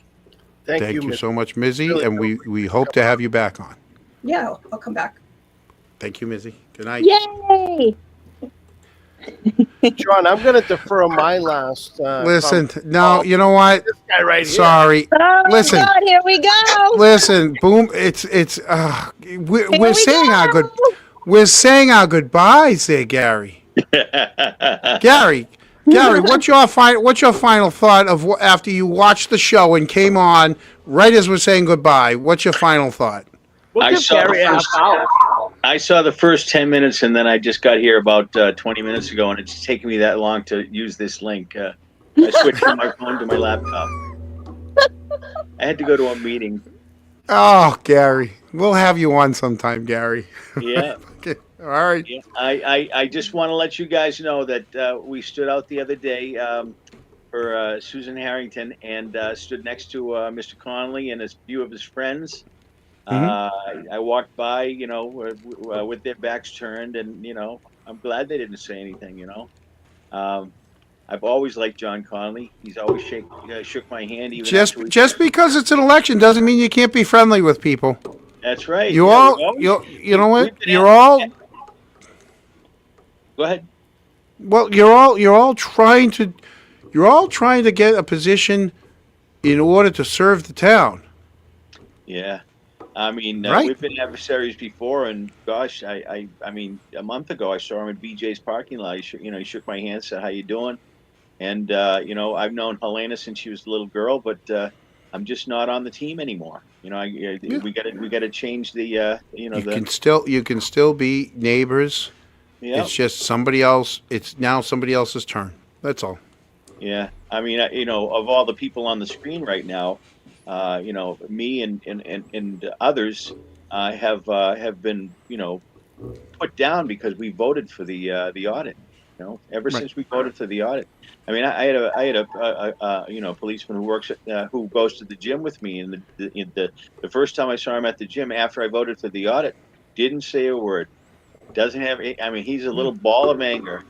Thank you so much, Mizzy, Really and we hope to have you back on. Yeah, I'll come back. Thank you, Mizzy. Good night. Yay! John, I'm going to defer my last. Listen, no, you know what? This guy right here. Sorry. Oh Listen. my God, here we go. Listen, boom. We're saying our goodbyes there, Gary. Gary, what's your final thought of after you watched the show and came on right as we're saying goodbye? What's your final thought? We'll give Gary a half hour. I saw the first 10 minutes, and then I just got here about 20 minutes ago, and it's taken me that long to use this link. I switched from my phone to my laptop. I had to go to a meeting. Oh, Gary, we'll have you on sometime, Gary. Yeah. Okay. All right. Yeah. I just want to let you guys know that we stood out the other day for Susan Harrington and stood next to Mr. Connolly and a few of his friends. I walked by, with their backs turned, and I'm glad they didn't say anything. I've always liked John Connolly. He's always shook my hand. Even Just because it's an election doesn't mean you can't be friendly with people. That's right. You know what? Go ahead. Well, you're all trying to get a position in order to serve the town. Yeah. I mean, Right. We've been adversaries before, and gosh, I mean, a month ago I saw him at BJ's parking lot. He shook my hand, said, "How you doing?" And I've known Helena since she was a little girl, but I'm just not on the team anymore. We got to change the You can still be neighbors. Yeah. It's just somebody else. It's now somebody else's turn. That's all. Yeah. I mean, of all the people on the screen right now, me and others have been put down because we voted for the audit. Ever since we voted for the audit. I mean, I had a policeman who goes to the gym with me, and the first time I saw him at the gym after I voted for the audit, didn't say a word. Doesn't have. I mean, he's a little ball of anger.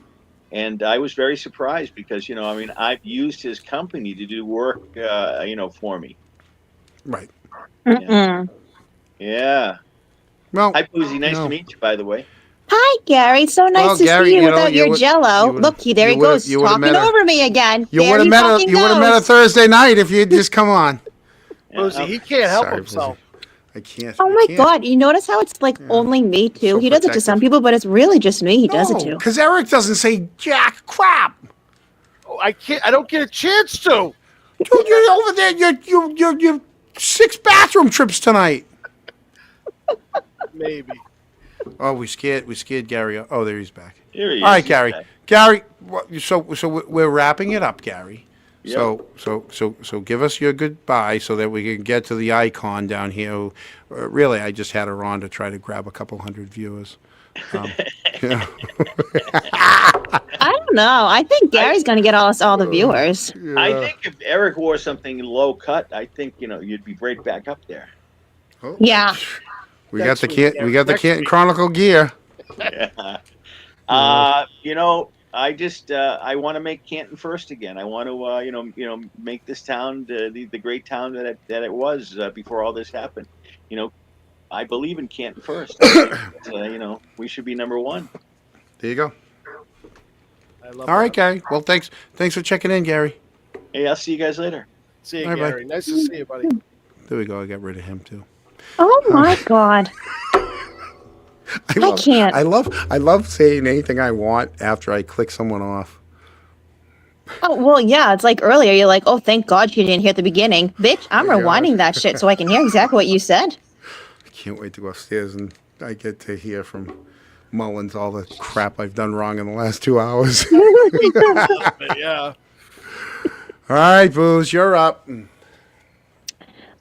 And I was very surprised because, I've used his company to do work, for me. Right. Yeah. Well, Hi, Boozy. Nice to meet you, by the way. Hi, Gary. So nice to Gary, see you without your Jello. Look, there he goes, talking over me again. You would have met a Thursday night if you'd just come on. Boozy, he can't help himself. I can't. Oh my God! You notice how it's like only me too? So he does it to some people, but it's really just me. He does it to. Because Eric doesn't say jack crap. Oh, I can't. I don't get a chance to. Dude, you're over there. You're 6 bathroom trips tonight. Maybe. Oh, we scared Gary. Oh, there he's back. Here he is. All right, Gary. Gary, so we're wrapping it up, Gary. Yep. So give us your goodbye so that we can get to the icon down here. Really, I just had her on to try to grab a couple hundred viewers. I don't know. I think Gary's going to get all the viewers. Yeah. I think if Eric wore something low cut, I think you'd be right back up there. Oh, Yeah. we got the Canton Chronicle gear. Yeah. I just I want to make Canton first again. I want to make this town the great town that it was before all this happened. I believe in Canton first. We should be number one. There you go. I love All right, that. Gary. Well, thanks for checking in, Gary. Hey, I'll see you guys later. See you, Bye, bye. Gary. Nice to see you, buddy. There we go. I got rid of him too. Oh my God. I can't. I love saying anything I want after I click someone off. Oh, well, yeah. It's like earlier, you're like, oh, thank God she didn't hear at the beginning. Bitch, I'm Oh, God. rewinding that shit so I can hear exactly what you said. I can't wait to go upstairs and I get to hear from Mullins all the crap I've done wrong in the last 2 hours. Yeah. All right, Booze, you're up.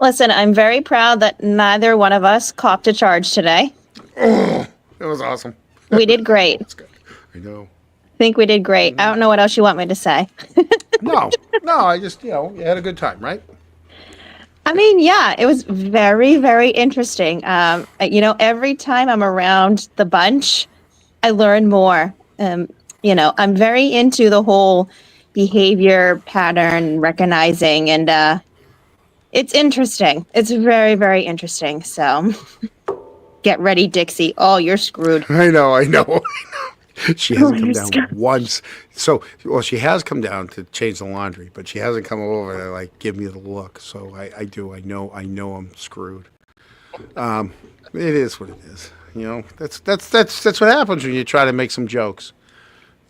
Listen, I'm very proud that neither one of us copped a charge today. That was awesome. We did great. That's good. I know. I think we did great. I don't know what else you want me to say. No, I just, you had a good time, right? I mean, yeah, it was very, very interesting. Every time I'm around the bunch, I learn more. I'm very into the whole behavior pattern recognizing, and it's interesting. It's very, very interesting. So get ready, Dixie. Oh, you're screwed. I know. She hasn't come you're down scared. once. She has come down to change the laundry, but she hasn't come over to like give me the look. So I do. I know I'm screwed. It is what it is. That's what happens when you try to make some jokes.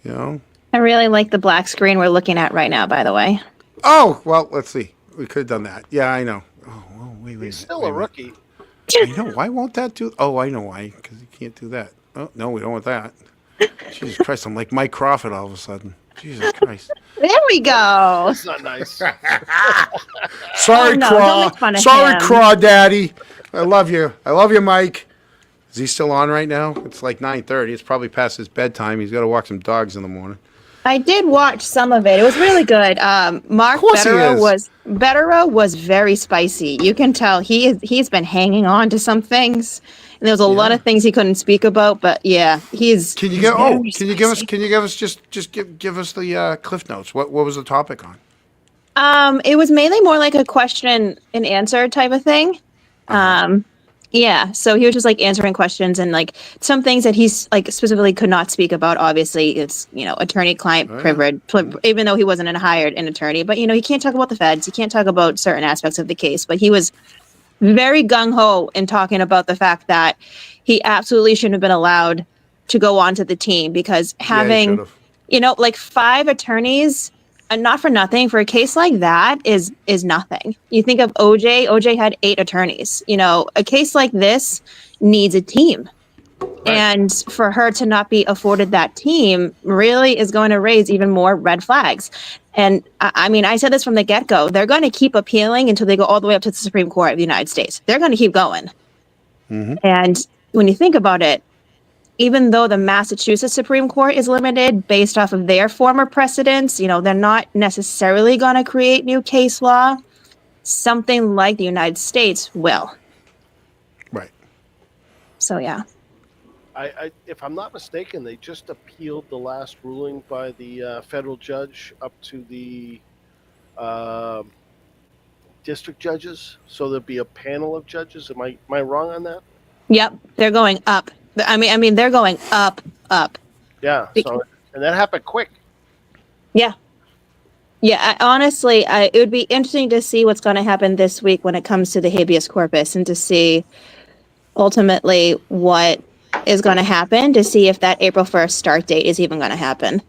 I really like the black screen we're looking at right now, by the way. Oh well, let's see. We could have done that. Yeah, I know. Oh, wait. He's still a rookie. I know. Why won't that do? Oh, I know why. Because you can't do that. Oh no, we don't want that. Jesus Christ! I'm like Mike Crawford all of a sudden. Jesus Christ! There we go. That's not nice. Sorry, Oh, no, Craw. don't make fun of Sorry, him. Craw Daddy. I love you. I love you, Mike. Is he still on right now? It's like 9:30. It's probably past his bedtime. He's got to walk some dogs in the morning. I did watch some of it. It was really good. Mark course he is. Bettero was very spicy. You can tell he's been hanging on to some things, and there was a lot of things he couldn't speak about. But yeah, Can you give us give us the cliff notes? What was the topic on? It was mainly more like a question and answer type of thing. Yeah, so he was just like answering questions and like some things that he's like specifically could not speak about. Obviously, it's attorney-client privilege, even though he wasn't an attorney. But he can't talk about the feds. He can't talk about certain aspects of the case. But he was very gung ho in talking about the fact that he absolutely shouldn't have been allowed to go onto the team because having like 5 attorneys. And not for nothing, for a case like that is nothing. You think of OJ. OJ had 8 attorneys. A case like this needs a team. Right. And for her to not be afforded that team really is going to raise even more red flags. And I mean, I said this from the get-go. They're going to keep appealing until they go all the way up to the Supreme Court of the United States. They're going to keep going. Mm-hmm. And when you think about it, even though the Massachusetts Supreme Court is limited based off of their former precedents, they're not necessarily going to create new case law. Something like the United States will. Right. So, yeah. I if I'm not mistaken, they just appealed the last ruling by the federal judge up to the district judges. So there'll be a panel of judges. Am I wrong on that? Yep. They're going up. I mean, they're going up. Yeah. So, and that happened quick. Yeah. Yeah. Honestly, it would be interesting to see what's going to happen this week when it comes to the habeas corpus and to see ultimately what is going to happen, to see if that April 1st start date is even going to happen.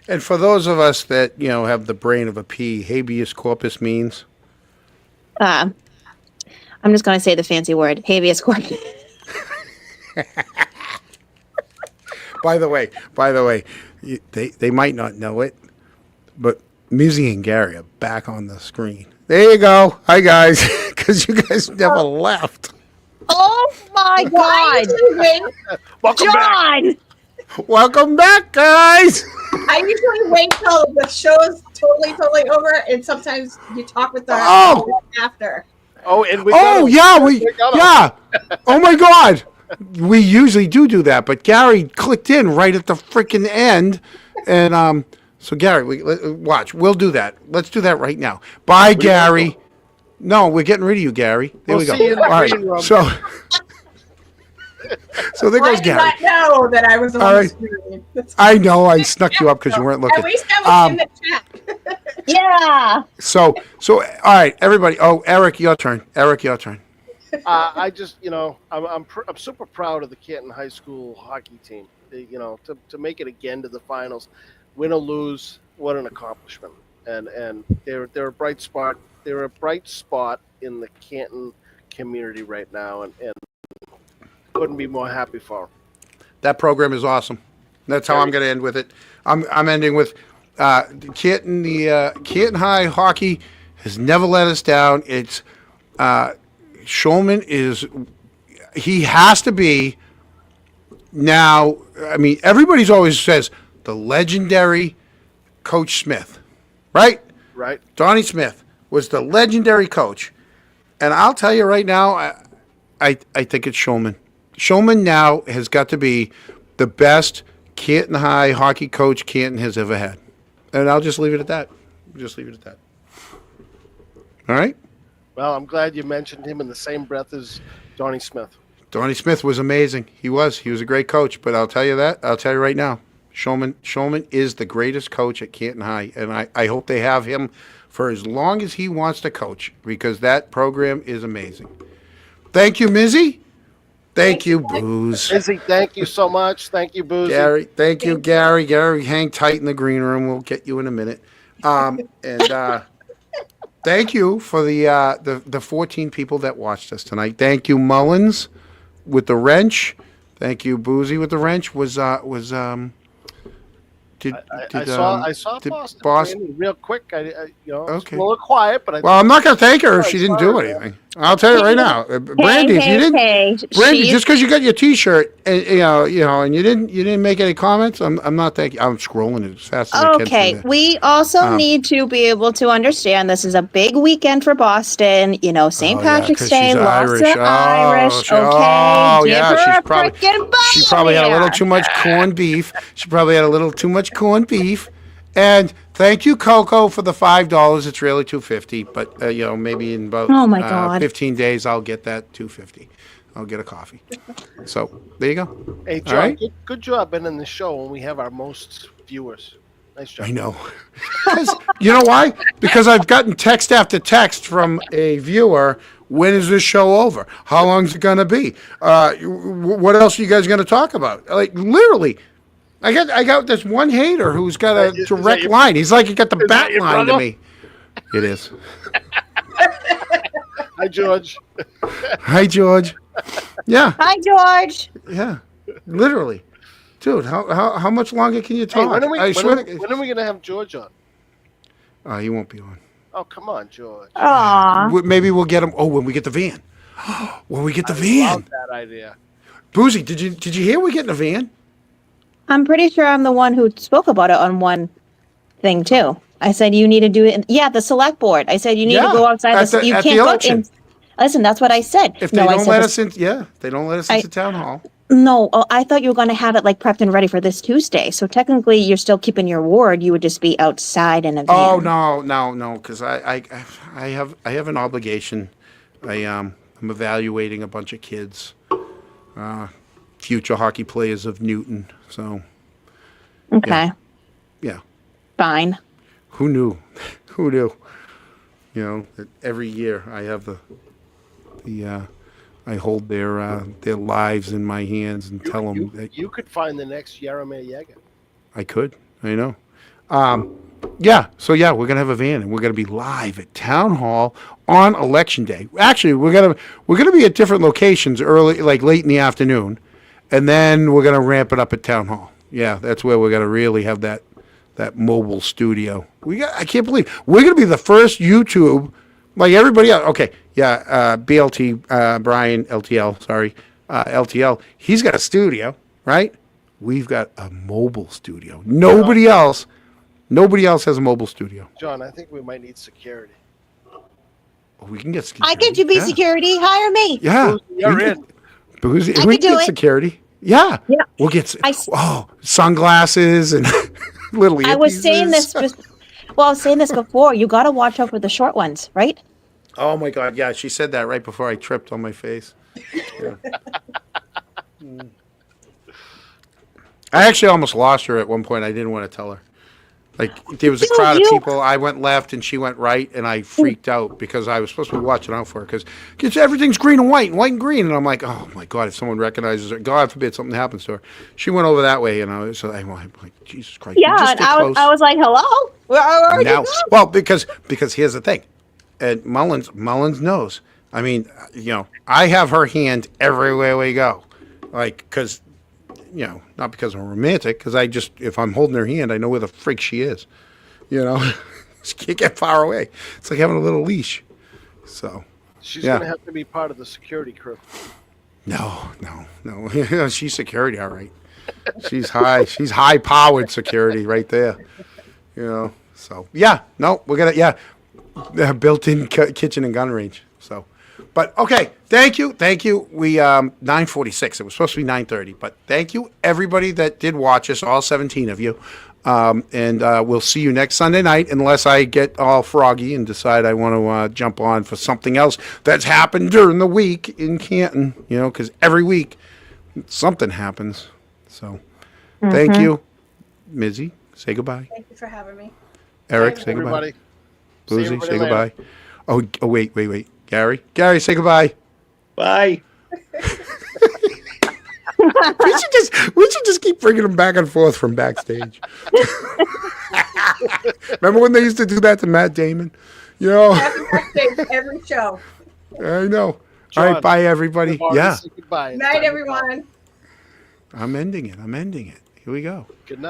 And for those of us that, have the brain of a pea, habeas corpus means? I'm just going to say the fancy word, habeas corpus. By the way, they might not know it, but Mizzy and Gary are back on the screen. There you go. Hi, guys. Because you guys never left. Oh, my God. Welcome John! back. Welcome back, guys. I usually wait till the show's totally over, and sometimes you talk with the after. Oh, and yeah. Oh, my God. We usually do that, but Gary clicked in right at the freaking end, and so Gary, watch. We'll do that. Let's do that right now. Bye, Gary. No, we're getting rid of you, Gary. There we go. See you in the All right. green room. So there goes Gary. I did not know that I was on All the right. screen. I know. I snuck you up because you weren't looking. At least I was in the chat. Yeah. So all right, everybody. Oh, Eric, your turn. Eric, your turn. I just, I'm super proud of the Canton High School hockey team. To make it again to the finals, win or lose, what an accomplishment. And they're a bright spot. They're a bright spot in the Canton community right now, and couldn't be more happy for them. That program is awesome. That's how I'm going to end with it. I'm ending with Canton. The Canton High hockey has never let us down. It's Shulman is. He has to be now. I mean, everybody's always says the legendary Coach Smith, right? Right. Donnie Smith was the legendary coach, and I'll tell you right now, I think it's Shulman. Shulman now has got to be the best Canton High hockey coach Canton has ever had. And I'll just leave it at that. All right? Well, I'm glad you mentioned him in the same breath as Donnie Smith. Donnie Smith was amazing. He was a great coach, but I'll tell you right now, Shulman is the greatest coach at Canton High, and I hope they have him for as long as he wants to coach, because that program is amazing. Thank you, Mizzy. Thank you, Booze. Mizzy, thank you so much. Thank you, Boozy. Gary, thank you, Gary. Gary, hang tight in the green room. We'll get you in a minute. And thank you for the 14 people that watched us tonight. Thank you, Mullins, with the wrench. Thank you, Boozy, with the wrench. I saw Boston. Brandy real quick. It's Okay. a little quiet, but Well, I'm not going to thank her if she didn't do anything. I'll tell you right now, Brandy. If you didn't, Brandy, just because you got your T-shirt, and and you didn't make any comments, I'm not thanking. I'm scrolling it as fast as I can. Okay, we also need to be able to understand this is a big weekend for Boston. St. Patrick's Day, lots of Irish. Okay, give her a frickin' bone. She probably had a little too much corned beef. And thank you, Coco, for the $5. It's really $2.50, but maybe in about 15 days I'll get that $2.50. I'll get a coffee. So there you go. Hey, John, right? good job being in the show when we have our most viewers. Nice job. I know. You know why? Because I've gotten text after text from a viewer. When is this show over? How long is it going to be? What else are you guys going to talk about? Like, literally. I got this one hater who's got a direct line. He's like, he got the bat line to me. It is. Hi, George. Hi, George. Yeah. Hi, George. Yeah. Literally. Dude, how much longer can you talk? Hey, when are we going to have George on? He won't be on. Oh, come on, George. Aw. Maybe we'll get him. Oh, when we get the van. When we get the van. I love that idea. Boozy, did you hear we're getting a van? I'm pretty sure I'm the one who spoke about it on one thing too. I said you need to do it. Yeah, the select board. I said you need to go outside. You can't go in. Listen, that's what I said. If they don't let us in, they don't let us into town hall. No, I thought you were going to have it like prepped and ready for this Tuesday. So technically, you're still keeping your word. You would just be outside in a van. Oh no, because I have an obligation. I'm evaluating a bunch of kids, future hockey players of Newton. So. Okay. Yeah. Fine. Who knew? Who knew? That every year I have I hold their lives in my hands and tell them that you could find the next Jaromir Jagr. I could. I know. Yeah. So we're gonna have a van and we're gonna be live at Town Hall on Election Day. Actually, we're gonna be at different locations early, like late in the afternoon, and then we're gonna ramp it up at Town Hall. Yeah, that's where we're gonna really have that mobile studio. I can't believe we're gonna be the first YouTube, like everybody else. Okay, yeah, BLT, Brian LTL, sorry, LTL. He's got a studio, right? We've got a mobile studio. Nobody else has a mobile studio. John, I think we might need security. We can get security. I get you be security. Hire me. Yeah, you're in. Boozy, I we can do get it. Security. Yeah. We'll get sunglasses and little earpieces. I was saying this before. You got to watch out for the short ones, right? Oh my God! Yeah, she said that right before I tripped on my face. Yeah. I actually almost lost her at one point. I didn't want to tell her. Like there was a Dude, crowd of you- people. I went left and she went right, and I freaked out because I was supposed to be watching out for her because everything's green and white and green, and I'm like, oh my god, if someone recognizes her, God forbid something happens to her. She went over that way, so I'm like, Jesus Christ. Yeah, just and get close. I was like, hello? Where Now, you go? well, because here's the thing, and Mullins knows. I mean, I have her hand everywhere we go, like because. Not because I'm romantic, because if I'm holding her hand, I know where the freak she is. She can't get far away. It's like having a little leash. So, She's Yeah. going to have to be part of the security crew. no. She's security, all right. She's high powered security right there. So yeah, no, we're gonna built-in kitchen and gun range. So. But okay, thank you. We 9:46. It was supposed to be 9:30, but thank you everybody that did watch us, all 17 of you. And we'll see you next Sunday night, unless I get all froggy and decide I want to jump on for something else that's happened during the week in Canton. Because every week something happens. So thank you, Mizzy. Say goodbye. Thank you for having me. Eric, Thanks, say goodbye. everybody. See Boozy, everybody say later. goodbye. Oh, wait. Gary, say goodbye. Bye. We should just keep bringing them back and forth from backstage. Remember when they used to do that to Matt Damon? Happy birthday to every show. I know. All John, right, bye everybody. We've already Yeah, said goodbye. It's Night, time to go. everyone. I'm ending it. Here we go. Good night.